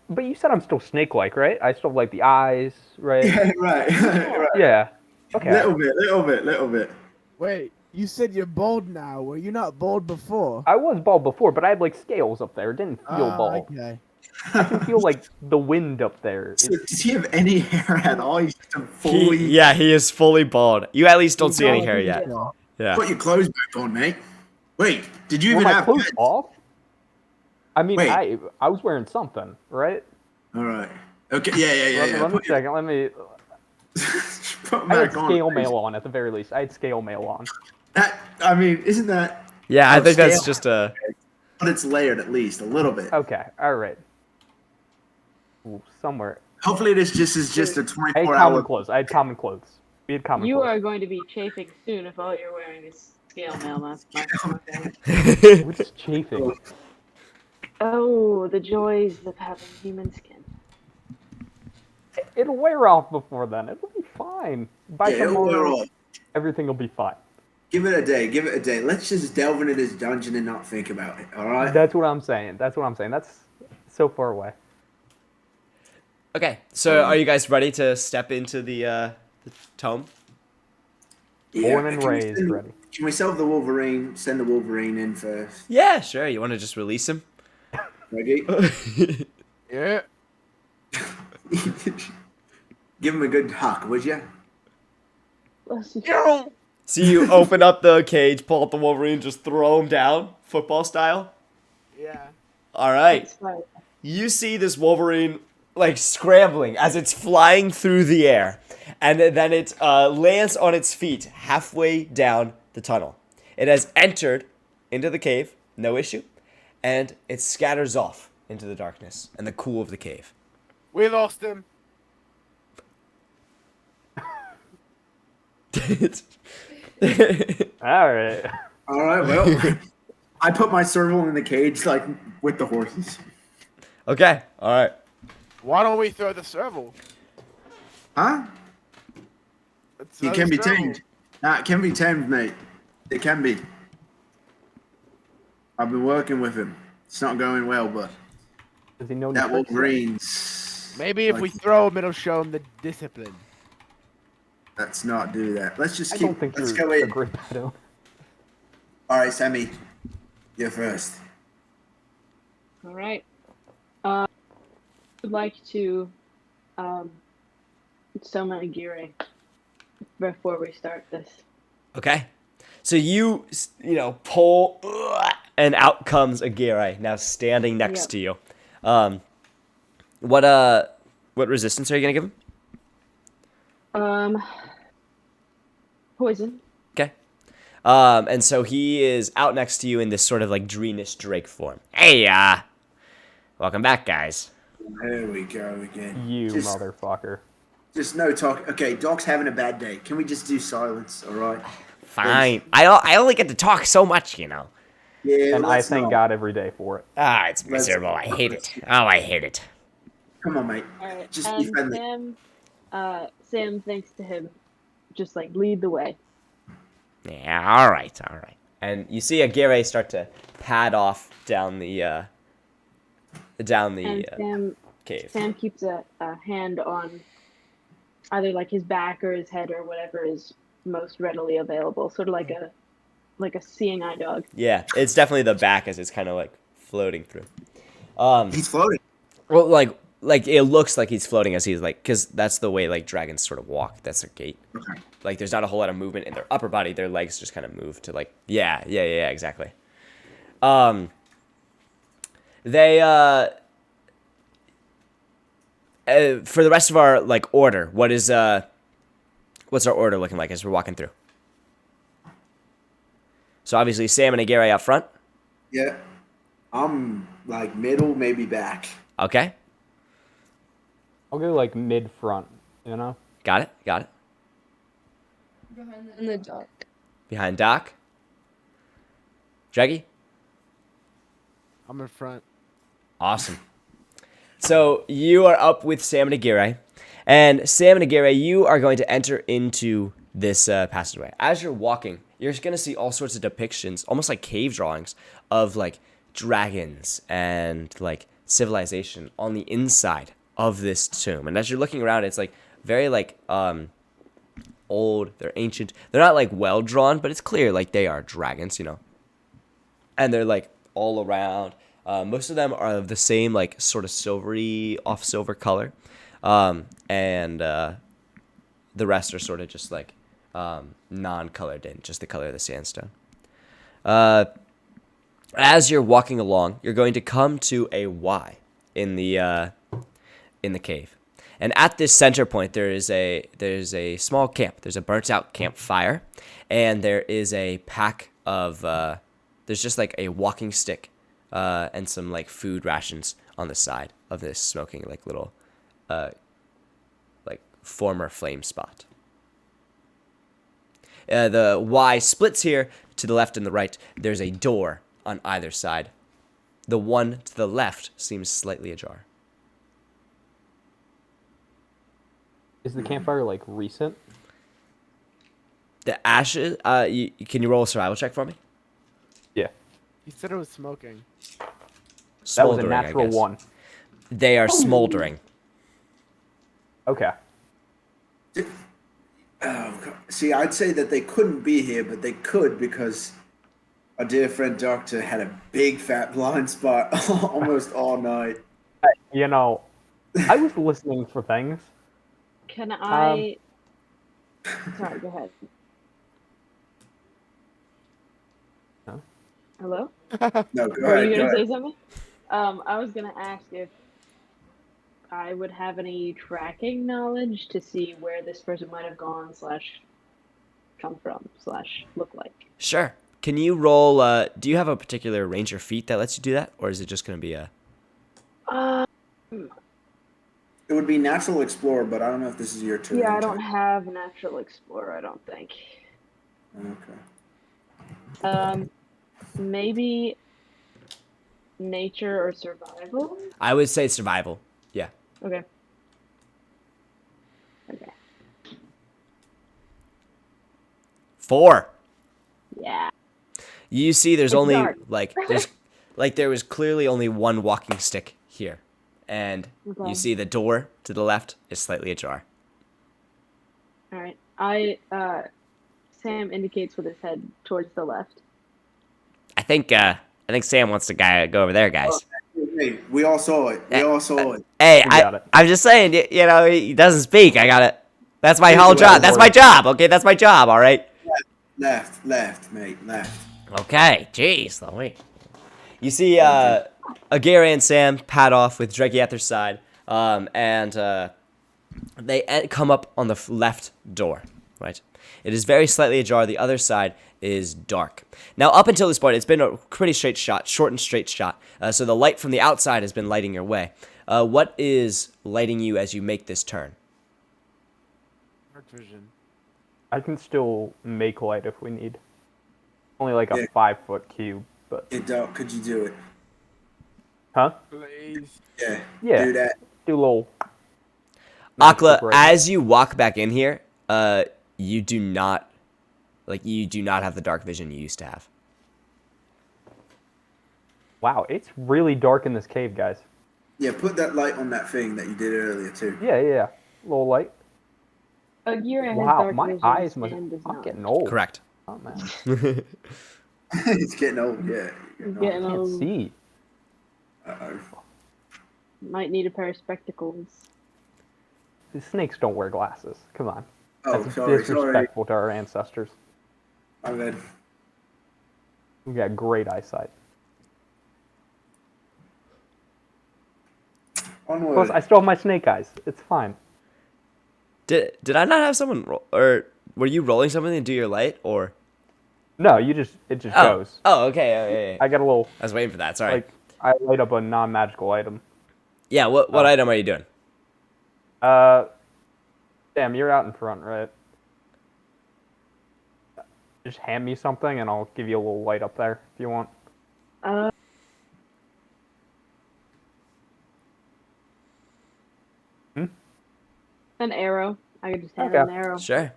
but you said I'm still snake-like, right? I still have like the eyes, right? Yeah, right, right. Yeah. Okay. Little bit. Wait, you said you're bald now. Were you not bald before? I was bald before, but I had like scales up there. It didn't feel bald. Okay. I can feel like the wind up there. So does he have any hair at all? He's just a He, fully. yeah, he is fully bald. You at least don't see any Bald hair yet. still. Yeah. Put your clothes back on, mate. Wait, did you Were even my have clothes pets? off? I mean, Wait. I was wearing something, right? All right. Okay. Yeah. Let me Put your- check it. Let me. Put 'em I had back on, scale please. mail on at the very least. I had scale mail on. That, I mean, isn't that? Yeah, I Oh, think that's scale. just a. But it's layered at least a little bit. Okay. All right. Ooh, somewhere. Hopefully, this just is just a I had 24 common hour. clothes. I had common clothes. We had common You clothes. are going to be chafing soon if all you're wearing is scale mail, my What is chafing? Oh, the joys of having human skin. It'll wear off before then. It'll be fine. By Yeah, it'll wear tomorrow, off. everything will be fine. Give it a day. Give it a day. Let's just delve into this dungeon and not think about it. All right. That's what I'm saying. That's so far away. Okay, so are you guys ready to step into the tome? Born and Can we raised, send- ready. Can we send the Wolverine in first? Yeah, sure. You want to just release him? Ready? Yeah. Give him a good huck, would you? Bless you. So you open up the cage, pull up the Wolverine, just throw him down, football style. Yeah. All right. That's fine. You see this Wolverine like scrambling as it's flying through the air, and then it lands on its feet halfway down the tunnel. It has entered into the cave, no issue, and it scatters off into the darkness and the cool of the cave. We lost him. All right. All right, well, I put my serval in the cage, like, with the horses. Okay, all right. Why don't we throw the serval? Huh? Let's He throw can the be serval. tamed. Nah, it can be tamed, mate. It can be. I've been working with him. It's not going well, but Does he know that any tricks? Wolverine's... Maybe if like, we throw him, it'll show him the discipline. Let's not do that. Let's just I keep... don't think Let's you're go a in. great pedo. All right, Sammy. You're first. All right. I would like to summon Aguirre before we start this. Okay. So you pull, and out comes Aguirre, now standing next Yep. to you. What resistance are you gonna give him? Poison. Okay. And so he is out next to you in this sort of like greenish Drake form. Hey, welcome back, guys. There we go again. You Just- motherfucker. Just no talk. Okay, Doc's having a bad day. Can we just do silence, all right? Fine. I only get to talk so much, you know. Yeah, And I let's thank not. God every day for it. Ah, it's Let's- miserable. I hate it. Oh, I hate it. Come on, mate. All right. Just be and friendly. Sam, thanks to him, just like lead the way. Yeah, all right. And you see Aguirre start to pad off down the And cave. Sam keeps a hand on either like his back or his head or whatever is most readily available, sort of like a seeing eye dog. Yeah, it's definitely the back as it's kind of like floating through. He's floating. Well, like it looks like he's floating as he's like, because that's the way like dragons sort of walk. That's their gait. Okay. Like there's not a whole lot of movement in their upper body. Their legs just kind of move to like, yeah, exactly. They for the rest of our like order, what's our order looking like as we're walking through? So obviously Sam and Aguirre out front. Yeah. I'm like middle, maybe back. Okay, I'll go like mid front, you know? got it. In the dark. Behind Doc. Draggy. I'm in front. Awesome. So you are up with Sam and Aguirre. And Sam and Aguirre, you are going to enter into this passageway. As you're walking, you're going to see all sorts of depictions, almost like cave drawings, of like dragons and like civilization on the inside of this tomb. And as you're looking around, it's like very like old, they're ancient. They're not like well drawn, but it's clear like they are dragons, you know. And they're like all around. Most of them are of the same like sort of silvery, off silver color, and the rest are sort of just like non-colored in, just the color of the sandstone. As you're walking along, you're going to come to a Y in the cave, and at this center point there's a small camp. There's a burnt out campfire, and there is a pack of there's just like a walking stick. And some like food rations on the side of this smoking like little like former flame spot. The Y splits here to the left and the right. There's a door on either side. The one to the left seems slightly ajar. Is the campfire like recent? The ashes. Can you roll a survival check for me? Yeah. He said it was smoking. That was a Smoldering, I natural guess. one. They are smoldering. Okay. Oh, God. See, I'd say that they couldn't be here, but they could because our dear friend Doctor had a big fat blind spot almost all night. You know, I was listening for things. Can I Sorry, go ahead. Huh? Hello? No, go Were you ahead. Go gonna say ahead. something? I was gonna ask if I would have any tracking knowledge to see where this person might have gone slash come from slash look like. Sure. Can you roll? Do you have a particular ranger feat that lets you do that, or is it just going to be a? Um, It would be natural explorer, but I don't know if this is your turn. yeah, I don't have natural explorer. I don't think. Okay. Maybe nature or survival. I would say survival. Yeah. Okay. Okay. 4. Yeah. You see, there's It's only dark. there was clearly only one walking stick here, and Okay. you see the door to the left is slightly ajar. All right. Sam indicates with his head towards the left. I think Sam wants to go over there, guys. Hey, we all saw it. We all saw it. Hey, We got it. I'm just saying, you know, he doesn't speak. I got it. That's my Please whole job. elaborate. That's my job. Okay, that's my job. All right. Left, mate, left. Okay. Jeez, Louis. You see, Agara and Sam pad off with Dreggy at their side, and they come up on the left door. Right. It is very slightly ajar. The other side is dark. Now, up until this point, it's been a pretty straight shot, short and straight shot. So the light from the outside has been lighting your way. What is lighting you as you make this turn? Dark vision. I can still make light if we need. Only like a Yeah. 5-foot cube, but Could you do it? huh? Please. Yeah. Yeah. Do that. Do a little. Akla, magical as you walk back in here, you do not have the dark vision you used to have. Wow, it's really dark in this cave, guys. Yeah, put that light on that thing that you did earlier too. Yeah. Little light. Agira has Wow, dark my vision. eyes must. Sam does I'm not. getting old. Correct. Oh man, It's getting old. Yeah. Getting I can't old. see. Uh-oh. Might need a pair of spectacles. The snakes don't wear glasses. Come on. Oh, That's sorry. disrespectful to our ancestors. My bad. We got great eyesight. Onward. Plus, I still have my snake eyes. It's fine. Did I not have someone or were you rolling something to do your light or? No, it just goes. Oh, okay. Oh, yeah. I got a little I was waiting for that. Sorry. like I light up a non-magical item. Yeah. What item are you doing? Sam, you're out in front, right? Just hand me something and I'll give you a little light up there if you want. An arrow. I could just hand Okay. an arrow. Sure.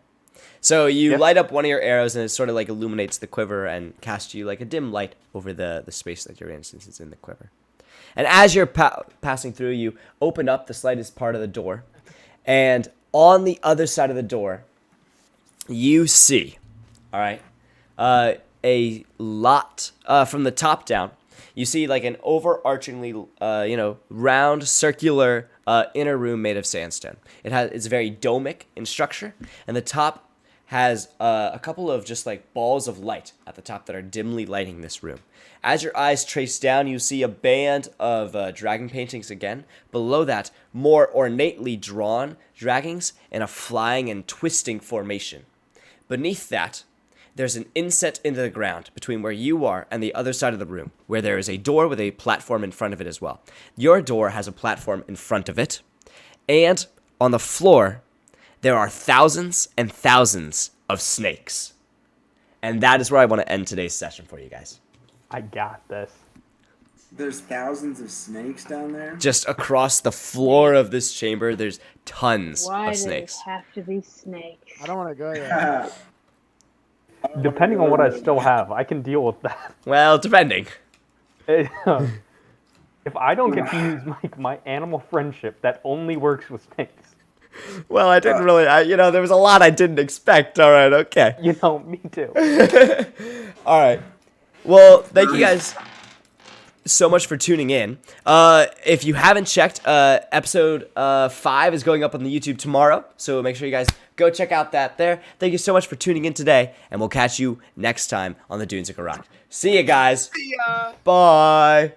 So you Yes. light up one of your arrows and it sort of like illuminates the quiver and casts you like a dim light over the space that you're in since it's in the quiver. And as you're passing through, you open up the slightest part of the door. And on the other side of the door, you see, all right, a lot from the top down. You see like an overarchingly, round, circular inner room made of sandstone. It's very domic in structure, and the top has a couple of just like balls of light at the top that are dimly lighting this room. As your eyes trace down, you see a band of dragon paintings again. Below that, more ornately drawn dragons in a flying and twisting formation. Beneath that, there's an inset into the ground between where you are and the other side of the room, where there is a door with a platform in front of it as well. Your door has a platform in front of it, and on the floor, there are thousands and thousands of snakes. And that is where I want to end today's session for you guys. I got this. There's thousands of snakes down there. Just across the floor of this chamber, there's tons Why of does it snakes. have to be snakes? I don't want to go yet. Depending on what I still have, I can deal with that. Well, depending. If I don't get to use my animal friendship that only works with snakes, Well, I didn't really, there was a lot I didn't expect. All right, okay. me too. All right. Well, thank you guys so much for tuning in. If you haven't checked, episode 5 is going up on the YouTube tomorrow, so make sure you guys go check out that there. Thank you so much for tuning in today, and we'll catch you next time on the Dunes of Karak. See ya, guys. See ya. Bye.